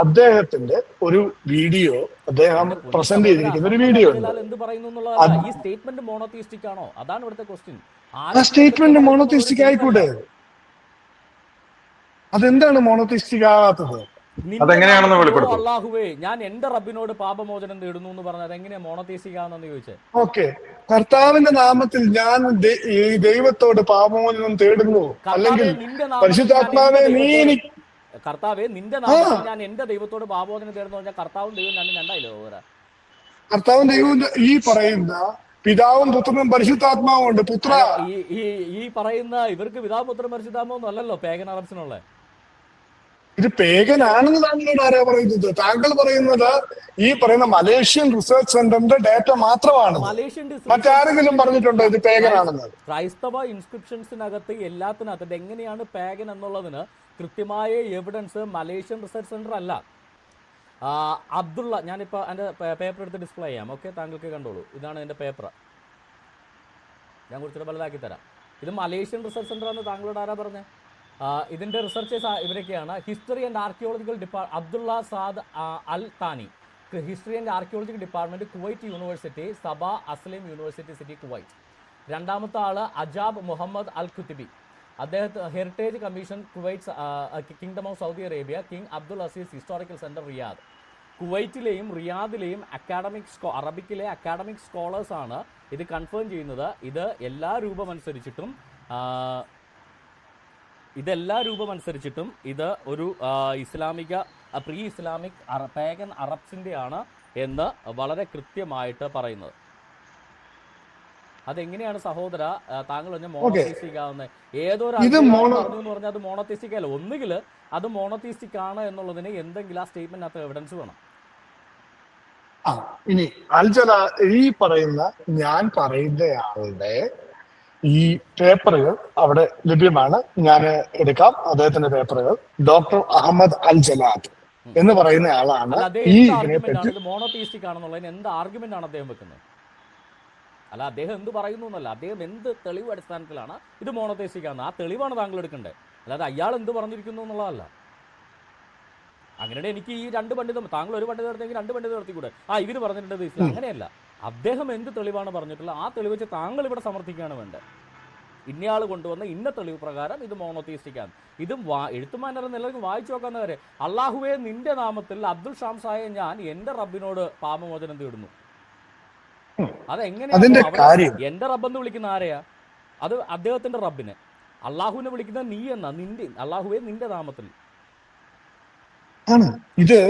അദ്ദേഹത്തിന്റെ ഒരു വീഡിയോ അദ്ദേഹം പ്രസന്റ് ചെയ്തിരിക്കുന്ന ഒരു വീഡിയോ ഉണ്ട്. എന്ത് പറയുന്നു എന്നുള്ളതല്ല, ഈ സ്റ്റേറ്റ്മെന്റ് മോണോതിസ്റ്റിക് ആണോ? അതാണ് ഇവിടുത്തെ ക്വസ്റ്റ്യൻ. ആ സ്റ്റേറ്റ്മെന്റ് മോണോതിസ്റ്റിക് ആയിക്കൂടെ? അതെന്താണ് മോണോതിസ്റ്റിക് ആകാത്തത്? അതെങ്ങനെയാണെന്ന് വെളിപ്പെടുത്തും. അല്ലാഹുവേ ഞാൻ എന്റെ റബ്ബിനോട് പാപമോചനം തേടുന്നു എന്ന് പറഞ്ഞത് എങ്ങനെയാ മോണോതിസ്റ്റിക് ആണെന്ന് ചോദിച്ചേ? ഓക്കെ, കർത്താവിന്റെ നാമത്തിൽ ഞാൻ ഈ ദൈവത്തോട് പാപമോചനം തേടുന്നു, അല്ലെങ്കിൽ പരിശുദ്ധാത്മാവെ നീ എനിക്ക് കർത്താവെ നിന്റെ നാമത്തിൽ ഞാൻ എന്റെ ദൈവത്തോട് പാപമോചനം തേടുന്നു പറഞ്ഞാൽ കർത്താവും ദൈവം രണ്ടായില്ലോ. കർത്താവും ദൈവവും ഈ പറയുന്ന പിതാവും പുത്രനും പരിശുദ്ധാത്മാവും ഉണ്ട്. പുത്ര ഈ പറയുന്ന ഇവർക്ക് പിതാവും പുത്രനും പരിശുദ്ധാത്മാവൊന്നും അല്ലല്ലോ പേഗൻ അറബ്സിനുള്ള. ഇത് പേഗനാണെന്ന് താങ്കളോട് ആരാ പറയുന്നത്? താങ്കൾ പറയുന്നത് ഈ പറയുന്ന മലേഷ്യൻ റിസർച്ച് സെന്ററിന്റെ ഡാറ്റ മാത്രമാണ്. മറ്റാരെങ്കിലും പറഞ്ഞിട്ടുണ്ടോ ഇത് പേഗനാണെന്ന്? ക്രൈസ്തവ ഇൻസ്ക്രിപ്ഷൻസിനകത്ത് എല്ലാത്തിനകത്ത് ഇത് എങ്ങനെയാണ് പേഗൻ എന്നുള്ളതിന് കൃത്യമായ എവിഡൻസ് മലേഷ്യൻ റിസർച്ച് സെന്റർ അല്ല. അബ്ദുള്ള, ഞാനിപ്പോൾ എൻ്റെ പേപ്പർ എടുത്ത് ഡിസ്പ്ലേ ചെയ്യാം. ഓക്കെ, താങ്കൾക്ക് കണ്ടോളൂ. ഇതാണ് എൻ്റെ പേപ്പർ. ഞാൻ കുറച്ചുകൂടെ വലുതാക്കി തരാം. ഇത് മലേഷ്യൻ റിസർച്ച് സെന്റർ എന്ന് താങ്കളോട് ആരാ പറഞ്ഞത്? ഇതിൻ്റെ റിസർച്ചേഴ്സ് ഇവരൊക്കെയാണ്. History and archaeological Abdullah Saad al Thani, history and archaeological department, Kuwait university, Saba Aslam university city Kuwait. രണ്ടാമത്തെ ആൾ അജാബ് മുഹമ്മദ് അൽ ഖുത്തിബി, അദ്ദേഹത്തെ heritage commission Kuwait kingdom of Saudi Arabia, king Abdul Aziz historical centre Riyadh. കുവൈറ്റിലെയും റിയാദിലെയും അറബിക്കിലെ academic സ്കോളേഴ്സാണ് ഇത് confirm ചെയ്യുന്നത്. ഇതെല്ലാ രൂപമനുസരിച്ചിട്ടും ഇത് ഒരു ഇസ്ലാമിക പ്രീ ഇസ്ലാമിക് പേഗൻ അറബ്സിൻ്റെയാണ് എന്ന് വളരെ കൃത്യമായിട്ട് പറയുന്നത്. അതെങ്ങനെയാണ് സഹോദര താങ്കൾ തന്നെ മോണോതീസ്റ്റിക് ആവുന്നത്? ഏതൊരു പറഞ്ഞു എന്ന് പറഞ്ഞാൽ അത് മോണോതീസ്റ്റിക് അല്ല. ഒന്നുകിൽ അത് മോണോതീസ്റ്റിക് ആണ് എന്നുള്ളതിന് എന്തെങ്കിലും ആ സ്റ്റേറ്റ്മെന്റിനകത്ത് എവിഡൻസ് വേണം. ഇനി അൽജല ഈ പറയുന്ന ഞാൻ പറയുന്നയാളുടെ ഈ പേപ്പറുകൾ അവിടെ ലഭ്യമാണ്. ഞാൻ എടുക്കാം അദ്ദേഹത്തിന്റെ പേപ്പറുകൾ. ഡോക്ടർ അഹമ്മദ് അൽ ജലാദ് എന്ന് പറയുന്ന ആളാണ് ഈ മോണോതീസ്റ്റിക് ആണെന്നുള്ളതിന് എന്ത് ആർഗ്യുമെന്റ് ആണ് അദ്ദേഹം വെക്കുന്നത്? അല്ല, അദ്ദേഹം എന്ത് പറയുന്നു എന്നല്ല, അദ്ദേഹം എന്ത് തെളിവ് അടിസ്ഥാനത്തിലാണ് ഇത് മോണോതീസ്റ്റിക് ആണ്, ആ തെളിവാണ് താങ്കൾ എടുക്കേണ്ടത്. അല്ലാതെ അയാൾ എന്ത് പറഞ്ഞിരിക്കുന്നു എന്നുള്ളതല്ല. അങ്ങനെ എനിക്ക് ഈ രണ്ട് പണ്ഡിതം, താങ്കൾ ഒരു പണ്ഡിതം എടുത്തെങ്കിൽ രണ്ട് പണ്ഡിതം എടുത്തിക്കൂടെ? ഇവർ പറഞ്ഞിട്ടുണ്ട് ഇസ്ലാം. അങ്ങനെയല്ല, അദ്ദേഹം എന്ത് തെളിവാണ് പറഞ്ഞിട്ടുള്ളത് ആ തെളിവ് വെച്ച് താങ്കൾ ഇവിടെ സമർത്ഥിക്കുകയാണ് വേണ്ടത്. ഇന്നയാൾ കൊണ്ടുവന്ന ഇന്ന തെളിവ് പ്രകാരം ഇത് മോണോതീസ്റ്റിക് ആണ്. ഇതും എഴുത്തുമാനർ എല്ലാവർക്കും വായിച്ചു നോക്കാവുന്ന കാര്യം. അള്ളാഹുവെ നിന്റെ നാമത്തിൽ അബ്ദുൽ ഷാംസായ ഞാൻ എന്റെ റബ്ബിനോട് പാപമോചനം തേടുന്നു. അതെങ്ങനെയാണ്? എന്റെ റബ്ബെന്ന് വിളിക്കുന്ന ആരെയാ? അത് അദ്ദേഹത്തിന്റെ റബ്ബിനെ. അള്ളാഹുവിനെ വിളിക്കുന്നത് നീ എന്നാ, നിന്റെ അള്ളാഹുവെ നിന്റെ നാമത്തിൽ ആണ്. ഇത്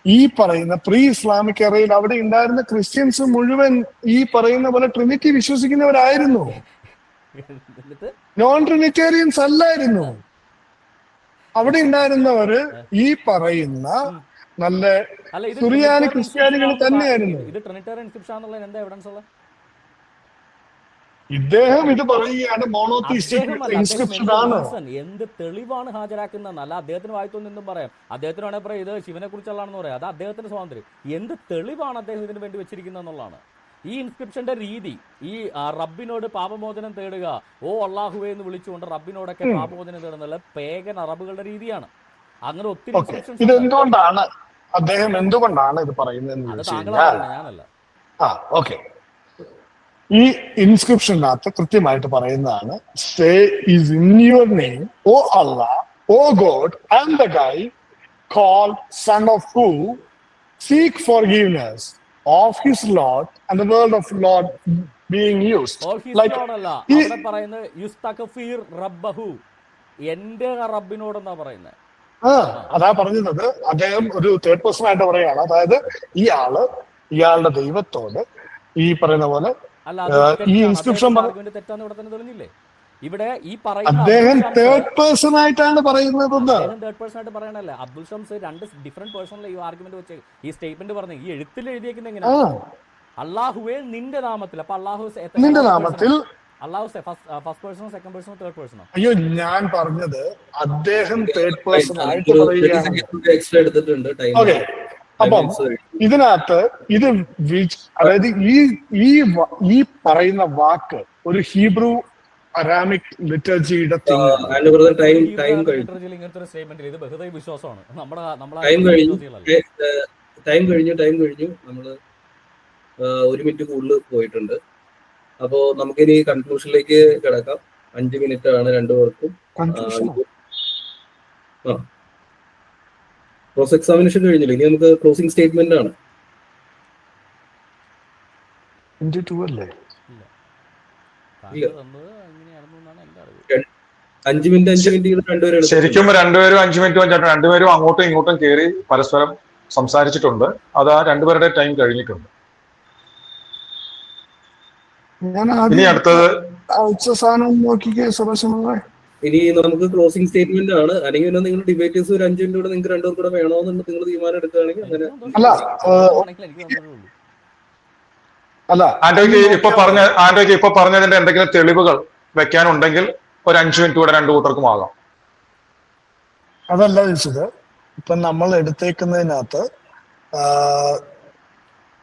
ഈ പറയുന്ന പ്രീ ഇസ്ലാമിക് എറയിൽ അവിടെ ഉണ്ടായിരുന്ന ക്രിസ്ത്യൻസ് മുഴുവൻ ഈ പറയുന്ന പോലെ ട്രിനിറ്റി വിശ്വസിക്കുന്നവരായിരുന്നു. നോൺ ട്രിനിറ്റേറിയൻസ് അല്ലായിരുന്നു. അവിടെ ഉണ്ടായിരുന്നവര് ഈ പറയുന്ന നല്ല സുറിയാനി ക്രിസ്ത്യാനികൾ തന്നെയായിരുന്നു. ഇത് ട്രിനിറ്റേറിയൻ ഇൻസ്ക്രിപ്ഷൻ ആണെന്നുള്ളതിന് എന്താ എവിഡൻസ് ഉള്ളത്? ഇദ്ദേഹം ഇത് പറയുകയാണ് മോണോതീസ്റ്റിക് ഇൻസ്ക്രിപ്ഷൻ ആണ്. എന്ത് തെളിവാണ് ഹാജരാക്കുന്നത്? അല്ല അദ്ദേഹത്തിന് വായിത്തൊന്നും എന്തും പറയാം. അദ്ദേഹത്തിന് വേണേൽ പറയാം ഇത് ശിവനെ കുറിച്ചുള്ളതാണെന്ന് പറയാം. അത് അദ്ദേഹത്തിന്റെ സ്വാതന്ത്ര്യം. എന്ത് തെളിവാണ് അദ്ദേഹം ഇതിനു വേണ്ടി വെച്ചിരിക്കുന്നത് എന്നുള്ളതാണ് ഈ ഇൻസ്ക്രിപ്ഷന്റെ രീതി. ഈ റബ്ബിനോട് പാപമോചനം തേടുക, ഓ അള്ളാഹുവേ എന്ന് വിളിച്ചുകൊണ്ട് റബ്ബിനോടൊക്കെ പാപമോചനം തേടുന്നുള്ള പേഗൻ അറബുകളുടെ രീതിയാണ്. അങ്ങനെ ഒത്തിരി ഇതെന്തുകൊണ്ടാണ് അദ്ദേഹം എന്തുകൊണ്ടാണ് ഇത് പറയുന്നത്? ഞാനല്ല. ഓക്കെ, ഈ ഇൻസ്ക്രിപ്ഷനകത്ത് കൃത്യമായിട്ട് പറയുന്നതാണ്, say is in your name O Allah O God and the guy called son of who seek forgiveness of his Lord and the word of Lord being used like അവിടെ പറയുന്നത് യുസ്തഗ്ഫിർ റബ്ബഹു, എന്റെ റബ്ബിനോടെന്നാ പറയുന്നത്. അതാ പറഞ്ഞത്. അദ്ദേഹം ഒരു തേർഡ് പേഴ്സൺ ആയിട്ട് പറയുകയാണ്. അതായത് ഇയാളുടെ ദൈവത്തോട് ഈ പറയുന്ന പോലെ ഈ ഇൻസ്ക്രിപ്ഷൻ ഇവിടെ ഈ അദ്ദേഹം തേർഡ് പേഴ്സൺ ആയിട്ടാണ് പറയുന്നത്. തേർഡ് പേഴ്സൺ ആയിട്ട് പറയണല്ലേ? അബ്ദുൽ ഷംസ് രണ്ട് ഡിഫറെന്റ് പേഴ്സണൽ ഈ ആർഗ്യുമെന്റ് വെച്ച് ഈ സ്റ്റേറ്റ്മെന്റ് പറഞ്ഞു. ഈ എഴുത്തിൽ എഴുതിയേക്കുന്ന എങ്ങനെയാ? അള്ളാഹുവേ നിന്റെ നാമത്തിൽ. അപ്പൊ അള്ളാഹു നിന്റെ നാമത്തിൽ അള്ളാഹു ഫസ്റ്റ് പേഴ്സണോ സെക്കൻഡ് പേഴ്സണോ തേർഡ് പേഴ്സണോ? അയ്യോ, ഞാൻ പറഞ്ഞത് അദ്ദേഹം തേർഡ് പേഴ്സൺ ആയിട്ട് പറയുകയാണ്. ഓക്കെ, അപ്പം ഇതിനകത്ത് ഇത് അതായത് ഈ പറയുന്ന വാക്ക് ഒരു ഹീബ്രു അരാമിക് ലിറ്റർജിയുടെ തിങ്. ആൻഡ് ബ്രദർ ടൈം കഴിഞ്ഞു. ലിറ്ററേച്ചറിൽ ഇങ്ങനത്തെ ഒരു സ്റ്റേറ്റ്മെന്റ് ഇത് ബഹുദൈവ വിശ്വാസമാണ്. നമ്മളെ ടൈം കഴിഞ്ഞു. വിശ്വാസികളല്ല. ടൈം കഴിഞ്ഞു. നമ്മള് 1 മിനിറ്റ് കൂടുതൽ പോയിട്ടുണ്ട്. അപ്പോ നമുക്കിനി കൺക്ലൂഷനിലേക്ക് കിടക്കാം. 5 മിനിറ്റ് ആണ് രണ്ടുപേർക്കും. ക്രോസ് എക്സാമിനേഷൻ കഴിഞ്ഞില്ല. ഇനി നമുക്ക് ക്ലോസിംഗ് സ്റ്റേറ്റ്മെന്റ് ആണ്. അല്ലേ? താങ്കൾ തന്നത് എങ്ങനെയായിരുന്നു എന്നാണ് എന്റെ അറിവ്. 5 മിനിറ്റ് രണ്ടുപേരും ശരിക്കും രണ്ടുപേരും 5 മിനിറ്റ് വെച്ചിട്ട് രണ്ടുപേരും അങ്ങോട്ടും ഇങ്ങോട്ടും കയറി പരസ്പരം സംസാരിച്ചിട്ടുണ്ട്. അത് ആ രണ്ടുപേരുടെ ടൈം കഴിഞ്ഞിട്ടുണ്ട്. ഞാൻ ഇനി അടുത്തത് സാധനം നോക്കിക്കേ സുഭാഷ്. ഇനി നമുക്ക് ക്ലോസിംഗ് സ്റ്റേറ്റ്മെന്റ് ആണ്. അല്ലെങ്കിൽ പിന്നെ നിങ്ങൾ ഡിബേറ്റേഴ്സ് ഒരു 5 മിനിറ്റ് കൂടെ നിങ്ങൾക്ക് രണ്ടുപേർ കൂടെ വേണമെന്ന് നിങ്ങൾ തീരുമാനം എടുക്കുകയാണെങ്കിൽ അങ്ങനെ. അല്ല ആന്റോയ്ക്ക് ഇപ്പൊ പറഞ്ഞതിന്റെ എന്തെങ്കിലും തെളിവുകൾ വെക്കാനുണ്ടെങ്കിൽ ഒരു 5 മിനിറ്റ് കൂടെ രണ്ടു കൂട്ടർക്കും ആകാം. അതല്ല ചോദിച്ചത്. ഇപ്പൊ നമ്മൾ എടുത്തേക്കുന്നതിനകത്ത്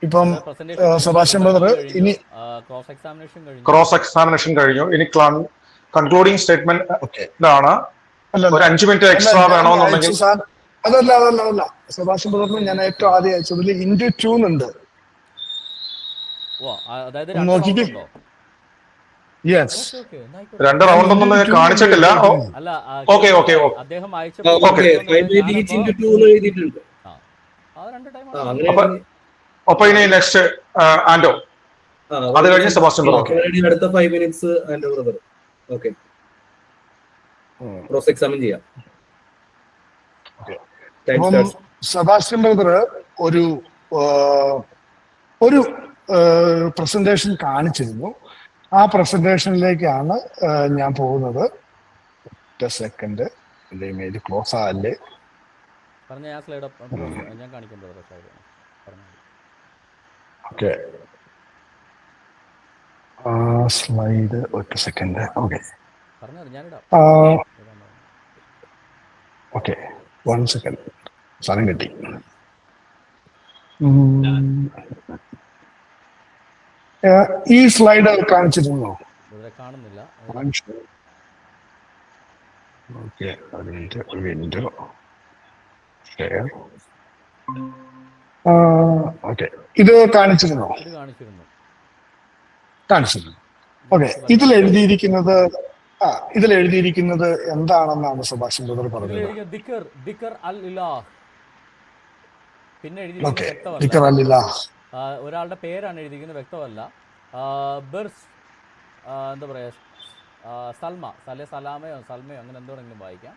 ഇപ്പം സെബാസ്റ്റ്യൻ ബ്രദർ ഇനി ക്രോസ് എക്സാമിനേഷൻ കഴിഞ്ഞു. ഇനി കൺക്ലൂഡിംഗ് സ്റ്റേറ്റ്മെന്റ് ആണ്. ഒരു 5 മിനിറ്റ് എക്സ്ട്രാ വേണമെന്നുണ്ടെങ്കിൽ അതല്ല സെബാസ്റ്റ്യൻ ബ്രദറിന് ഞാൻ ഏറ്റവും ആദ്യം അയച്ചതിൽ ഇൻഡു 2 ഉണ്ട്. നോക്കിക്കേ. യെസ്, 2 റൗണ്ട് ഒന്നും കാണിച്ചിട്ടില്ല. ഓക്കെ അപ്പൊ ഇനി നെക്സ്റ്റ് ആന്റോ, അത് കഴിഞ്ഞ് സെബാസ്റ്റ്യൻ ബ്രദർ. അടുത്ത 5 minutes Anto brother. Okay, cross examine ചെയ്യാം. സെബാസ്റ്റ്യൻ ബ്രദർ ഒരു പ്രസന്റേഷൻ കാണിച്ചിരുന്നു. ആ പ്രസന്റേഷനിലേക്കാണ് ഞാൻ പോകുന്നത്. സെക്കൻഡ്, എന്റെ ഇമേജ് ക്ലോസ് ആകല്ലേ. ഓക്കെ, സ്ലൈഡ് ഒറ്റ സെക്കൻഡ്. ഓക്കെ 1 സെക്കൻഡ്, സ്ഥലം കിട്ടി. ഈ സ്ലൈഡ് കാണിച്ചിരുന്നോ? കാണുന്നില്ല. Okay, window share. ഓക്കെ, ഇത് കാണിച്ചിരുന്നോ? കാണിച്ചിരുന്നു. ഓക്കെ, ഇതിൽ എഴുതിയിരിക്കുന്നത് എന്താണെന്നാണ് സുഭാഷ് ബ്രദർ പറഞ്ഞത്? പിന്നെ ഒരാളുടെ പേരാണ് എഴുതിയിരിക്കുന്നത്, വ്യക്തമല്ല. എന്താ പറയുക, സലാമയോ സൽമയോ അങ്ങനെ എന്തുകൊണ്ടെങ്കിലും വായിക്കാം.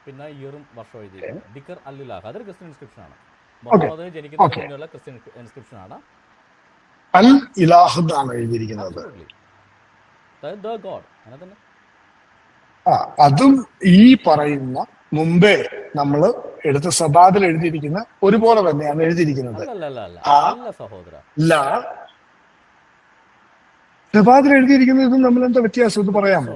പിന്നെ ഇയറും വർഷം എഴുതിയിരിക്കുന്നത് ദിക്കർ അൽ-ഇലാഹ്. അതൊരു ക്രിസ്ത്യൻ ഇൻസ്ക്രിപ്ഷൻ ആണ്. മുഹമ്മദ് ജനിക്കുന്നതിന് മുന്നേയുള്ള ക്രിസ്ത്യൻ ഇൻസ്ക്രിപ്ഷൻ ആണ്. അൽ ഇലാഹ് എന്നാണ് എഴുതിയിരിക്കുന്നത്. അതും ഈ പറയുന്ന മുമ്പേ നമ്മൾ എടുത്ത സബാദിൽ എഴുതിയിരിക്കുന്ന ഒരുപോലെ തന്നെയാണ് എഴുതിയിരിക്കുന്നത്. സബാദിൽ എഴുതിയിരിക്കുന്നത് ഇതും നമ്മൾ എന്താ വ്യത്യാസം ഇത് പറയാമോ?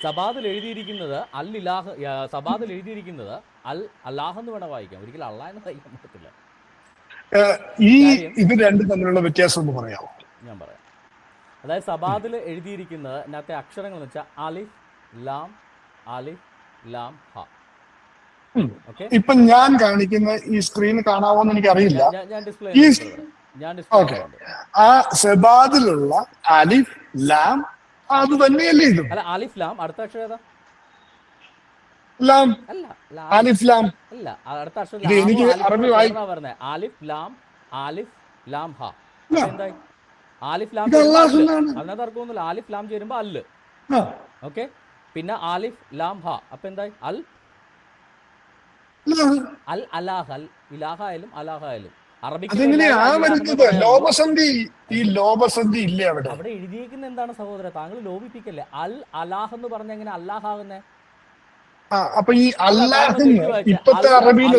സബാദിൽ എഴുതിയിരിക്കുന്നത് അൽ ഇലാഹ്, സബാദിൽ എഴുതിയിരിക്കുന്നത് അൽ അല്ലാഹ് എന്ന് വേണം വായിക്കാം. ഒരിക്കലും അള്ളാഹ് എന്ന് വായിക്കാൻ പറ്റത്തില്ല. ഇത് രണ്ടും തമ്മിലുള്ള വ്യത്യാസം ഒന്ന് പറയാമോ? ഞാൻ പറയാം. അതായത് സബാദിൽ എഴുതിയിരിക്കുന്നത് അതിനകത്തെ അക്ഷരങ്ങൾ എന്ന് വെച്ചാൽ അലിഫ് ലാം ഹ. ഇപ്പൊ ഞാൻ കാണിക്കുന്ന ഈ സ്ക്രീൻ കാണാവോന്ന് എനിക്ക് അറിയില്ല. ആ സബാദിലുള്ള അലിഫ് ലാം അത് തന്നെയല്ലേ ഇതും? അല്ല, അലിഫ് ലാം അടുത്ത അക്ഷരം ഏതാ? ലാം അല്ല, അലിഫ് ലാം അല്ല, അടുത്ത അക്ഷരം എനിക്ക് അറബി പറഞ്ഞത് അലിഫ് ലാം ഹ. എന്തായി? ആലിഫ് ലാം അതിനകത്ത് അർക്കൊന്നുമില്ല. ആലിഫ് ലാം ചേരുമ്പോ അല്ല്. ഓക്കെ, പിന്നെ ആലിഫ് ലാം ഹ അപ്പൊ എന്തായി? അൽ അലാഹ്. അൽ ഇലാഹ ആയാലും അലാഹ ആയാലും അറബിക്ക് അവിടെ എഴുതിയിരിക്കുന്ന എന്താണ് സഹോദര? താങ്കൾ ലോപിപ്പിക്കല്ലേ. അൽ അലാഹ് എന്ന് പറഞ്ഞ എങ്ങനെ അല്ലാഹ് ആകുന്നേ? അപ്പൊ ഈ ഇപ്പത്തെ അറബിയിൽ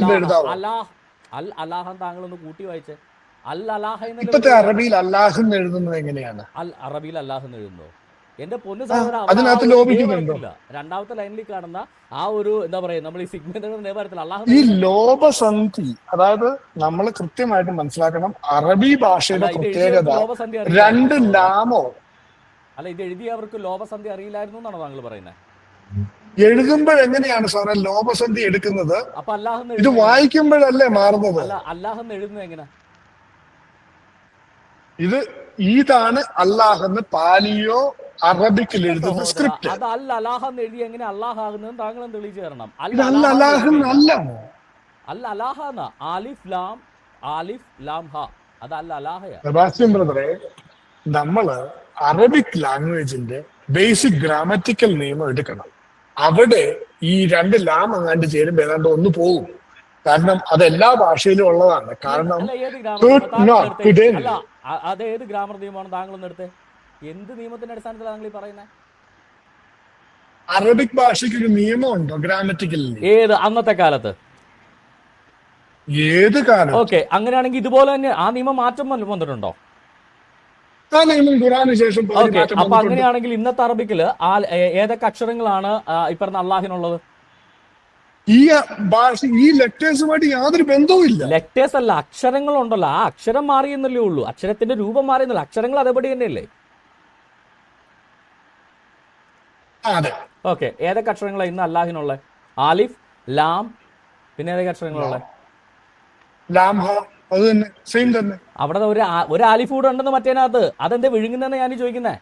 അൽ അലാഹ് താങ്കൾ ഒന്ന് കൂട്ടി വായിച്ചേ. അൽ അലാഹ ഇപ്പത്തെ അറബിയിൽ അല്ലാഹ് എന്ന് എഴുതുന്നത് എങ്ങനെയാണ്? അൽ അറബിയിൽ അല്ലാഹ് എന്ന് എഴുതുന്നു. എന്റെ പൊന്നു സഹോദര, രണ്ടാമത്തെ ലൈനിൽ കാണുന്ന ആ ഒരു എന്താ പറയാ, നമ്മൾ ഈ സിഗ്മെന്റുകളുടെ നിലവാരത്തിൽ അല്ലാഹ് ഈ ലോപസന്ധി, അതായത് നമ്മൾ കൃത്യമായിട്ട് മനസ്സിലാക്കണം അറബി ഭാഷയുടെ പ്രത്യേകത. 2 ലാമോ അല്ല, ഇത് എഴുതിയവർക്ക് ലോപസന്ധി അറിയില്ലായിരുന്നു എന്നാണോ താങ്കൾ പറയുന്നത്? എഴുതുമ്പോഴെങ്ങനെയാണ് സാറേ ലോപസന്ധി എടുക്കുന്നത്? അപ്പൊ അല്ലാഹ് ഇത് വായിക്കുമ്പോഴല്ലേ മാറുന്നത്? അല്ല, അല്ലാഹ് എഴുതുന്നത് എങ്ങനെ? ഇത് ഇതാണ് അല്ലാഹ് എന്ന് പാലിയോ അറബിക്കിൽ എഴുതുന്ന സ്ക്രിപ്റ്റ്. അത് അൽ അലാഹ് എന്ന് എഴുതി എങ്ങനെ അല്ലാഹ് ആകുന്നത് താങ്കൾ തെളിയിച്ചു തരണം. ഇത് അൽ അലാഹ് അല്ല, അൽ അലാഹ എന്നാ, ആലിഫ് ലാം ഹ, അത് അൽ അലാഹയാ. സെബാസ്റ്റ്യൻ ബ്രദറെ, നമ്മള് അറബിക് ലാംഗ്വേജിന്റെ ബേസിക് ഗ്രാമറ്റിക്കൽ നിയമം എടുക്കണം. അവിടെ ഈ രണ്ട് ലാം അങ്ങാണ്ട് ചേരുമ്പോ ഏതാണ്ട് ഒന്ന് പോകും. കാരണം അത് എല്ലാ ഭാഷയിലും ഉള്ളതാണ്. കാരണം അത് ഏത് ഗ്രാമർ നിയമമാണ് താങ്കൾ ഒന്ന് എടുത്തേ? എന്ത് നിയമത്തിന്റെ അടിസ്ഥാനത്തിലാണ് താങ്കൾ ഈ പറയുന്നത്? അറബിക് ഭാഷയ്ക്ക് ഒരു നിയമം ഉണ്ടോ ഗ്രാമറ്റിക്കൽ? ഏത് അന്നത്തെ കാലത്ത്? ഏത് കാലം? ഓക്കെ, അങ്ങനെയാണെങ്കിൽ ഇതുപോലെ തന്നെ ആ നിയമം മാറ്റം വന്നിട്ടുണ്ടോ? ആ നിയമം ഖുറാന് ശേഷം. ഓക്കെ, അപ്പൊ അങ്ങനെയാണെങ്കിൽ ഇന്നത്തെ അറബിക്കില് ഏതൊക്കെ അക്ഷരങ്ങളാണ് ഈ പറഞ്ഞ അള്ളാഹിനുള്ളത്? ഈ ഭാഷ ഈ ലെറ്റേഴ്സുമായിട്ട് യാതൊരു ബന്ധവും ഇല്ല. ലെറ്റേഴ്സ് അല്ല, അക്ഷരങ്ങളുണ്ടല്ലോ. ആ അക്ഷരം മാറിയെന്നല്ലേ ഉള്ളൂ, അക്ഷരത്തിന്റെ രൂപം മാറിയെന്നല്ല, അക്ഷരങ്ങൾ അതേപടി തന്നെയല്ലേ? അതെ. ഓക്കെ, ഏതൊക്കെ അക്ഷരങ്ങളാണ് ഇന്ന് അല്ലാഹിനുള്ള? ആലിഫ്, ലാം, പിന്നെ ഏതൊക്കെ അക്ഷരങ്ങളുള്ള? ലാം ഹ, അത് തന്നെ, സെയിം തന്നെ. അവിടെ ഒരു ആലിഫ് കൂടെ ഉണ്ടെന്ന് മറ്റേനകത്ത്, അതെന്താ വിഴുങ്ങുന്നതെന്ന് ഞാൻ ചോദിക്കുന്നേ?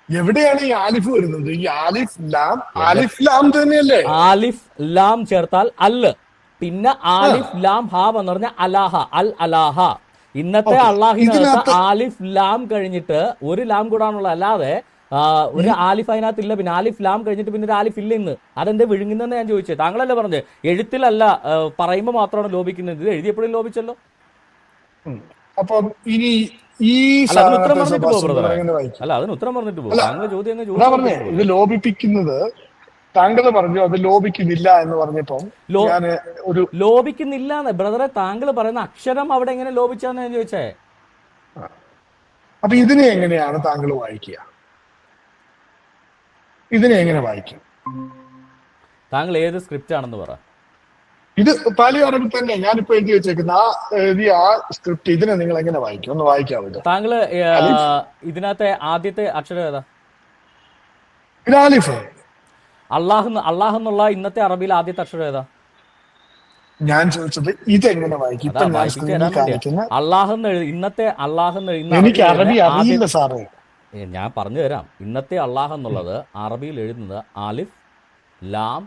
എവിടെയാണ് ഈ ആലിഫ് വരുന്നത്? ഈ ആലിഫ് ലാം തന്നെയല്ലേ? ആലിഫ് ലാം ചേർത്താൽ അല്ല്, പിന്നെ ആലിഫ് ലാം ഹാ എന്ന് പറഞ്ഞ അലാഹ, അൽ അലാഹ. ഇന്നത്തെ അള്ളാഹിനകത്ത് ആലിഫ് ലാം കഴിഞ്ഞിട്ട് ഒരു ലാം കൂടാനുള്ള, അല്ലാതെ ഒരു ആലിഫ് അതിനകത്ത് ഇല്ല. പിന്നെ ആലിഫ് ലാം കഴിഞ്ഞിട്ട് പിന്നെ ഒരു ആലിഫ് ഇല്ല ഇന്ന്. അതെന്താ വിഴുങ്ങുന്നതെന്ന് ഞാൻ ചോദിച്ചത്. താങ്കളല്ലേ പറഞ്ഞത് എഴുത്തിലല്ല പറയുമ്പോൾ മാത്രമാണ് ലോപിക്കുന്നത്. ഇത് എഴുതിയപ്പോഴും ലോപിച്ചല്ലോ. അപ്പൊ ഇനി ഈ അതിന് ഉത്തരം പറഞ്ഞിട്ട് പോകും. താങ്കൾ ചോദ്യം ഇത് ലോപിപ്പിക്കുന്നത് താങ്കൾ പറഞ്ഞു, അത് ലോപിക്കുന്നില്ല എന്ന് പറഞ്ഞപ്പോ ഞാൻ ഒരു ലോപിക്കുന്നില്ല ബ്രദറെ, താങ്കൾ പറയുന്ന അക്ഷരം അവിടെ എങ്ങനെ ലോപിച്ചാന്ന് ഞാൻ ചോദിച്ചേ. അപ്പൊ ഇതിനെ എങ്ങനെയാണ് താങ്കൾ വായിക്കുക? ഇതിനെ എങ്ങനെ വായിക്കും? താങ്കൾ ഏത് സ്ക്രിപ്റ്റ് ആണെന്ന് പറ. ഇത് പാലിയോ അറബിൽ തന്നെ ഞാനിപ്പോ എഴുതി വെച്ചേക്കുന്ന ആ സ്ക്രിപ്റ്റ്. ഇതിനെ നിങ്ങൾ എങ്ങനെ വായിക്കും? ഒന്ന് വായിക്കാമോ? താങ്കള് ഇതിനകത്തെ ആദ്യത്തെ അക്ഷരം ഏതാ? ഇത് ആലിഫ്. അള്ളാഹ് എന്നുള്ള ഇന്നത്തെ അറബിയിൽ ആദ്യത്തെ അക്ഷരം ഏതാ? ഞാൻ ചോദിച്ചത് ഇതെങ്ങനെ വായിക്കും? അള്ളാഹ് ഇന്നത്തെ അള്ളാഹ് എനിക്ക് അറബി അറിയില്ല സാറേ. ഞാൻ പറഞ്ഞു തരാം. ഇന്നത്തെ അള്ളാഹ് എന്നുള്ളത് അറബിയിൽ എഴുതുന്നത് ആലിഫ് ലാം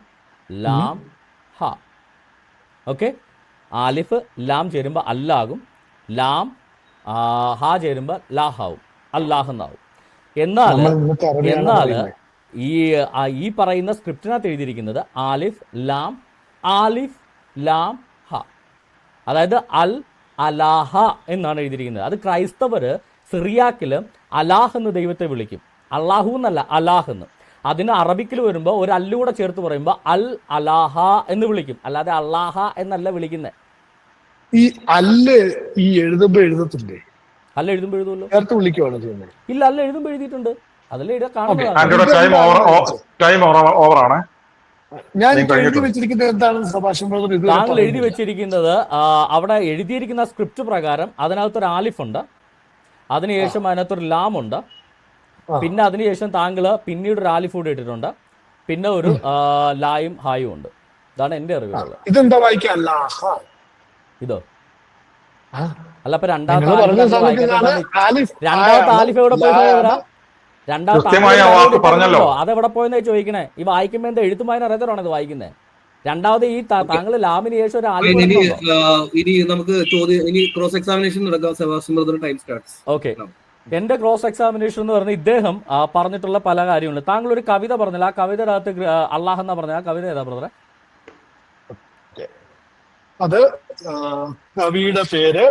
ഹ. ഓക്കെ, ആലിഫ് ലാം ചേരുമ്പോൾ അല്ലാകും, ലാം ഹ ചേരുമ്പോൾ ലാഹാവും, അല്ലാഹ് എന്നാവും. എന്നാൽ ഈ പറയുന്ന സ്ക്രിപ്റ്റിനകത്ത് എഴുതിയിരിക്കുന്നത് ആലിഫ് ലാം ഹ, അതായത് അൽ അലാഹ എന്നാണ് എഴുതിയിരിക്കുന്നത്. അത് ക്രൈസ്തവർ സിറിയാക്കില് അലാഹ് എന്ന് ദൈവത്തെ വിളിക്കും, അള്ളാഹു എന്നല്ല അലാഹ് എന്ന്. അതിന് അറബിക്കിൽ വരുമ്പോൾ ഒരു അല്ലൂടെ ചേർത്ത് പറയുമ്പോൾ അൽ അലാഹ എന്ന് വിളിക്കും, അല്ലാതെ അള്ളാഹ എന്നല്ല വിളിക്കുന്നത്. ഈ അല്ല് ഈ എഴുതുമ്പോ എഴുതത്തില്ലേ? അല്ല എഴുതുമ്പോൾ എഴുതുമല്ലോ. ചേർത്ത് വിളിക്കുവാണ് ചെയ്യുന്നത്? ഇല്ല, അല്ല എഴുതുമ്പോൾ എഴുതിയിട്ടുണ്ട്. അതല്ലേ എഴുതാ കാണുന്നത്. ഞാൻ എഴുതി വെച്ചിരിക്കുന്നത് എന്താണ് സഭാഷൻ ബ്രദർ? താങ്കൾ എഴുതി വെച്ചിരിക്കുന്നത് അവിടെ എഴുതിയിരിക്കുന്ന സ്ക്രിപ്റ്റ് പ്രകാരം അതിനകത്തൊരു ആലിഫുണ്ട്, അതിനുശേഷം അതിനകത്തൊരു ലാം ഉണ്ട്, പിന്നെ അതിനുശേഷം താങ്കൾ പിന്നീട് ഒരു ആലിഫ് കൂടെ ഇട്ടിട്ടുണ്ട്, പിന്നെ ഒരു ലായും ഹായും ഉണ്ട്. ഇതാണ് എന്റെ അറിവുള്ളത്. ഇതെന്താ വായിക്കുക? ഇതോ അല്ല, അപ്പൊ രണ്ടാമത്തെ ആലിഫ് എവിടെ പോയി? അതെവിടെ പോയെന്നാ ചോദിക്കണേ? ഈ വായിക്കുമ്പോ എന്താ എഴുത്തുമായി അറിയാത്തവരാണ് ഇത് വായിക്കുന്നത്. രണ്ടാമത് ഈ താങ്കൾ ലാമിന് ശേഷം ഒരു ആലിഫ്. ഇനി നമുക്ക് ഇനി ക്രോസ് എക്സാമിനേഷൻ നടക്കാം. Sebastian brother, time starts. Okay, എന്റെ ക്രോസ് എക്സാമിനേഷൻ എന്ന് പറഞ്ഞാൽ ഇദ്ദേഹം പറഞ്ഞിട്ടുള്ള പല കാര്യങ്ങളുണ്ട്. താങ്കൾ ഒരു കവിത പറഞ്ഞില്ല, ആ കവിതയുടെ അകത്ത് അള്ളാഹ് എന്നാ പറഞ്ഞ ആ കവിത ഏതാ ബ്രദറെ? അത് കവിയുടെ പേര്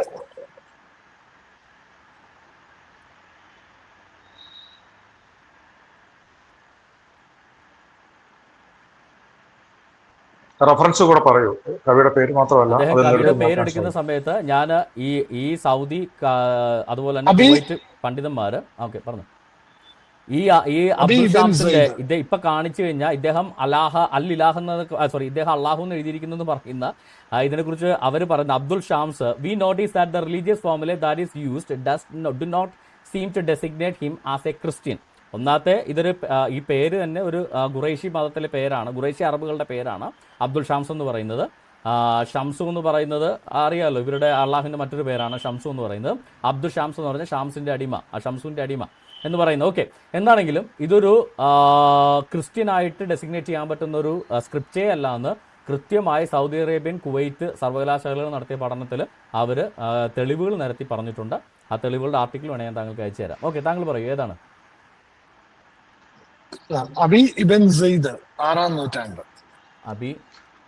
റഫറൻസ് കൂടെ പറയൂ. കവിയുടെ പേര് മാത്രമല്ല, കവിയുടെ പേരെടുക്കുന്ന സമയത്ത് ഞാൻ ഈ സൗദി അതുപോലെ തന്നെ കുവൈറ്റ് പണ്ഡിതന്മാര് ഓക്കെ പറഞ്ഞു. ഈ അബ്ദുൽ ഷാംസിന്റെ ഇപ്പൊ കാണിച്ചു കഴിഞ്ഞാൽ ഇദ്ദേഹം ഇദ്ദേഹം അള്ളാഹു എന്ന് എഴുതിയിരിക്കുന്നു പറയുന്ന ഇതിനെക്കുറിച്ച് അവർ പറയുന്ന Abdul Shams, we notice that the religious formula that is used do not seem to designate him as a Christian. ഒന്നാമത്തെ ഇതൊരു ഈ പേര് തന്നെ ഒരു ഖുറൈശി മതത്തിലെ പേരാണ്, ഖുറൈശി അറബുകളുടെ പേരാണ് അബ്ദുൽ ഷംസ് എന്ന് പറയുന്നത്. ഷംസു എന്ന് പറയുന്നത് അറിയാമല്ലോ, ഇവരുടെ അള്ളാഹുവിൻ്റെ മറ്റൊരു പേരാണ് ഷംസു എന്ന് പറയുന്നത്. അബ്ദുൽ ഷംസ് എന്ന് പറഞ്ഞാൽ ഷംസിൻ്റെ അടിമ, ഷംസുവിൻ്റെ അടിമ എന്ന് പറയുന്നത്. ഓക്കെ, എന്താണെങ്കിലും ഇതൊരു ക്രിസ്ത്യനായിട്ട് ഡെസിഗ്നേറ്റ് ചെയ്യാൻ പറ്റുന്ന ഒരു സ്ക്രിപ്റ്റേ അല്ല എന്ന് കൃത്യമായി സൗദി അറേബ്യൻ, കുവൈറ്റ് സർവകലാശാലകൾ നടത്തിയ പഠനത്തിൽ അവർ തെളിവുകൾ നിരത്തി പറഞ്ഞിട്ടുണ്ട്. ആ തെളിവുകളുടെ ആർട്ടിക്കിൾ വേണമെങ്കിൽ ഞാൻ താങ്കൾക്ക് അയച്ചു തരാം. ഓക്കെ, താങ്കൾ പറയൂ, ഏതാണ്? അബി ഇബൻ സയ്ദ്, 6-ാം നൂറ്റാണ്ട്. അബി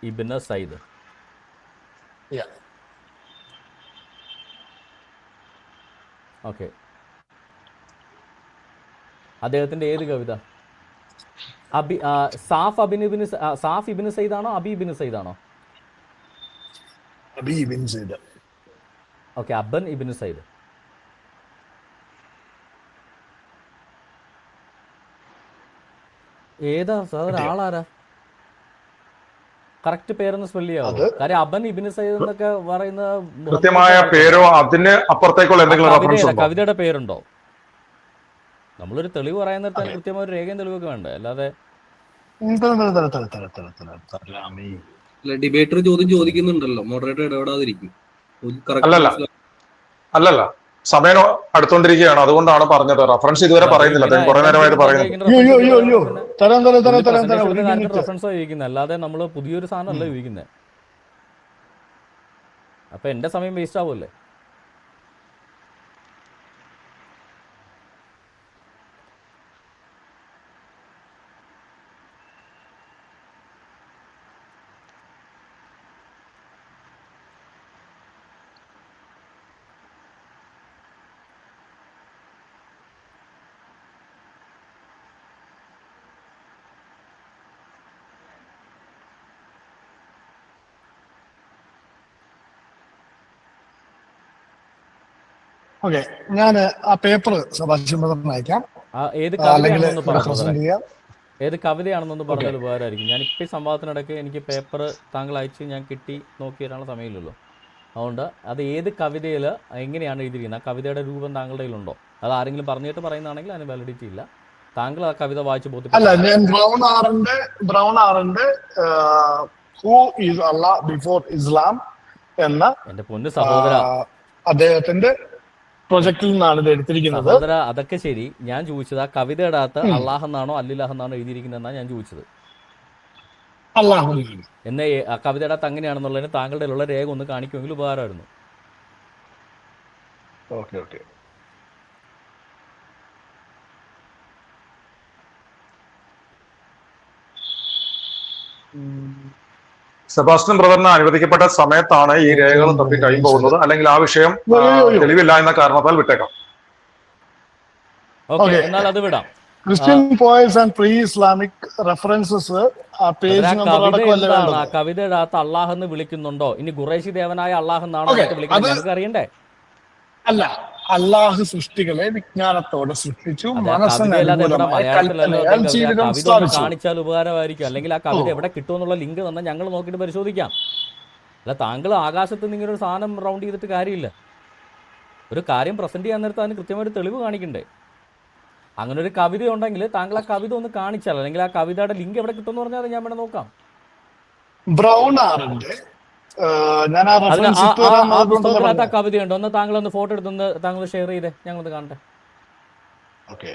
ഇബ്ൻ സയ്ദ്. ഓക്കെ, അദ്ദേഹത്തിന്റെ ഏത് കവിത? സാഫ് ഇബിൻ സയ്ദ് ആണോ അബി ഇബിൻ സയ്ദ് ആണോ? അബി ഇബൻ സയ്ദ്. ഓക്കെ, അബൻ ഇബിൻ സയ്ദ്. ഏതാ സാർ, ആളാരാ? കറക്റ്റ് പേരൊന്ന് സ്പെല്ല് ചെയ്യാവോ? കാര്യം അബൻ ഇബിൻ സയ്ദ് എന്നൊക്കെ പറയുന്ന കൃത്യമായ പേരോ അതിന് അപ്പുറത്തേക്കുള്ള എന്തെങ്കിലും റെഫറൻസ് ഉണ്ടോ? കവിതയുടെ പേരുണ്ടോ? നമ്മളൊരു തെളിവ് പറയാൻ നേരത്തെ കൃത്യമായ ഒരു രേഖയും തെളിവൊക്കെ വേണ്ടേ, അല്ലാതെ ഡിബേറ്റർ ചോദ്യം ചോദിക്കുന്നുണ്ടല്ലോ, മോഡറേറ്റർ ഇടപെടാതിരിക്കും. അല്ലല്ല, സമയം അടുത്തോണ്ടിരിക്കുകയാണ്, അതുകൊണ്ടാണ് പറഞ്ഞത്. റെഫറൻസ് ഇതുവരെ പറയുന്നില്ല, കുറെ നേരമായിട്ട് പറയുന്നു. റെഫറൻസ് ചോദിക്കുന്നത്, അല്ലാതെ നമ്മൾ പുതിയൊരു സാധനം അല്ല ചോദിക്കുന്നത്. അപ്പൊ എന്റെ സമയം വേസ്റ്റ് ആവുമല്ലേ? ഓക്കെ, ഞാൻ ആ പേപ്പർ സഭാഷിന് അയക്കാം. ഏത് കവിതയാണെന്നൊന്ന് പറഞ്ഞാൽ ഉപകാരമായിരിക്കും. ഞാനിപ്പോൾ ഈ സംവാദത്തിനിടയ്ക്ക് എനിക്ക് പേപ്പർ താങ്കൾ അയച്ച് ഞാൻ കിട്ടി നോക്കി തരാനുള്ള സമയമില്ലല്ലോ. അതുകൊണ്ട് അത് ഏത് കവിതയിൽ എങ്ങനെയാണ് എഴുതിയിരിക്കുന്നത്, ആ കവിതയുടെ രൂപം താങ്കളുടെ കയ്യിലുണ്ടോ? അത് ആരെങ്കിലും പറഞ്ഞിട്ട് പറയുന്നതാണെങ്കിൽ അതിന് വാലിഡിറ്റി ഇല്ല. താങ്കൾ ആ കവിത വായിച്ച് അല്ല, ഞാൻ ബ്രൗൺ ആറിന്റെ ഹൂ ഈസ് അല്ലാഹ് ബിഫോർ ഇസ്ലാം എന്ന എന്റെ പൊന്നു സഹോദര, അദ്ദേഹത്തിന്റെ പ്രൊജക്റ്റിൽ നിന്നാണ് ഇത് എടുത്തിരിക്കുന്നത്. സഹോദര, അതൊക്കെ ശരി. ഞാൻ ചോദിച്ചത് ആ കവിതയുടെ അകത്ത് അള്ളാഹ് എന്നാണോ അല്ലില്ലാഹ് എന്നാണോ എഴുതിയിരിക്കുന്നതെന്നാണ് ഞാൻ ചോദിച്ചത്. അല്ലാഹു എന്നെ ആ കവിതയുടെ അകത്ത് അങ്ങനെയാണെന്നുള്ളതിന് താങ്കളുടെ ഉള്ള രേഖ ഒന്ന് കാണിക്കുമെങ്കിൽ ഉപകാരമായിരുന്നു. Okay okay. സെബാസ്റ്റ്യൻ ബ്രദറിന് അനുവദിക്കപ്പെട്ട സമയത്താണ് ഈ രേഖകൾ തപ്പി കഴിഞ്ഞു പോകുന്നത്, അല്ലെങ്കിൽ ആ വിഷയം തെളിവില്ല എന്ന കാരണത്താൽ വിട്ടേക്കാം. എന്നാൽ അത് വിടാം. Christian Poes and pre Islamic references കവിതയുടെ അകത്ത് അള്ളാഹ് എന്ന് വിളിക്കുന്നുണ്ടോ? ഇനി ഖുറൈശി ദേവനായ അള്ളാഹ് എന്നാണോ വിളിക്കുന്നത് നമുക്ക് അറിയണ്ടേ? അല്ല, അള്ളാഹു സൃഷ്ടികളെ വിജ്ഞാനത്തോടെ സൃഷ്ടിച്ചു, കാണിച്ചാൽ ഉപകാരമായിരിക്കും. അല്ലെങ്കിൽ ആ കവിത എവിടെ കിട്ടുമെന്നുള്ള ലിങ്ക് തന്നെ ഞങ്ങൾ നോക്കിയിട്ട് പരിശോധിക്കാം. അല്ല, താങ്കൾ ആകാശത്ത് നിന്ന് ഇങ്ങനെ ഒരു സാധനം റൗണ്ട് ചെയ്തിട്ട് കാര്യമില്ല. ഒരു കാര്യം പ്രസന്റ് ചെയ്യാൻ നേരത്തെ അതിന് കൃത്യമായിട്ട് തെളിവ് കാണിക്കണ്ടേ? അങ്ങനെ ഒരു കവിത ഉണ്ടെങ്കിൽ താങ്കൾ ആ കവിത ഒന്ന് കാണിച്ചാൽ, അല്ലെങ്കിൽ ആ കവിതയുടെ ലിങ്ക് എവിടെ കിട്ടുമെന്ന് പറഞ്ഞാൽ ഞാൻ വേണം നോക്കാം. ബ്രൗൺ ആറിന്റെ പുസ്തകത്തിനകത്ത് ആ കവിതയുണ്ടോ? ഒന്ന് താങ്കൾ ഒന്ന് ഫോട്ടോ എടുത്തൊന്ന് താങ്കൾ ഷെയർ ചെയ്തേ, ഞങ്ങളൊന്ന് കാണട്ടെ. ഓക്കെ.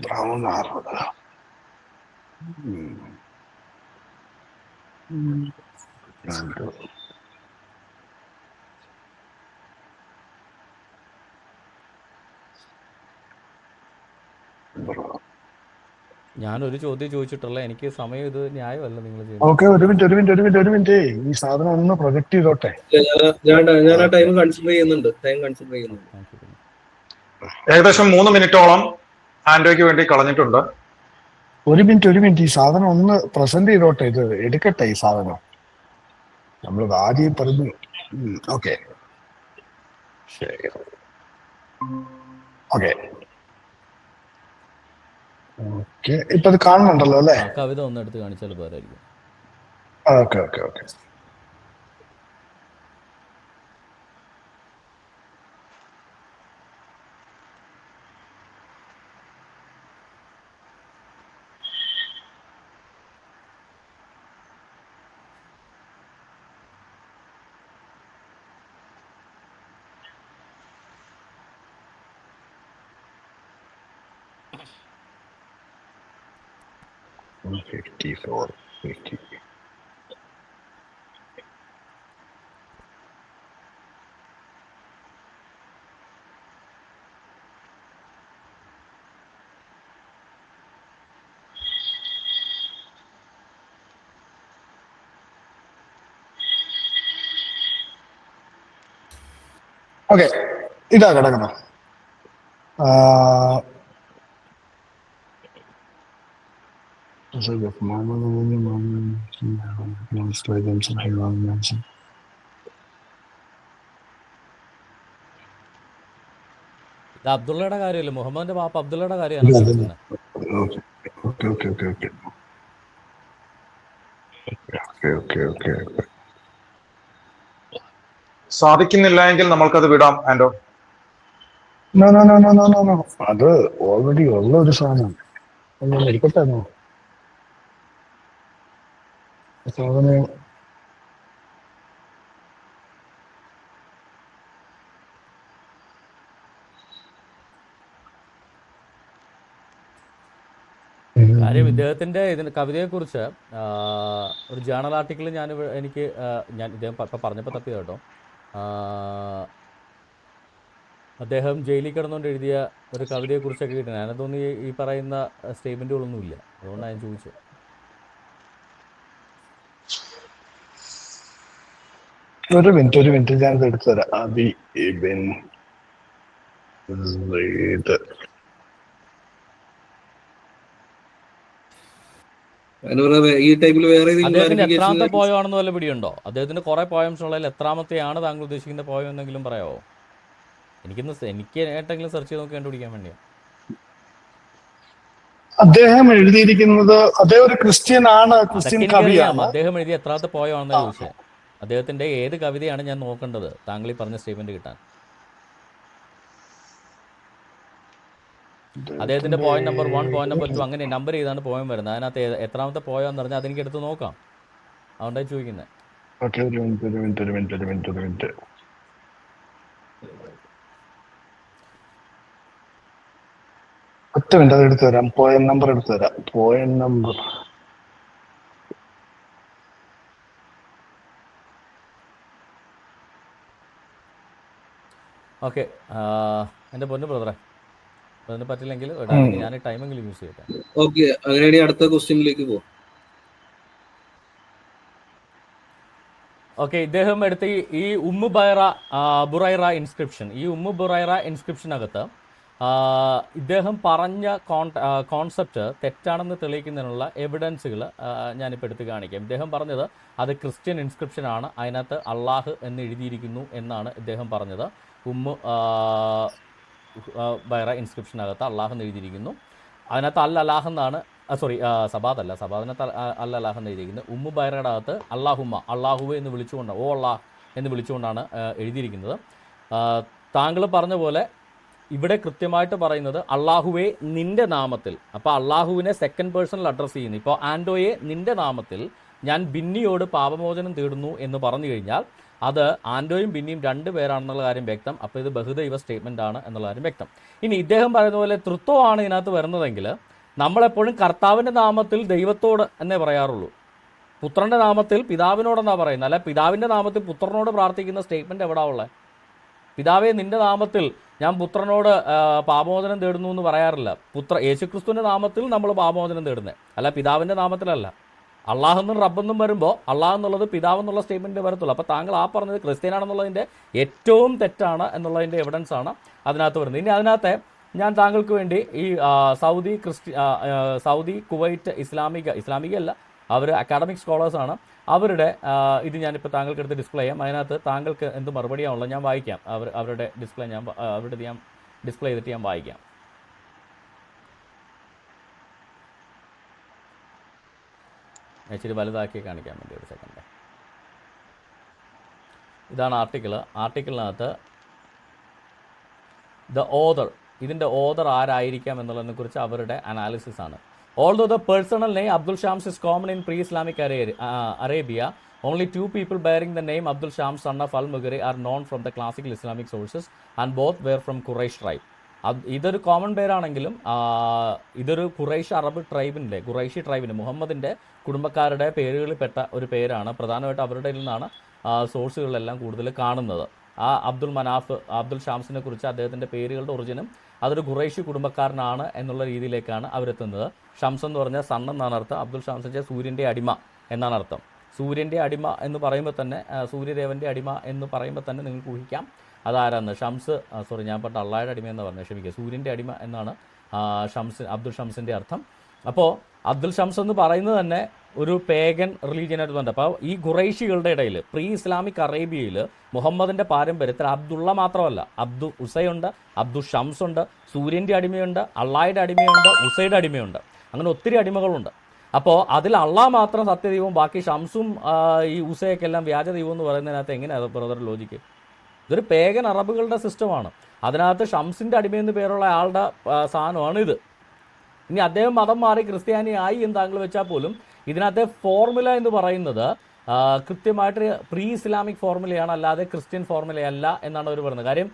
Brown Arbor. ഞാനൊരു ചോദ്യം ചോദിച്ചിട്ടുള്ള എനിക്ക് സമയം ഇത് ന്യായമല്ല നിങ്ങൾ ചെയ്യുന്നത്. ഓക്കെ, ഒരു മിനിറ്റ് ഈ സാധനം ഒന്ന് പ്രൊജക്ട് ചെയ്തോട്ടെ. ഞാൻ ആ ടൈം കൺസിഡർ ചെയ്യുന്നുണ്ട്. Thank you. ഏകദേശം 3 മിനിറ്റോളം ആൻഡോയ്ക്ക് വേണ്ടി കളഞ്ഞിട്ടുണ്ട്. ഒരു മിനിറ്റ് ഈ സാധനം ഒന്ന് പ്രസന്റ് ചെയ്തോട്ടെ. ഇത് എടുക്കട്ടെ ഈ സാധനം. നമ്മൾ ആദ്യം പറഞ്ഞു. ഓക്കെ ശരി. ഓക്കെ ഓക്കെ, ഇപ്പൊ അത് കാണുന്നുണ്ടല്ലോ അല്ലേ? കവിത ഒന്ന് എടുത്ത് കാണിച്ചാൽ പോരായിരിക്കും. Okay okay okay. ഓക്കെ, ഇതാ കിടക്കണം. ഇത് അബ്ദുള്ളയുടെ കാര്യമല്ലേ, മുഹമ്മദിന്റെ പാപ്പ അബ്ദുള്ളയുടെ കാര്യമാണ് ചോദിക്കുന്നത്. സാധിക്കുന്നില്ല എങ്കിൽ നമ്മൾക്കത് വിടാം ആൻഡോ. അത് ഓൾറെഡി ഉള്ള ഒരു സാധനം. എടുക്കട്ടെ സാധനം. കാര്യം ഇദ്ദേഹത്തിന്റെ ഇതിന് കവിതയെക്കുറിച്ച് ഒരു ജേണൽ ആർട്ടിക്കിൾ ഞാൻ ഇദ്ദേഹം ഇപ്പം പറഞ്ഞപ്പോൾ തപ്പി കേട്ടോ. അദ്ദേഹം ജയിലിൽ കിടന്നുകൊണ്ട് എഴുതിയ ഒരു കവിതയെക്കുറിച്ചൊക്കെ കിട്ടുന്നത്. അതിനകത്തൊന്നും ഈ പറയുന്ന സ്റ്റേറ്റ്മെൻറ്റുകളൊന്നുമില്ല. അതുകൊണ്ടാണ് ഞാൻ ചോദിച്ചത്. ഒരു മിനിറ്റ് ഞാനിത് എടുത്തു തരാം. ഈ ടൈമിൽ വേറെ അദ്ദേഹത്തിന് എത്രാമത്തെ പോയമാണെന്ന് വല്ല പിടിയുണ്ടോ? അദ്ദേഹത്തിന് കുറെ പോയംസ് ഉള്ളതിൽ എത്രാമത്തെയാണ് താങ്കൾ ഉദ്ദേശിക്കുന്ന പോയം എന്നെങ്കിലും പറയാമോ? എനിക്ക് ഏട്ടെങ്കിലും സെർച്ച് ചെയ്ത് നോക്കി കണ്ടുപിടിക്കാൻ വേണ്ടിയാണ്. അദ്ദേഹം എഴുതിയിരിക്കുന്നത്, അദ്ദേഹം ഒരു ക്രിസ്ത്യൻ ആണ്, ക്രിസ്ത്യൻ കവിയാണ്. അദ്ദേഹം എഴുതിയ എത്രാമത്തെ പോയമാണെന്ന് ചോദിച്ചത്. അദ്ദേഹത്തിന്റെ ഏത് കവിതയാണ് ഞാൻ നോക്കേണ്ടത് താങ്കൾ ഈ പറഞ്ഞ സ്റ്റേറ്റ്മെന്റ് കിട്ടാൻ? അദ്ദേഹത്തിന്റെ പോയിന്റ് നമ്പർ 1, പോയിന്റ് നമ്പർ 2 അങ്ങനെ നമ്പർ ചെയ്താണ് പോയം വരുന്നത്. അതിനകത്ത് എത്രാമത്തെ പോയെന്ന് പറഞ്ഞാൽ അതെനിക്ക് എടുത്ത് നോക്കാം. അതുകൊണ്ടാണ് ചോദിക്കുന്നത്. ഒറ്റ മിനിറ്റ്, അത് എടുത്തു തരാം. പോയിന്റ് നമ്പർ എടുത്തു തരാം. Point number okay. എൻ്റെ പൊന്നു ബ്രദറെ, അതിന് പറ്റില്ലെങ്കിൽ ഞാൻ ടൈമെങ്കിലും യൂസ് ചെയ്യട്ടെ. ഓക്കെ, അങ്ങനെയാണെങ്കിൽ അടുത്ത ക്വസ്റ്റ്യനിലേക്ക് പോകാം. ഓക്കെ, ഇദ്ദേഹം എടുത്ത ഈ ബുറൈറ ഇൻസ്ക്രിപ്ഷൻ, ഈ ബുറൈറ ഇൻസ്ക്രിപ്ഷനകത്ത് ഇദ്ദേഹം പറഞ്ഞ കോൺസെപ്റ്റ് തെറ്റാണെന്ന് തെളിയിക്കുന്നതിനുള്ള എവിഡൻസുകൾ ഞാനിപ്പോൾ എടുത്ത് കാണിക്കാം. ഇദ്ദേഹം പറഞ്ഞത് അത് ക്രിസ്ത്യൻ ഇൻസ്ക്രിപ്ഷനാണ്, അതിനകത്ത് അള്ളാഹ് എന്ന് എഴുതിയിരിക്കുന്നു എന്നാണ് ഇദ്ദേഹം പറഞ്ഞത്. ബൈറ ഇൻസ്ക്രിപ്ഷനകത്ത് അള്ളാഹ് എന്ന് എഴുതിയിരിക്കുന്നു. അതിനകത്ത് അൽ അലാഹ് എന്നാണ്, സബാദിനകത്ത് അൽ അലാഹ് എന്ന് എഴുതിയിരിക്കുന്നത്. ബൈറയുടെ അകത്ത് അള്ളാഹുവെ എന്ന് വിളിച്ചുകൊണ്ട്, ഓ അള്ളാഹ് എന്ന് വിളിച്ചുകൊണ്ടാണ് എഴുതിയിരിക്കുന്നത്. താങ്കൾ പറഞ്ഞ പോലെ ഇവിടെ കൃത്യമായിട്ട് പറയുന്നത് അള്ളാഹുവെ നിന്റെ നാമത്തിൽ. അപ്പോൾ അള്ളാഹുവിനെ സെക്കൻഡ് പേഴ്സണിൽ അഡ്രസ്സ് ചെയ്യുന്നു. ഇപ്പോൾ ആൻഡോയെ നിന്റെ നാമത്തിൽ ഞാൻ ബിന്നിയോട് പാപമോചനം തേടുന്നു എന്ന് പറഞ്ഞു കഴിഞ്ഞാൽ അത് ആൻഡോയും ബിന്നിയും 2 പേരാണെന്നുള്ള കാര്യം വ്യക്തം. അപ്പോൾ ഇത് ബഹുദൈവ സ്റ്റേറ്റ്മെൻ്റ് ആണ് എന്നുള്ള കാര്യം വ്യക്തം. ഇനി ഇദ്ദേഹം പറയുന്ന പോലെ തൃത്വമാണ് ഇതിനകത്ത് വരുന്നതെങ്കിൽ നമ്മളെപ്പോഴും കർത്താവിൻ്റെ നാമത്തിൽ ദൈവത്തോട് എന്നേ പറയാറുള്ളൂ. പുത്രൻ്റെ നാമത്തിൽ പിതാവിനോടെന്നാണ് പറയുന്നത്. അല്ല പിതാവിൻ്റെ നാമത്തിൽ പുത്രനോട് പ്രാർത്ഥിക്കുന്ന സ്റ്റേറ്റ്മെൻറ്റ് എവിടെയാ ഉള്ളത്? പിതാവെ നിന്റെ നാമത്തിൽ ഞാൻ പുത്രനോട് പാപമോചനം തേടുന്നു എന്ന് പറയാറില്ല. യേശുക്രിസ്തുവിൻ്റെ നാമത്തിൽ നമ്മൾ പാപമോചനം തേടുന്നത്, അല്ല പിതാവിൻ്റെ നാമത്തിലല്ല. അള്ളാഹെന്നും റബ്ബെന്നും വരുമ്പോൾ അള്ളാഹ് എന്നുള്ളത് പിതാവെന്നുള്ള സ്റ്റേറ്റ്മെൻറ്റ് വരത്തുള്ളൂ. അപ്പോൾ താങ്കൾ ആ പറഞ്ഞത് ക്രിസ്ത്യനാണെന്നുള്ളതിൻ്റെ ഏറ്റവും തെറ്റാണ് എന്നുള്ളതിൻ്റെ എവിഡൻസ് ആണ് അതിനകത്ത് വരുന്നത്. ഇനി അതിനകത്തെ ഞാൻ താങ്കൾക്ക് വേണ്ടി ഈ സൗദി കുവൈറ്റ് ഇസ്ലാമിക അല്ല, അവർ അക്കാഡമിക് സ്കോളേഴ്സാണ്, അവരുടെ ഇത് ഞാനിപ്പോൾ താങ്കൾക്ക് എടുത്ത് ഡിസ്പ്ലേ ചെയ്യാം. അതിനകത്ത് താങ്കൾക്ക് എന്ത് മറുപടിയാണുള്ളത് ഞാൻ വായിക്കാം. അവരുടെ ഡിസ്പ്ലേ അവരുടെ ഞാൻ ഡിസ്പ്ലേ ചെയ്തിട്ട് ഞാൻ വായിക്കാം. ഇച്ചിരി വലുതാക്കി കാണിക്കാൻ വേണ്ടി ഒരു സെക്കൻഡ്. ഇതാണ് ആർട്ടിക്കിളിനകത്ത് ദ ഓതർ, ഇതിൻ്റെ ഓതർ ആരായിരിക്കാം എന്നുള്ളതിനെക്കുറിച്ച് അവരുടെ അനാലിസിസ് ആണ്. Although the personal name Abdul Shams is common in pre-Islamic Arabia, only 2 people bearing the name Abdul Shams, son of Al-Mughiri, are known from the classical Islamic sources, and both were from Quraysh tribe. ഇതൊരു common പേരാണെങ്കിലും ഇതൊരു Quraish Arab ട്രൈബിൻ്റെ, Qureshi ട്രൈബിൻ്റെ, മുഹമ്മദിൻ്റെ കുടുംബക്കാരുടെ പേരുകളിൽ പെട്ട ഒരു പേരാണ്. പ്രധാനമായിട്ട് അവരുടെ നിന്നാണ് സോഴ്സുകളിലെല്ലാം കൂടുതൽ കാണുന്നത്. ആ അബ്ദുൽ ഷാംസിനെ കുറിച്ച് അദ്ദേഹത്തിൻ്റെ പേരുകളുടെ ഒറിജിനും അതൊരു ഖുറൈഷി കുടുംബക്കാരനാണ് എന്നുള്ള രീതിയിലേക്കാണ് അവരെത്തുന്നത്. ഷംസ് എന്ന് പറഞ്ഞാൽ സൺ എന്നാണ് അർത്ഥം. അബ്ദുൽ ഷാംസ് വെച്ചാൽ സൂര്യൻ്റെ അടിമ എന്നാണ് അർത്ഥം. സൂര്യൻ്റെ അടിമ എന്ന് പറയുമ്പോൾ തന്നെ, സൂര്യദേവൻ്റെ അടിമ എന്ന് പറയുമ്പോൾ തന്നെ നിങ്ങൾക്ക് ഊഹിക്കാം അതാരാന്ന്. ഷംസ് ഞാൻ പറഞ്ഞ അള്ളാഹയുടെ അടിമ എന്ന് പറഞ്ഞാൽ ക്ഷമിക്കുക, സൂര്യൻ്റെ അടിമ എന്നാണ് അബ്ദുൽ ഷംസിൻ്റെ അർത്ഥം. അപ്പോൾ അബ്ദുൽ ഷംസ് എന്ന് പറയുന്നത് തന്നെ ഒരു പേഗൻ റിലീജിയനായിട്ട് ബന്ധം. അപ്പോൾ ഈ ഖുറൈഷികളുടെ ഇടയിൽ പ്രീ ഇസ്ലാമിക് അറേബ്യയിൽ മുഹമ്മദിൻ്റെ പാരമ്പര്യത്തിൽ അബ്ദുള്ള മാത്രമല്ല, അബ്ദു ഉസയുണ്ട്, അബ്ദുൽ ഷംസ് ഉണ്ട്, സൂര്യൻ്റെ അടിമയുണ്ട്, അള്ളാഹയുടെ അടിമയുണ്ട്, ഉസയുടെ അടിമയുണ്ട്, അങ്ങനെ ഒത്തിരി അടിമകളുണ്ട്. അപ്പോൾ അതിൽ അള്ളാഹ് മാത്രം സത്യദൈവവും ബാക്കി ഷംസും ഈ ഉസയൊക്കെ എല്ലാം വ്യാജ ദൈവം എന്ന് പറയുന്നതിനകത്ത് എങ്ങനെയാണ് ബ്രദർ ലോജിക്ക്? ഇതൊരു പേഗൻ അറബുകളുടെ സിസ്റ്റമാണ്. അതിനകത്ത് ഷംസിൻ്റെ അടിമയെന്ന് പേരുള്ള ആളുടെ സാധനമാണ് ഇത്. ഇനി അദ്ദേഹം മതം മാറി ക്രിസ്ത്യാനിയായി എന്ന് താങ്കൾ വെച്ചാൽ പോലും ഇതിനകത്തെ ഫോർമുല എന്ന് പറയുന്നത് കൃത്യമായിട്ട് പ്രീ ഇസ്ലാമിക് ഫോർമുലയാണ്, അല്ലാതെ ക്രിസ്ത്യൻ ഫോർമുലയല്ല എന്നാണ് അവർ പറയുന്നത്. കാര്യം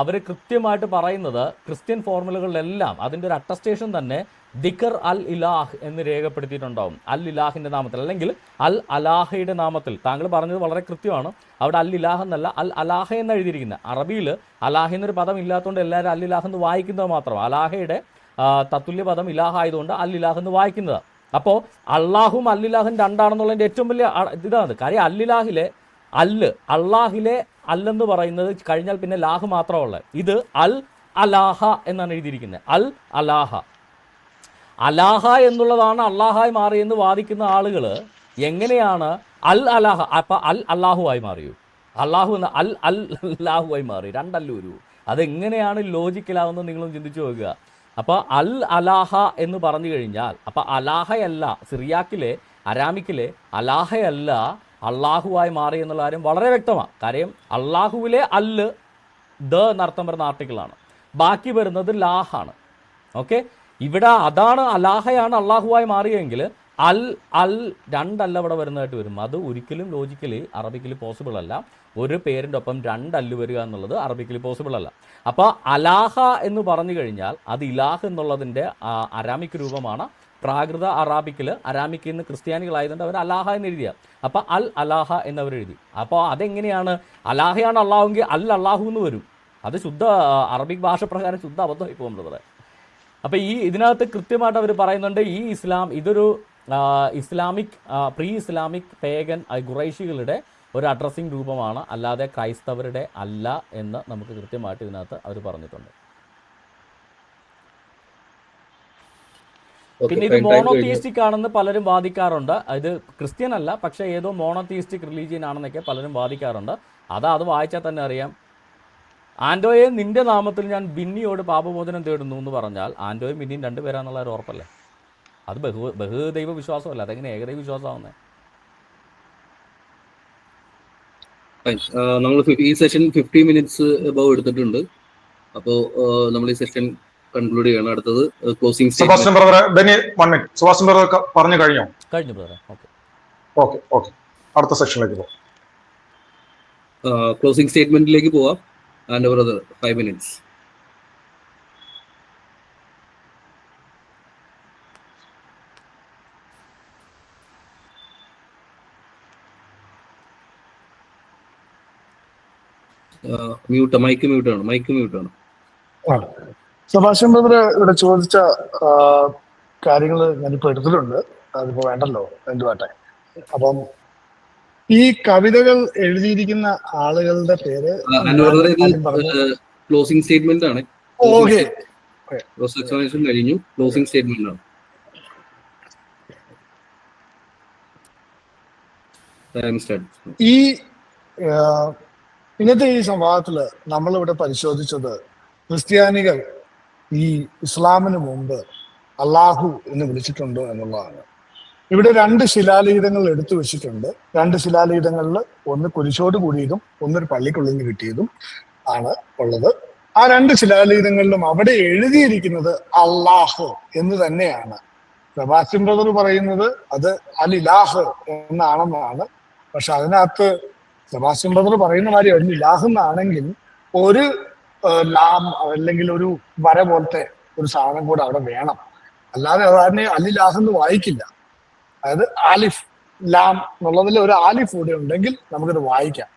അവർ കൃത്യമായിട്ട് പറയുന്നത് ക്രിസ്ത്യൻ ഫോർമുലകളിലെല്ലാം അതിൻ്റെ ഒരു അറ്റസ്റ്റേഷൻ തന്നെ ദിക്കർ അൽ ഇലാഹ് എന്ന് രേഖപ്പെടുത്തിയിട്ടുണ്ടാവും. അൽ ഇലാഹിൻ്റെ നാമത്തിൽ അല്ലെങ്കിൽ അൽ അലാഹയുടെ നാമത്തിൽ. താങ്കൾ പറഞ്ഞത് വളരെ കൃത്യമാണ്. അവിടെ അൽ ഇലാഹ് എന്നല്ല അൽ അലാഹ എന്ന് എഴുതിയിരിക്കുന്നത്. അറബിയിൽ അലാഹ എന്നൊരു പദം ഇല്ലാത്തതുകൊണ്ട് എല്ലാവരും അൽ ഇലാഹ് എന്ന് വായിക്കുന്നത് മാത്രം. അലാഹയുടെ തത്തുല്യ പദം ഇലാഹ ആയതുകൊണ്ട് അൽ ഇലാഹ് എന്ന് വായിക്കുന്നത്. അപ്പോൾ അള്ളാഹും അല്ലിലാഹും രണ്ടാണെന്നുള്ളതിൻ്റെ ഏറ്റവും വലിയ ഇതാണ് കാര്യം. അള്ളാഹിലെ അല്ലെന്ന് പറയുന്നത് കഴിഞ്ഞാൽ പിന്നെ ലാഹ് മാത്രമുള്ളത്. ഇത് അൽ അലാഹ എന്നാണ് എഴുതിയിരിക്കുന്നത്. അൽ അലാഹ, അലാഹ എന്നുള്ളതാണ് അള്ളാഹായി മാറിയെന്ന് വാദിക്കുന്ന ആളുകൾ എങ്ങനെയാണ് അൽ അലാഹ അപ്പം അൽ അല്ലാഹുവായി മാറിയോ? അള്ളാഹു എന്ന അൽ അല്ലാഹുവായി മാറി, രണ്ടല്ലൂരു. അതെങ്ങനെയാണ് ലോജിക്കലാവുന്നത് നിങ്ങളും ചിന്തിച്ചു നോക്കുക. അപ്പോൾ അൽ അലാഹ എന്ന് പറഞ്ഞു കഴിഞ്ഞാൽ അപ്പോൾ അലാഹയല്ല, സിറിയാക്കിലെ അരാമിക്കിലെ അലാഹയല്ല അള്ളാഹുവായി മാറി എന്നുള്ള കാര്യം വളരെ വ്യക്തമാണ്. കാര്യം അള്ളാഹുവിലെ അല്ല് എന്നർത്ഥം വരുന്ന ആർട്ടിക്കിളാണ്, ബാക്കി വരുന്നത് ലാഹാണ്. ഓക്കെ, ഇവിടെ അതാണ് അലാഹയാണ് അള്ളാഹുവായി മാറിയെങ്കിൽ അൽ രണ്ടല്ല ഇവിടെ വരുന്നതായിട്ട് വരും. അത് ഒരിക്കലും ലോജിക്കലി അറബിക്കലി പോസിബിൾ അല്ല. ഒരു പേരിൻ്റെ ഒപ്പം രണ്ടല്ല് വരിക എന്നുള്ളത് അറബിക്കലി പോസിബിൾ അല്ല. അപ്പോൾ അലാഹ എന്ന് പറഞ്ഞു കഴിഞ്ഞാൽ അത് ഇലാഹ് എന്നുള്ളതിൻ്റെ അരാമിക് രൂപമാണ്. പ്രാകൃത അരാമിക്കിൽ നിന്ന് ക്രിസ്ത്യാനികളായതുകൊണ്ട് അവർ അലാഹ എന്ന് എഴുതിയ, അപ്പോൾ അൽ അലാഹ എന്നവർ എഴുതി. അപ്പോൾ അതെങ്ങനെയാണ് അലാഹയാണ് അള്ളാഹുവെങ്കിൽ അൽ അള്ളാഹു എന്ന് വരും. അത് ശുദ്ധ അറബിക് ഭാഷ പ്രകാരം ശുദ്ധ അബദ്ധമായി പോകുന്നത്. അപ്പോൾ ഇതിനകത്ത് കൃത്യമായിട്ട് അവർ പറയുന്നുണ്ട് ഈ ഇതൊരു ഇസ്ലാമിക് പ്രീ ഇസ്ലാമിക് പേഗൻ ഖുറൈഷികളുടെ ഒരു അഡ്രസ്സിംഗ് രൂപമാണ്, അല്ലാതെ ക്രൈസ്തവരുടെ അല്ല എന്ന് നമുക്ക് കൃത്യമായിട്ട് ഇതിനകത്ത് അവർ പറഞ്ഞിട്ടുണ്ട്. പിന്നെ ഇത് മോണോതീയിസ്റ്റിക് ആണെന്ന് പലരും വാദിക്കാറുണ്ട്. ഇത് ക്രിസ്ത്യൻ അല്ല, പക്ഷേ ഏതോ മോണോതീയിസ്റ്റിക് റിലീജിയൻ ആണെന്നൊക്കെ പലരും വാദിക്കാറുണ്ട്. അത് വായിച്ചാൽ തന്നെ അറിയാം. ആൻഡോയെ നിന്റെ നാമത്തിൽ ഞാൻ ബിന്നിയോട് പാപമോചനം തേടുന്നു എന്ന് പറഞ്ഞാൽ ആൻഡോയും ബിന്നിയും രണ്ടുപേരാന്നുള്ള ഒരു ഉറപ്പല്ലേ? അത് ബഹുദൈവ വിശ്വാസമല്ല, അതെങ്ങനെ ഏകദൈവ വിശ്വാസമാവുന്നത്? നമ്മൾ ഈ സെഷൻ 50 മിനിറ്റ്സ് അബവ് എടുത്തിട്ടുണ്ട്. അപ്പോൾ നമ്മൾ ഈ സെഷൻ കൺക്ലൂഡ് ചെയ്യണം. അടുത്തത് ക്ലോസിംഗ് പറഞ്ഞു കഴിഞ്ഞോ? കഴിഞ്ഞു ബ്രദറെ. ഓക്കെ, അടുത്ത സെഷനിലേക്ക് പോകാം. ക്ലോസിംഗ് സ്റ്റേറ്റ്മെന്റിലേക്ക് പോവാം. And brother 5 minutes. മൈക്ക് മ്യൂട്ടാണ്. സെബാസ്റ്റ്യൻ ബ്രദർ ഇവിടെ ചോദിച്ച കാര്യങ്ങൾ ഞാനിപ്പോ എടുത്തിട്ടുണ്ട്. അതിപ്പോ വേണ്ടല്ലോ, എന്തുവാട്ടെ. അപ്പം ഈ കവിതകൾ എഴുതിയിരിക്കുന്ന ആളുകളുടെ പേര് ആദ്യം പറഞ്ഞു. ക്ലോസിംഗ് സ്റ്റേറ്റ്മെന്റ് ആണ്. ഓക്കെ, ക്രോസ് എക്സാമിനേഷൻ കഴിഞ്ഞു, ക്ലോസിംഗ് സ്റ്റേറ്റ്മെന്റ് ആണ്. ഈ ഇന്നത്തെ ഈ സംവാദത്തില് നമ്മളിവിടെ പരിശോധിച്ചത് ക്രിസ്ത്യാനികൾ ഈ ഇസ്ലാമിന് മുമ്പ് അള്ളാഹു എന്ന് വിളിച്ചിട്ടുണ്ടോ എന്നുള്ളതാണ്. ഇവിടെ 2 ശിലാലിഖിതങ്ങൾ എടുത്തു വെച്ചിട്ടുണ്ട്. 2 ശിലാലിഖിതങ്ങളിൽ ഒന്ന് കുരിശോട് കൂടിയതും ഒന്നൊരു പള്ളിക്കുള്ളിൽ നിന്ന് കിട്ടിയതും ആണ് ഉള്ളത്. ആ 2 ശിലാലിഖിതങ്ങളിലും അവിടെ എഴുതിയിരിക്കുന്നത് അള്ളാഹ് എന്ന് തന്നെയാണ്. സെബാസ്റ്റ്യൻ ബ്രദർ പറയുന്നത് അത് അൽ ഇലാഹ് എന്നാണെന്നാണ്. പക്ഷെ അതിനകത്ത് സെബാസ്റ്റ്യൻ ബ്രദർ പറയുന്ന മാതിരി അൽ ഇലാഹ് എന്നാണെങ്കിൽ ഒരു ലാം അല്ലെങ്കിൽ ഒരു വര പോലത്തെ ഒരു സാധനം കൂടെ അവിടെ വേണം. അല്ലാതെ അതിനെ അൽ ഇലാഹ് എന്ന് വായിക്കില്ല. അതായത് ആലിഫ് ലാം എന്നുള്ളതിൽ ഒരു ആലിഫ് കൂടെ ഉണ്ടെങ്കിൽ നമുക്കത് വായിക്കാം.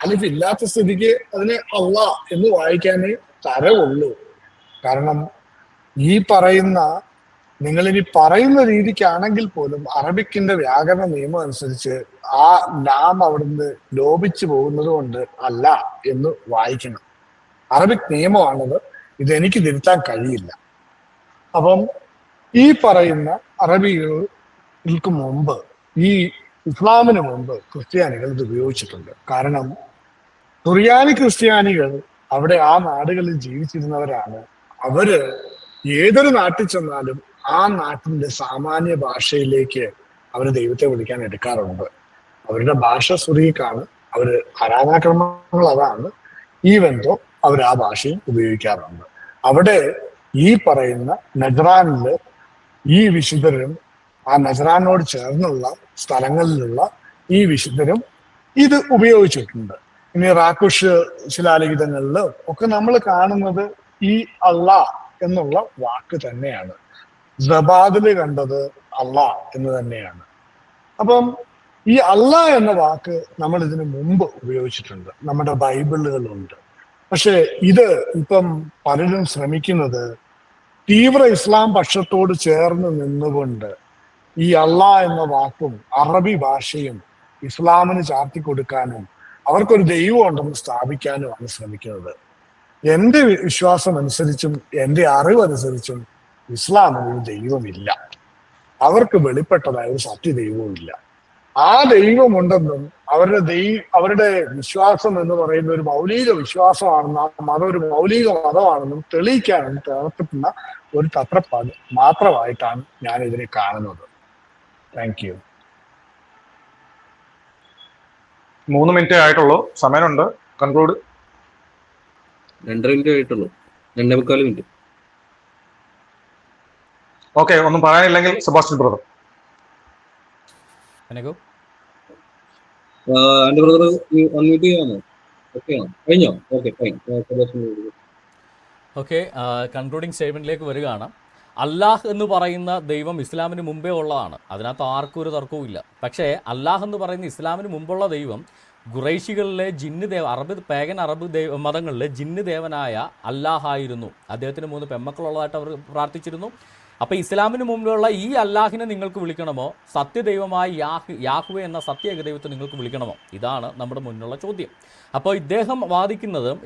ആലിഫ് ഇല്ലാത്ത സ്ഥിതിക്ക് അതിനെ അള്ളാഹ് എന്ന് വായിക്കാനേ തരവുള്ളൂ. കാരണം ഈ പറയുന്ന നിങ്ങളിനി പറയുന്ന രീതിക്കാണെങ്കിൽ പോലും അറബിക്കിന്റെ വ്യാകരണ നിയമം അനുസരിച്ച് ആ ലാം അവിടുന്ന് ലോപിച്ചു പോകുന്നത് കൊണ്ട് അല്ല എന്ന് വായിക്കണം. അറബിക് നിയമമാണത്. ഇതെനിക്ക് തിരുത്താൻ കഴിയില്ല. അപ്പം ഈ പറയുന്ന അറബികൾക്ക് മുമ്പ്, ഈ ഇസ്ലാമിന് മുമ്പ് ക്രിസ്ത്യാനികൾ ഇത് ഉപയോഗിച്ചിട്ടുണ്ട്. കാരണം തുറിയാനി ക്രിസ്ത്യാനികൾ അവിടെ ആ നാടുകളിൽ ജീവിച്ചിരുന്നവരാണ്. അവര് ഏതൊരു നാട്ടിൽ ചെന്നാലും ആ നാട്ടിന്റെ സാമാന്യ ഭാഷയിലേക്ക് അവര് ദൈവത്തെ വിളിക്കാൻ എടുക്കാറുണ്ട്. അവരുടെ ഭാഷ സുറിയക്കാണ്, അവര് ആരാധനാക്രമങ്ങൾ അതാണ്. ഈവെന്തോ അവർ ആ ഭാഷയും ഉപയോഗിക്കാറുണ്ട്. അവിടെ ഈ പറയുന്ന നജ്റാനില് ഈ വിശുദ്ധരും ആ നജ്റാനോട് ചേർന്നുള്ള സ്ഥലങ്ങളിലുള്ള ഈ വിശുദ്ധരും ഇത് ഉപയോഗിച്ചിട്ടുണ്ട്. ഇനി റാക്കുഷ് ശിലാലിഖിതങ്ങളില് ഒക്കെ നമ്മൾ കാണുന്നത് ഈ അള്ളാഹ് എന്നുള്ള വാക്ക് തന്നെയാണ്. ജബാദില് കണ്ടത് അള്ളാഹ് എന്ന് തന്നെയാണ്. അപ്പം ഈ അള്ളാഹ് എന്ന വാക്ക് നമ്മൾ ഇതിനു മുമ്പ് ഉപയോഗിച്ചിട്ടുണ്ട്, നമ്മുടെ ബൈബിളുകളുണ്ട്. പക്ഷെ ഇത് ഇപ്പം പലരും ശ്രമിക്കുന്നത് തീവ്ര ഇസ്ലാം പക്ഷത്തോട് ചേർന്ന് നിന്നുകൊണ്ട് ഈ അള്ളാഹ് എന്ന വാക്കും അറബി ഭാഷയും ഇസ്ലാമിന് ചാർത്തി കൊടുക്കാനും അവർക്കൊരു ദൈവം ഉണ്ടെന്ന് സ്ഥാപിക്കാനുമാണ് ശ്രമിക്കുന്നത്. എൻ്റെ വിശ്വാസം അനുസരിച്ചും എൻ്റെ അറിവനുസരിച്ചും ഇസ്ലാമിന് ഒരു ദൈവമില്ല. അവർക്ക് വെളിപ്പെട്ടതായ ഒരു സത്യദൈവവും ഇല്ല. ആ ദൈവമുണ്ടെന്നും അവരുടെ വിശ്വാസം എന്ന് പറയുന്ന ഒരു മൗലിക വിശ്വാസമാണെന്നും ആ മതം ഒരു മൗലിക മതമാണെന്നും തെളിയിക്കാനും തേർപ്പെട്ടുന്ന ഒരു തത്രപ്പാട് മാത്രമായിട്ടാണ് ഞാൻ ഇതിനെ കാണുന്നത്. Thank you. 3 മിനിറ്റേ ആയിട്ടുള്ളൂ, സമയമുണ്ട്. കൺക്ലൂഡ്. 2.5 മിനിറ്റ് ആയിട്ടുള്ളൂ, 2.25 മിനിറ്റ്. ഓക്കെ, ഒന്നും പറയാനില്ലെങ്കിൽ സെബാസ്റ്റ്യൻ ബ്രദർ. എന്റെ ബ്രദർ അൺമ്യൂട്ട് ചെയ്യാമോ? ഓക്കെ കഴിഞ്ഞോ? Okay fine. ഓക്കെ, കൺക്ലൂഡിങ് സ്റ്റേറ്റ്മെന്റിലേക്ക് വരികയാണ്. അല്ലാഹ് എന്ന് പറയുന്ന ദൈവം ഇസ്ലാമിന് മുമ്പേ ഉള്ളതാണ്. അതിനകത്ത് ആർക്കും ഒരു തർക്കവും ഇല്ല. പക്ഷേ അല്ലാഹ് എന്ന് പറയുന്ന ഇസ്ലാമിന് മുമ്പുള്ള ദൈവം ഖുറൈശികളിലെ പേഗൻ അറബ് മതങ്ങളിലെ ജിന്ന് ദേവനായ അല്ലാഹായിരുന്നു. അദ്ദേഹത്തിന് 3 പെമ്മക്കളുള്ളതായിട്ട് അവർ പ്രാർത്ഥിച്ചിരുന്നു. അപ്പോൾ ഇസ്ലാമിന് മുമ്പുള്ള ഈ അല്ലാഹിനെ നിങ്ങൾക്ക് വിളിക്കണമോ, സത്യദൈവമായ യാഹ്വേ എന്ന സത്യേക ദൈവത്തെ നിങ്ങൾക്ക് വിളിക്കണമോ? ഇതാണ് നമ്മുടെ മുന്നിലുള്ള ചോദ്യം. അപ്പോൾ ഇദ്ദേഹം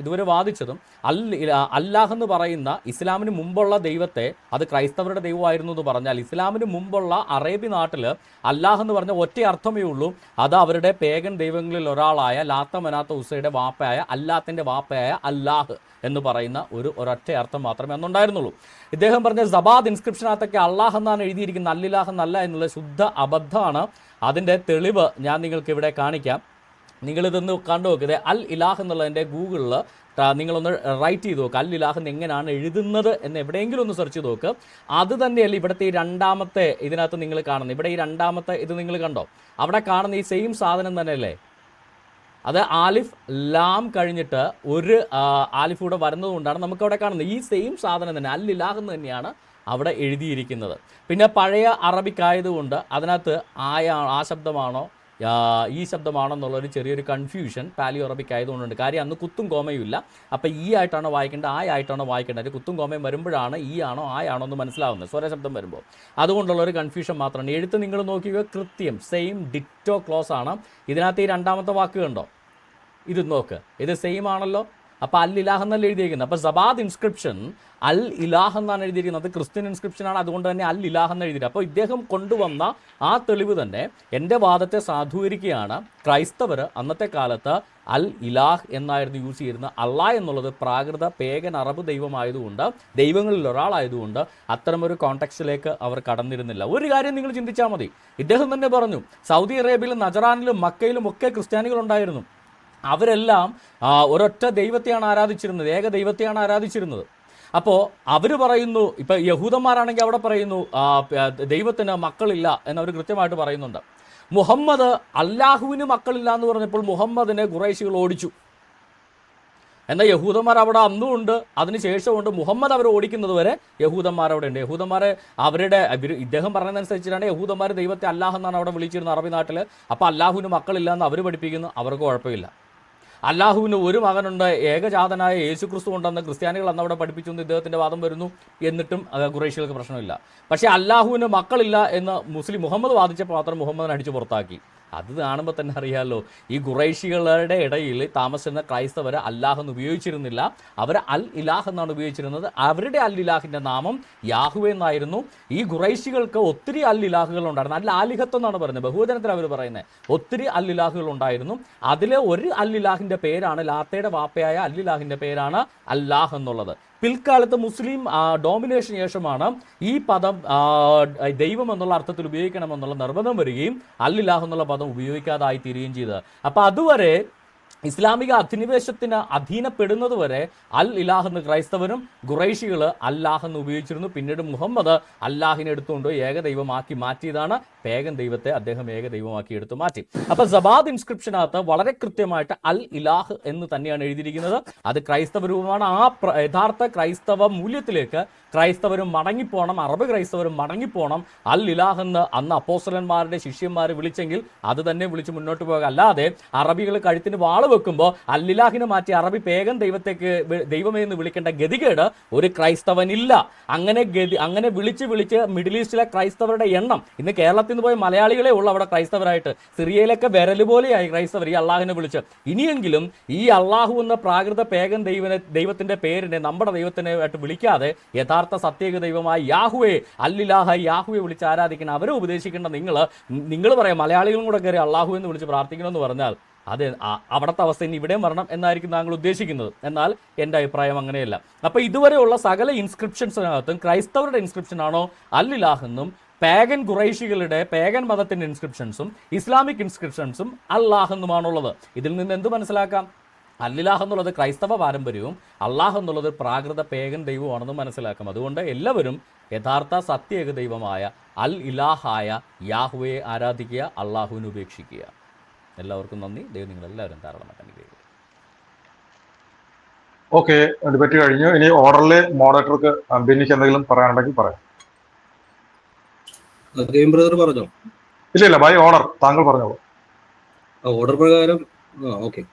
ഇതുവരെ വാദിച്ചതും അല്ലാഹ് എന്ന് പറയുന്ന ഇസ്ലാമിന് മുമ്പുള്ള ദൈവത്തെ, അത് ക്രൈസ്തവരുടെ ദൈവമായിരുന്നു എന്ന് പറഞ്ഞാൽ, ഇസ്ലാമിന് മുമ്പുള്ള അറേബ്യ നാട്ടിൽ അല്ലാഹ് എന്ന് പറഞ്ഞ ഒറ്റ അർത്ഥമേ ഉള്ളൂ. അത് അവരുടെ പേഗൻ ദൈവങ്ങളിൽ ഒരാളായ ലാത്ത മനാത്ത ഉസയുടെ വാപ്പയായ അല്ലാത്തിൻ്റെ വാപ്പയായ അല്ലാഹ് എന്ന് പറയുന്ന ഒരൊറ്റ അർത്ഥം മാത്രമേ അന്നുണ്ടായിരുന്നുള്ളൂ. ഇദ്ദേഹം പറഞ്ഞ സബാദ് ഇൻസ്ക്രിപ്ഷനകത്തൊക്കെ അള്ളാഹ് എന്നാണ് എഴുതിയിരിക്കുന്നത്, അല്ലിലാഹ് എന്നല്ല എന്നുള്ളത് ശുദ്ധ അബദ്ധമാണ്. അതിൻ്റെ തെളിവ് ഞാൻ നിങ്ങൾക്ക് ഇവിടെ കാണിക്കാം. നിങ്ങളിതൊന്ന് കണ്ടു നോക്കുക. അൽ ഇലാഹ് എന്നുള്ളതിൻ്റെ ഗൂഗിളിൽ നിങ്ങളൊന്ന് റൈറ്റ് ചെയ്ത് നോക്കുക. അൽ ഇലാഹ് എങ്ങനെയാണ് എഴുതുന്നത് എന്ന് എവിടെയെങ്കിലും ഒന്ന് സെർച്ച് ചെയ്ത് നോക്ക്. അത് തന്നെയല്ല ഇവിടുത്തെ ഈ രണ്ടാമത്തെ ഇതിനകത്ത് നിങ്ങൾ കാണുന്നത്. ഇവിടെ ഈ രണ്ടാമത്തെ ഇത് നിങ്ങൾ കണ്ടോ? അവിടെ കാണുന്ന ഈ സെയിം സാധനം തന്നെയല്ലേ? അത് ആലിഫ് ലാം കഴിഞ്ഞിട്ട് ഒരു ആലിഫ് കൂടെ വരുന്നതുകൊണ്ടാണ് നമുക്കവിടെ കാണുന്നത്. ഈ സെയിം സാധനം തന്നെ അൽ ഇലാഹ് എന്ന് തന്നെയാണ് അവിടെ എഴുതിയിരിക്കുന്നത്. പിന്നെ പഴയ അറബിക്കായതുകൊണ്ട് അതിനകത്ത് ആ ശബ്ദമാണോ ഈ ശബ്ദമാണെന്നുള്ളൊരു ചെറിയൊരു കൺഫ്യൂഷൻ പാലിയോ അറബിക് ആയതുകൊണ്ടുണ്ട്. കാര്യം അന്ന് കുത്തും കോമയും ഇല്ല. അപ്പോൾ ഈ ആയിട്ടാണോ വായിക്കേണ്ടത്, ആ ആയിട്ടാണോ വായിക്കേണ്ടത്, കുത്തും കോമയും വരുമ്പോഴാണ് ഈ ആണോ ആ ആണോ എന്ന് മനസ്സിലാവുന്നത് സ്വരശബ്ദം വരുമ്പോൾ. അതുകൊണ്ടുള്ളൊരു കൺഫ്യൂഷൻ മാത്രമാണ്. എഴുത്ത് നിങ്ങൾ നോക്കിയോ, കൃത്യം സെയിം ഡിക്റ്റോ ക്ലോസ് ആണ്. ഇതിനകത്ത് ഈ രണ്ടാമത്തെ വാക്ക് കണ്ടോ, ഇത് നോക്ക്, ഇത് സെയിം ആണല്ലോ. അപ്പോൾ അൽ ഇലാഹ് എന്നല്ല എഴുതിയിരിക്കുന്നത്. അപ്പോൾ സബാദ് ഇൻസ്ക്രിപ്ഷൻ അൽ ഇലാഹ് എന്നാണ് എഴുതിയിരിക്കുന്നത്. അത് ക്രിസ്ത്യൻ ഇൻസ്ക്രിപ്ഷനാണ്, അതുകൊണ്ട് തന്നെ അൽ ഇലാഹ് എന്ന് എഴുതിയത്. അപ്പോൾ ഇദ്ദേഹം കൊണ്ടുവന്ന ആ തെളിവ് തന്നെ എൻ്റെ വാദത്തെ സാധൂകരിക്കുകയാണ്. ക്രൈസ്തവർ അന്നത്തെ കാലത്ത് അൽ ഇലാഹ് എന്നായിരുന്നു യൂസ് ചെയ്തിരുന്നത്. അള്ളാഹ് എന്നുള്ളത് പ്രാകൃത പേഗൻ അറബ് ദൈവമായതുകൊണ്ട്, ദൈവങ്ങളിൽ ഒരാളായതുകൊണ്ട് അത്തരമൊരു കോണ്ടെക്സ്റ്റിലേക്ക് അവർ കടന്നിരുന്നില്ല. ഒരു കാര്യം നിങ്ങൾ ചിന്തിച്ചാൽ മതി. ഇദ്ദേഹം തന്നെ പറഞ്ഞു, സൗദി അറേബ്യയിലും നജറാനിലും മക്കയിലും ഒക്കെ ക്രിസ്ത്യാനികളുണ്ടായിരുന്നു. അവരെല്ലാം ഒരൊറ്റ ദൈവത്തെയാണ് ആരാധിച്ചിരുന്നത്, ഏക ദൈവത്തെയാണ് ആരാധിച്ചിരുന്നത്. അപ്പോൾ അവർ പറയുന്നു, ഇപ്പം യഹൂദന്മാരാണെങ്കിൽ അവിടെ പറയുന്നു ദൈവത്തിന് മക്കളില്ല എന്നവർ കൃത്യമായിട്ട് പറയുന്നുണ്ട്. മുഹമ്മദ് അല്ലാഹുവിന് മക്കളില്ല എന്ന് പറഞ്ഞപ്പോൾ മുഹമ്മദിനെ ഖുറൈശികൾ ഓടിച്ചു. എന്നാൽ യഹൂദന്മാർ അവിടെ അന്നും ഉണ്ട്, അതിന് ശേഷമുണ്ട്. മുഹമ്മദ് അവർ ഓടിക്കുന്നത് വരെ യഹൂദന്മാർ അവിടെ ഉണ്ട്. യഹൂദന്മാരെ ഇദ്ദേഹം പറഞ്ഞതനുസരിച്ചിട്ടാണ് യഹൂദന്മാർ ദൈവത്തെ അല്ലാഹ് എന്നാണ് അവിടെ വിളിച്ചിരുന്നത് അറബി നാട്ടിൽ. അപ്പോൾ അല്ലാഹുവിന് മക്കളില്ല എന്ന് അവർ പഠിപ്പിക്കുന്നു, അവർക്ക് കുഴപ്പമില്ല. അല്ലാഹുവിന് ഒരു മകനുണ്ട്, ഏകജാതനായ യേശുക്രിസ്തു ഉണ്ടെന്ന് ക്രിസ്ത്യാനികൾ അന്ന് അവിടെ പഠിപ്പിച്ചു എന്ന് ഇദ്ദേഹത്തിൻ്റെ വാദം വരുന്നു. എന്നിട്ടും ഖുറൈശികൾക്ക് പ്രശ്നമില്ല. പക്ഷേ അല്ലാഹുവിന് മക്കളില്ല എന്ന് മുഹമ്മദ് വാദിച്ചപ്പോൾ മാത്രം മുഹമ്മദിനെ അടിച്ചു പുറത്താക്കി. അത് കാണുമ്പോൾ തന്നെ അറിയാമല്ലോ, ഈ ഖുറൈശികളുടെ ഇടയിൽ താമസിക്കുന്ന ക്രൈസ്തവർ അല്ലാഹ് എന്ന് ഉപയോഗിച്ചിരുന്നില്ല, അവർ അൽ ഇലാഹ് എന്നാണ് ഉപയോഗിച്ചിരുന്നത്. അവരുടെ അൽ ഇലാഹിൻ്റെ നാമം യാഹുവ എന്നായിരുന്നു. ഈ ഖുറൈശികൾക്ക് ഒത്തിരി അൽ ഇലാഹുകൾ ഉണ്ടായിരുന്നു. അൽ ആലിഹത്ത് എന്നാണ് പറയുന്നത്, ബഹുവചനത്തിൽ അവർ പറയുന്നത്. ഒത്തിരി അൽ ഇലാഹുകൾ ഉണ്ടായിരുന്നു. അതിലെ ഒരു അൽ ഇലാഹിൻ്റെ പേരാണ്, ലാത്തയുടെ വാപ്പയായ അൽ ഇലാഹിൻ്റെ പേരാണ് അല്ലാഹ് എന്നുള്ളത്. പിൽക്കാലത്ത് മുസ്ലിം ഡോമിനേഷന് ശേഷമാണ് ഈ പദം ദൈവം എന്നുള്ള അർത്ഥത്തിൽ ഉപയോഗിക്കണമെന്നുള്ള നിർബന്ധം വരികയും അൽ ഇലാഹ് എന്നുള്ള പദം ഉപയോഗിക്കാതായി തീരുകയും ചെയ്തത്. അപ്പോൾ അതുവരെ ഇസ്ലാമിക അധിനിവേശത്തിന് അധീനപ്പെടുന്നത് വരെ അൽ ഇലാഹ് എന്ന് ക്രൈസ്തവരും ഖുറൈശികൾ അല്ലാഹ് എന്ന് ഉപയോഗിച്ചിരുന്നു. പിന്നീട് മുഹമ്മദ് അല്ലാഹിനെ എടുത്തുകൊണ്ട് ഏകദൈവമാക്കി മാറ്റിയതാണ്. പേഗൻ ദൈവത്തെ അദ്ദേഹം ഏകദൈവമാക്കി എടുത്തു മാറ്റി. അപ്പോൾ സബാദ് ഇൻസ്ക്രിപ്ഷനകത്ത് വളരെ കൃത്യമായിട്ട് അൽ ഇലാഹ് എന്ന് തന്നെയാണ് എഴുതിയിരിക്കുന്നത്. അത് ക്രൈസ്തവ രൂപമാണ്. ആ യഥാർത്ഥ ക്രൈസ്തവ മൂല്യത്തിലേക്ക് ക്രൈസ്തവരും മടങ്ങിപ്പോണം, അറബ് ക്രൈസ്തവരും മടങ്ങിപ്പോണം. അൽ ഇലാഹ് എന്ന് അന്ന് അപ്പോസ്തലന്മാരുടെ ശിഷ്യന്മാർ വിളിച്ചെങ്കിൽ അത് തന്നെ വിളിച്ച് മുന്നോട്ട് പോകുക. അല്ലാതെ അറബികൾ കഴുത്തിന് വാള് വെക്കുമ്പോൾ അൽ ഇലാഹിനെ മാറ്റി അറബി പേഗൻ ദൈവമേ എന്ന് വിളിക്കേണ്ട ഗതികേട് ഒരു ക്രൈസ്തവനില്ല. അങ്ങനെ വിളിച്ച് മിഡിൽ ഈസ്റ്റിലെ ക്രൈസ്തവരുടെ എണ്ണം ഇന്ന് കേരളത്തിൽ നിന്ന് പോയ മലയാളികളെ ഉള്ളു അവിടെ ക്രൈസ്തവരായിട്ട്. സിറിയയിലൊക്കെ വിരല് പോലെയായി ക്രൈസ്തവർ ഈ അള്ളാഹിനെ വിളിച്ച്. ഇനിയെങ്കിലും ഈ അള്ളാഹു എന്ന പ്രാകൃത പേഗൻ ദൈവത്തിന്റെ പേരിനെ നമ്മുടെ ദൈവത്തിനെ ആയിട്ട് വിളിക്കാതെ യഥാർത്ഥ സത്യേക ദൈവമായ യാഹുവെ, അല്ലിലാഹ യാഹുവെ വിളിച്ച് ആരാധിക്കണം. അവരെ ഉപദേശിക്കേണ്ട നിങ്ങൾ പറയാം, മലയാളികളും കൂടെ കയറി അള്ളാഹു എന്ന് വിളിച്ച് പ്രാർത്ഥിക്കണമെന്ന് പറഞ്ഞാൽ അത് അവിടുത്തെ അവസ്ഥ ഇനി ഇവിടെയും വരണം എന്നായിരിക്കും താങ്കൾ ഉദ്ദേശിക്കുന്നത്. എന്നാൽ എൻ്റെ അഭിപ്രായം അങ്ങനെയല്ല. അപ്പോൾ ഇതുവരെയുള്ള സകല ഇൻസ്ക്രിപ്ഷൻസിനകത്തും ക്രൈസ്തവരുടെ ഇൻസ്ക്രിപ്ഷനാണോ അൽ ഇലാഹ് എന്നും പേഗൻ ഖുറൈശികളുടെ പേഗൻ മതത്തിൻ്റെ ഇൻസ്ക്രിപ്ഷൻസും ഇസ്ലാമിക് ഇൻസ്ക്രിപ്ഷൻസും അല്ലാഹ് എന്നുമാണുള്ളത്. ഇതിൽ നിന്ന് എന്ത് മനസ്സിലാക്കാം? അല്ലിലാഹ് എന്നുള്ളത് ക്രൈസ്തവ പാരമ്പര്യവും അള്ളാഹ് എന്നുള്ളത് പ്രാകൃത പേഗൻ ദൈവമാണെന്നും മനസ്സിലാക്കാം. അതുകൊണ്ട് എല്ലാവരും യഥാർത്ഥ സത്യേക ദൈവമായ അൽ ഇലാഹായ യാഹുവയെ ആരാധിക്കുക, അള്ളാഹുവിനെ ഉപേക്ഷിക്കുക. എല്ലാവർക്കും നന്ദി. ദൈവം നിങ്ങളെല്ലാവരും ധാരാളമായിട്ട് അനുഗ്രഹിക്കുക. ഓക്കെ, ഡിബേറ്റ് കഴിഞ്ഞു. ഇനി ഓർഡറിൽ മോഡറേറ്റർക്ക് ബെന്നിക്ക് എന്തെങ്കിലും പറയാനുണ്ടെങ്കിൽ പറയാം. ബ്രദർ പറഞ്ഞോ? ഇല്ല, ബൈ ഓർഡർ താങ്കൾ പറഞ്ഞോളൂ. ഓർഡർ പ്രകാരം ഓക്കെ,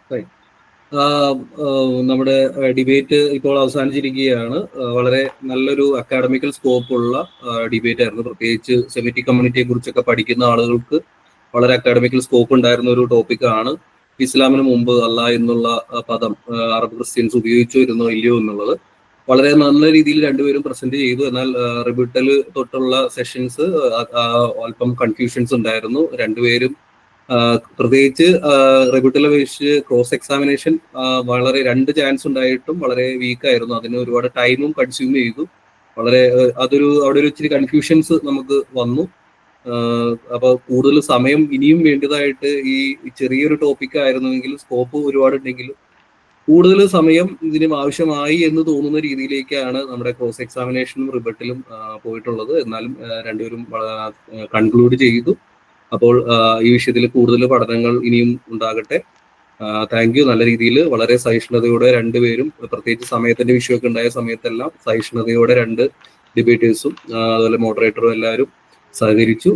നമ്മുടെ ഡിബേറ്റ് ഇപ്പോൾ അവസാനിച്ചിരിക്കുകയാണ്. വളരെ നല്ലൊരു അക്കാഡമിക്കൽ സ്കോപ്പുള്ള ഡിബേറ്റ് ആയിരുന്നു. പ്രത്യേകിച്ച് സെമിറ്റിക് കമ്മ്യൂണിറ്റിയെ കുറിച്ചൊക്കെ പഠിക്കുന്ന ആളുകൾക്ക് വളരെ അക്കാഡമിക്കൽ സ്കോപ്പ് ഉണ്ടായിരുന്ന ഒരു ടോപ്പിക്കാണ്. ഇസ്ലാമിന് മുമ്പ് അല്ലാഹ് എന്നുള്ള പദം അറബ് ക്രിസ്ത്യൻസ് ഉപയോഗിച്ചിരുന്നോ ഇല്ലയോ എന്നുള്ളത് വളരെ നല്ല രീതിയിൽ രണ്ടുപേരും പ്രസന്റ് ചെയ്തു. എന്നാൽ റിബിട്ടൽ തൊട്ടുള്ള സെഷൻസ് അല്പം കൺഫ്യൂഷൻസ് ഉണ്ടായിരുന്നു. രണ്ടുപേരും പ്രത്യേകിച്ച് റിബിട്ടലെ വെച്ച് ക്രോസ് എക്സാമിനേഷൻ വളരെ 2 ചാൻസ് ഉണ്ടായിട്ടും വളരെ വീക്കായിരുന്നു. അതിന് ഒരുപാട് ടൈമും കൺസ്യൂം ചെയ്തു. അവിടെ ഒരു ഇച്ചിരി കൺഫ്യൂഷൻസ് നമുക്ക് വന്നു. അപ്പൊ കൂടുതൽ സമയം ഇനിയും വേണ്ടതായിട്ട് ഈ ചെറിയൊരു ടോപ്പിക് ആയിരുന്നുവെങ്കിൽ സ്കോപ്പ് ഒരുപാടുണ്ടെങ്കിലും കൂടുതൽ സമയം ഇതിനും ആവശ്യമായി എന്ന് തോന്നുന്ന രീതിയിലേക്കാണ് നമ്മുടെ ക്രോസ് എക്സാമിനേഷനും റിബട്ടിലും പോയിട്ടുള്ളത്. എന്നാലും രണ്ടുപേരും കൺക്ലൂഡ് ചെയ്തു. അപ്പോൾ ഈ വിഷയത്തിൽ കൂടുതൽ പഠനങ്ങൾ ഇനിയും ഉണ്ടാകട്ടെ. Thank you. നല്ല രീതിയിൽ വളരെ സഹിഷ്ണുതയോടെ രണ്ടുപേരും, പ്രത്യേകിച്ച് സമയത്തിന്റെ വിഷയമൊക്കെ ഉണ്ടായ സമയത്തെല്ലാം സഹിഷ്ണുതയോടെ 2 ഡിബേറ്റേഴ്സും അതുപോലെ മോഡറേറ്ററും എല്ലാവരും സഹകരിച്ചു.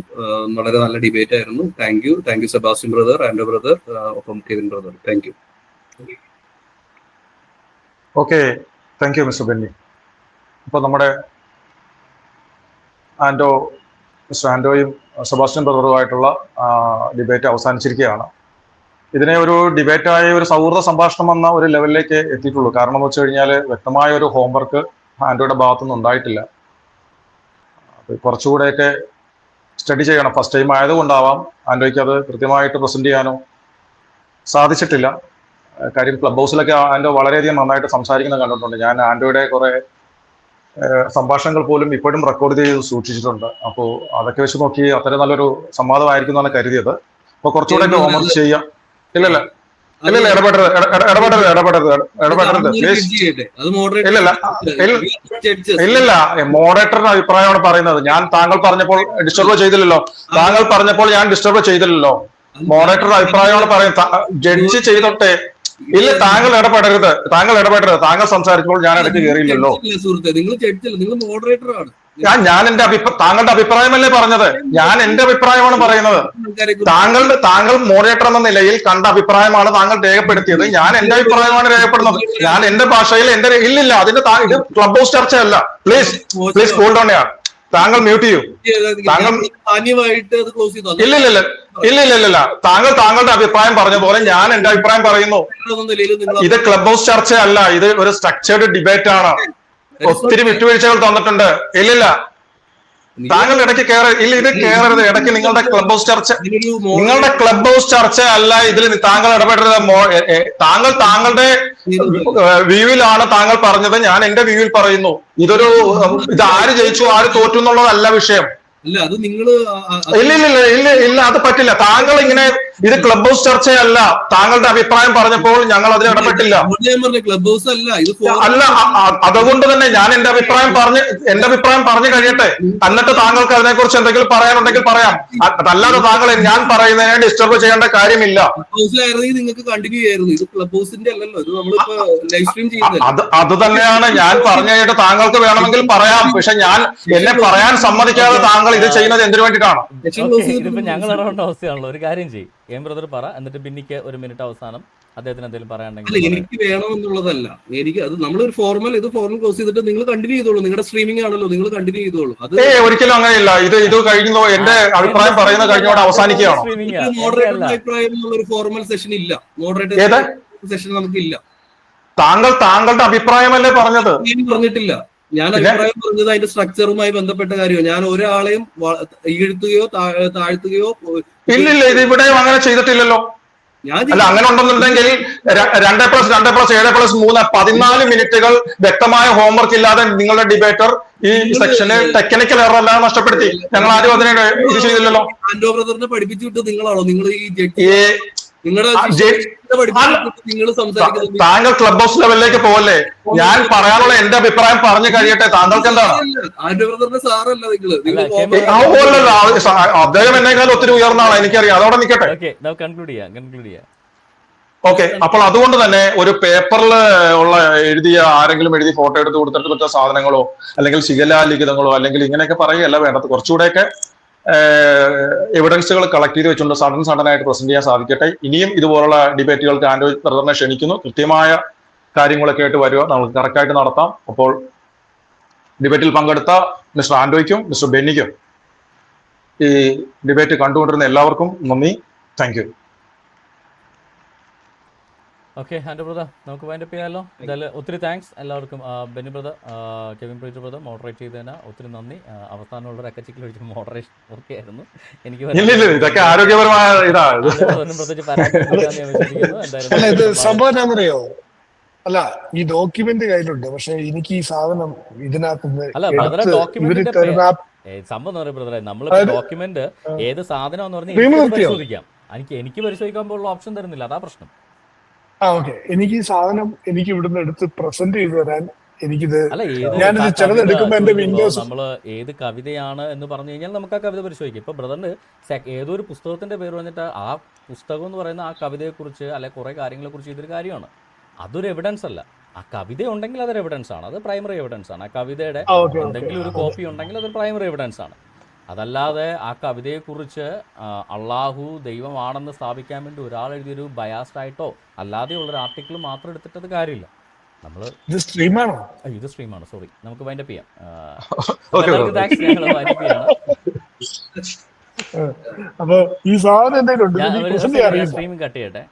വളരെ നല്ല ഡിബേറ്റ് ആയിരുന്നു. Thank you Sebastian brother, Anto brother, ഒപ്പം Kevin brother. Thank you. Okay, thank you mister Benny. അപ്പോൾ നമ്മുടെ മിസ്റ്റർ ആൻഡോയും സെബാസ്റ്റ്യൻ ബ്രദറുമായിട്ടുള്ള ഡിബേറ്റ് അവസാനിച്ചിരിക്കുകയാണ്. ഇതിനെ ഒരു ഡിബേറ്റായി ഒരു സൗഹൃദ സംഭാഷണം എന്ന ഒരു ലെവലിലേക്ക് എത്തിയിട്ടുള്ളൂ. കാരണം എന്ന് വെച്ച് കഴിഞ്ഞാൽ വ്യക്തമായ ഒരു ഹോംവർക്ക് ആൻഡോയുടെ ഭാഗത്തുനിന്ന് ഉണ്ടായിട്ടില്ല. അത് കുറച്ചുകൂടെയൊക്കെ സ്റ്റഡി ചെയ്യണം. ഫസ്റ്റ് ടൈം ആയതുകൊണ്ടാവാം ആൻഡോയ്ക്ക് അത് കൃത്യമായിട്ട് പ്രസന്റ് ചെയ്യാനോ സാധിച്ചിട്ടില്ല. കാര്യം ക്ലബ് ഹൗസിലൊക്കെ ആൻഡോ വളരെയധികം നന്നായിട്ട് സംസാരിക്കുന്നത് കണ്ടിട്ടുണ്ട്. ഞാൻ ആൻഡോയുടെ കുറെ സംഭാഷണങ്ങൾ പോലും ഇപ്പോഴും റെക്കോർഡ് ചെയ്ത് സൂക്ഷിച്ചിട്ടുണ്ട്. അപ്പോൾ അതൊക്കെ വെച്ച് നോക്കി അത്ര നല്ലൊരു സംവാദമായിരിക്കും എന്നാണ് കരുതിയത്. അപ്പൊ കുറച്ചുകൂടെ ഹോംവർക്ക് ചെയ്യാം. ഇല്ലല്ല ഇടപെടരുത് പ്ലീസ്. ഇല്ലല്ല, മോഡറേറ്ററിന്റെ അഭിപ്രായമാണ് പറയുന്നത്. ഞാൻ താങ്കൾ പറഞ്ഞപ്പോൾ ഡിസ്റ്റർബ് ചെയ്തില്ലല്ലോ. താങ്കൾ പറഞ്ഞപ്പോൾ ഞാൻ ഡിസ്റ്റർബ് ചെയ്തില്ലല്ലോ. മോഡറേറ്ററുടെ അഭിപ്രായമാണ് പറയുന്നത്. ജഡ്ജി ചെയ്തോട്ടെ. ഇല്ല, താങ്കൾ ഇടപെടരുത്. താങ്കൾ സംസാരിച്ചപ്പോൾ ഞാൻ ഇടയ്ക്ക് കയറിയില്ലല്ലോ. ഞാൻ എന്റെ താങ്കളുടെ അഭിപ്രായമല്ലേ പറഞ്ഞത്? ഞാൻ എന്റെ അഭിപ്രായമാണ് പറയുന്നത്. താങ്കൾ മോഡറേറ്റർ എന്ന നിലയിൽ കണ്ട അഭിപ്രായമാണ് താങ്കൾ രേഖപ്പെടുത്തിയത്. ഞാൻ എന്റെ അഭിപ്രായമാണ് രേഖപ്പെടുന്നത്. ഞാൻ എന്റെ ഭാഷയിൽ ഇല്ലില്ല. അതിന്റെ ഇത് ക്ലബ് ഹൗസ് ചർച്ചയല്ല. പ്ലീസ് കൂൾ ഡൗൺ ചെയ്യാം. താങ്കൾ മ്യൂട്ട് ചെയ്യൂ. താങ്കൾ ഇല്ലില്ല. താങ്കളുടെ അഭിപ്രായം പറഞ്ഞ പോലെ ഞാൻ എന്റെ അഭിപ്രായം പറയുന്നു. ഇത് ക്ലബ് ഹൗസ് ചർച്ചയല്ല. ഇത് ഒരു സ്ട്രക്ചേർഡ് ഡിബേറ്റ് ആണ്. ഒത്തിരി വിട്ടുവീഴ്ചകൾ തന്നിട്ടുണ്ട്. ഇല്ലില്ല, താങ്കൾ ഇടയ്ക്ക് ഇത് കയറരുത്. ഇടയ്ക്ക് നിങ്ങളുടെ ക്ലബ് ഹൗസ് ചർച്ച അല്ല ഇതിൽ. താങ്കൾ ഇടപെടരുത്. താങ്കളുടെ വ്യൂവിലാണ് താങ്കൾ പറഞ്ഞത്. ഞാൻ എന്റെ വ്യൂവിൽ പറയുന്നു. ഇത് ആര് ജയിച്ചു ആര് തോറ്റു എന്നുള്ളതല്ല വിഷയം. ഇല്ല, അത് പറ്റില്ല. താങ്കൾ ഇങ്ങനെ ഇത് ക്ലബ് ഹൗസ് ചർച്ചയല്ല. താങ്കളുടെ അഭിപ്രായം പറഞ്ഞപ്പോൾ ഞങ്ങൾ അതിൽ ഇടപെട്ടില്ല. അല്ല, അതുകൊണ്ട് തന്നെ ഞാൻ എന്റെ അഭിപ്രായം പറഞ്ഞു കഴിയട്ടെ. എന്നിട്ട് താങ്കൾക്ക് അതിനെക്കുറിച്ച് എന്തെങ്കിലും പറയാനുണ്ടെങ്കിൽ പറയാം. അതല്ലാതെ താങ്കൾ ഞാൻ പറയുന്നതിനെ ഡിസ്റ്റർബ് ചെയ്യേണ്ട കാര്യമില്ല. അത് തന്നെയാണ് ഞാൻ പറഞ്ഞു കഴിഞ്ഞിട്ട് താങ്കൾക്ക് വേണമെങ്കിൽ പറയാം. പക്ഷെ എന്നെ പറയാൻ സമ്മതിക്കാതെ താങ്കൾ ഇത് ചെയ്യുന്നത് എന്തിനു വേണ്ടിയിട്ടാണ്? ഇതിപ്പോ ഞങ്ങൾ ഇടപെടേണ്ട അവസ്ഥയാണല്ലോ. ഒരു കാര്യം ചെയ്യും, എം ബ്രദർ പറ, എന്നിട്ട് ബിന്നിക്ക് ഒരു മിനിറ്റ് അവസാനം അദ്ദേഹത്തിന് എന്തെങ്കിലും പറയാനുണ്ടെങ്കിൽ. എനിക്ക് വേണമെന്നുള്ളതല്ല. അത് നമ്മളൊരു ഫോർമൽ ക്ലോസ് ചെയ്തിട്ട് നിങ്ങൾ കണ്ടിന്യൂ ചെയ്തോളൂ. നിങ്ങളുടെ സ്ട്രീമിംഗ് ആണല്ലോ, നിങ്ങൾ കണ്ടിന്യൂ ചെയ്തോളൂ. അത് ഒരിക്കലും അങ്ങനെയില്ല. ഇത് കഴിഞ്ഞു. എന്റെ അഭിപ്രായം പറയുന്നത് കഴിഞ്ഞോടെ അവസാനിക്കുകയാണ്. മോഡറേറ്റർ അഭിപ്രായം എന്നുള്ള ഒരു ഫോർമൽ സെഷൻ ഇല്ല. മോഡറേറ്റർ സെഷൻ നമുക്കില്ല. താങ്കളുടെ അഭിപ്രായമല്ലേ പറഞ്ഞത്? പറഞ്ഞിട്ടില്ല. ഞാൻ അഭിപ്രായം പറഞ്ഞത് അതിന്റെ സ്ട്രക്ചറുമായി ബന്ധപ്പെട്ട കാര്യമാണ്. ഞാൻ ഒരാളെയും ഈഴ്ത്തുകയോ താഴ്ത്തുകയോ ഇല്ലില്ല. ഇത് ഇവിടെയും അങ്ങനെ ചെയ്തിട്ടില്ലല്ലോ. അല്ല, അങ്ങനെ ഉണ്ടെന്നുണ്ടെങ്കിൽ 2+2+7+3 14 മിനിറ്റുകൾ വ്യക്തമായ ഹോംവർക്ക് ഇല്ലാതെ നിങ്ങളുടെ ഡിബേറ്റർ ഈ സെക്ഷന് ടെക്നിക്കൽ എറർ അല്ലാതെ നഷ്ടപ്പെടുത്തി. ഞങ്ങൾ ആരും അതിനെ ഇത് ചെയ്തില്ലല്ലോ. ആൻഡോ ബ്രദറിനെ പഠിപ്പിച്ചു വിട്ട് നിങ്ങളാണോ? നിങ്ങൾ താങ്കൾ ക്ലബ് ഹൗസ് ലെവലിലേക്ക് പോവല്ലേ? ഞാൻ പറയാനുള്ള എന്റെ അഭിപ്രായം പറഞ്ഞു കഴിയട്ടെ. താങ്കൾക്ക് എന്താണ്? അദ്ദേഹം എന്നേക്കാൾ ഒത്തിരി ഉയർന്നാണ്, എനിക്കറിയാം. അതോടെ നിൽക്കട്ടെ. ഓക്കെ, അപ്പോൾ അതുകൊണ്ട് തന്നെ ഒരു പേപ്പറിൽ ആരെങ്കിലും എഴുതി ഫോട്ടോ എടുത്ത് കൊടുത്തിട്ട് മറ്റേ സാധനങ്ങളോ അല്ലെങ്കിൽ ശിഖലാലിഖിതങ്ങളോ അല്ലെങ്കിൽ ഇങ്ങനെയൊക്കെ പറയുകയല്ല വേണ്ടത്. കുറച്ചുകൂടെയൊക്കെ എവിഡൻസുകൾ കളക്ട് ചെയ്ത് വെച്ചുകൊണ്ട് സഡനായിട്ട് പ്രസന്റ് ചെയ്യാൻ സാധിക്കട്ടെ. ഇനിയും ഇതുപോലുള്ള ഡിബേറ്റുകൾക്ക് ആൻഡോ ബ്രദറിനെ ക്ഷണിക്കുന്നു. കൃത്യമായ കാര്യങ്ങളൊക്കെ ആയിട്ട് വരിക, നമുക്ക് കറക്റ്റായിട്ട് നടത്താം. അപ്പോൾ ഡിബേറ്റിൽ പങ്കെടുത്ത മിസ്റ്റർ ആൻഡോയ്ക്കും മിസ്റ്റർ ബെന്നിക്കും ഈ ഡിബേറ്റ് കണ്ടുകൊണ്ടിരുന്ന എല്ലാവർക്കും നന്ദി. Thank you. Okay, Anto brother, നമുക്ക് വൈൻഡപ്പ് ചെയ്യാമല്ലോ. എന്തായാലും ഒത്തിരി താങ്ക്സ് എല്ലാവർക്കും. ബെന്നി ബ്രദർ, കെവിൻ പ്രീറ്റർ ബ്രദർ മോഡറേറ്റ് ചെയ്തതിന് ഒത്തിരി നന്ദി. അവസാനമുള്ള അക്കച്ചിക്കിൽ ഒഴിച്ച് മോഡറേഷൻ ഓക്കെ ആയിരുന്നു. എനിക്ക് ഇതൊക്കെ ആരോഗ്യപരമായ സംഭവം അറിയോ? അല്ല, ഈ ഡോക്യുമെന്റ് കയ്യിലുണ്ട്. പക്ഷെ എനിക്ക് ഈ സാധനം ഇതിനകത്ത് സംഭവം പറയാം ബ്രദറെ, നമ്മളിപ്പോ ഡോക്യുമെന്റ് ഏത് സാധനം എന്ന് പറഞ്ഞാൽ പരിശോധിക്കാം. എനിക്ക് പരിശോധിക്കാൻ പോലുള്ള ഓപ്ഷൻ തരുന്നില്ല, അതാ പ്രശ്നം. ഓക്കെ, എനിക്ക് ഈ സാധനം എനിക്ക് ഇവിടുന്ന് എടുത്ത് പ്രസന്റ് ചെയ്തു തരാൻ എനിക്കിത് ഞാനിത് ചിലത് എടുക്കുമ്പോ എന്റെ വിൻഡോസ് നമ്മള് ഏത് കവിതയാണ് എന്ന് പറഞ്ഞു കഴിഞ്ഞാൽ നമുക്ക് ആ കവിത പരിശോധിക്കാം. ഇപ്പൊ ബ്രദറിന് ഏതൊരു പുസ്തകത്തിന്റെ പേര് പറഞ്ഞിട്ട് ആ പുസ്തകം എന്ന് പറയുന്ന ആ കവിതയെ കുറിച്ച് അല്ലെ കുറെ കാര്യങ്ങളെ കുറിച്ച് ഇതൊരു കാര്യമാണ്. അതൊരു എവിഡൻസ് അല്ല. ആ കവിത ഉണ്ടെങ്കിൽ അതൊരു എവിഡൻസ് ആണ്, അത് പ്രൈമറി എവിഡൻസ് ആണ്. ആ കവിതയുടെ എന്തെങ്കിലും ഒരു കോപ്പി ഉണ്ടെങ്കിൽ അതൊരു പ്രൈമറി എവിഡൻസ് ആണ്. അതല്ലാതെ ആ കവിതയെക്കുറിച്ച് അള്ളാഹു ദൈവമാണെന്ന് സ്ഥാപിക്കാൻ വേണ്ടി ഒരാൾ എഴുതിയൊരു ബയാസ്ഡ് ആയിട്ടോ അല്ലാതെയുള്ളൊരു ആർട്ടിക്കിൾ മാത്രം എടുത്തിട്ടത് കാര്യമില്ല. നമ്മൾ ഇത് സ്ട്രീമാണോ? ഇത് സ്ട്രീമാണ്, സോറി. നമുക്ക് വൈൻഡപ്പ് ചെയ്യാം. ഓക്കെ ഞങ്ങൾ വൈൻഡപ്പ് ചെയ്യാണ്. അപ്പൊ ഈ സാധനം എന്തെങ്കിലും ഉണ്ട്? ഞാൻ സ്ട്രീമിംഗ് കട്ട് ചെയ്യട്ടെ.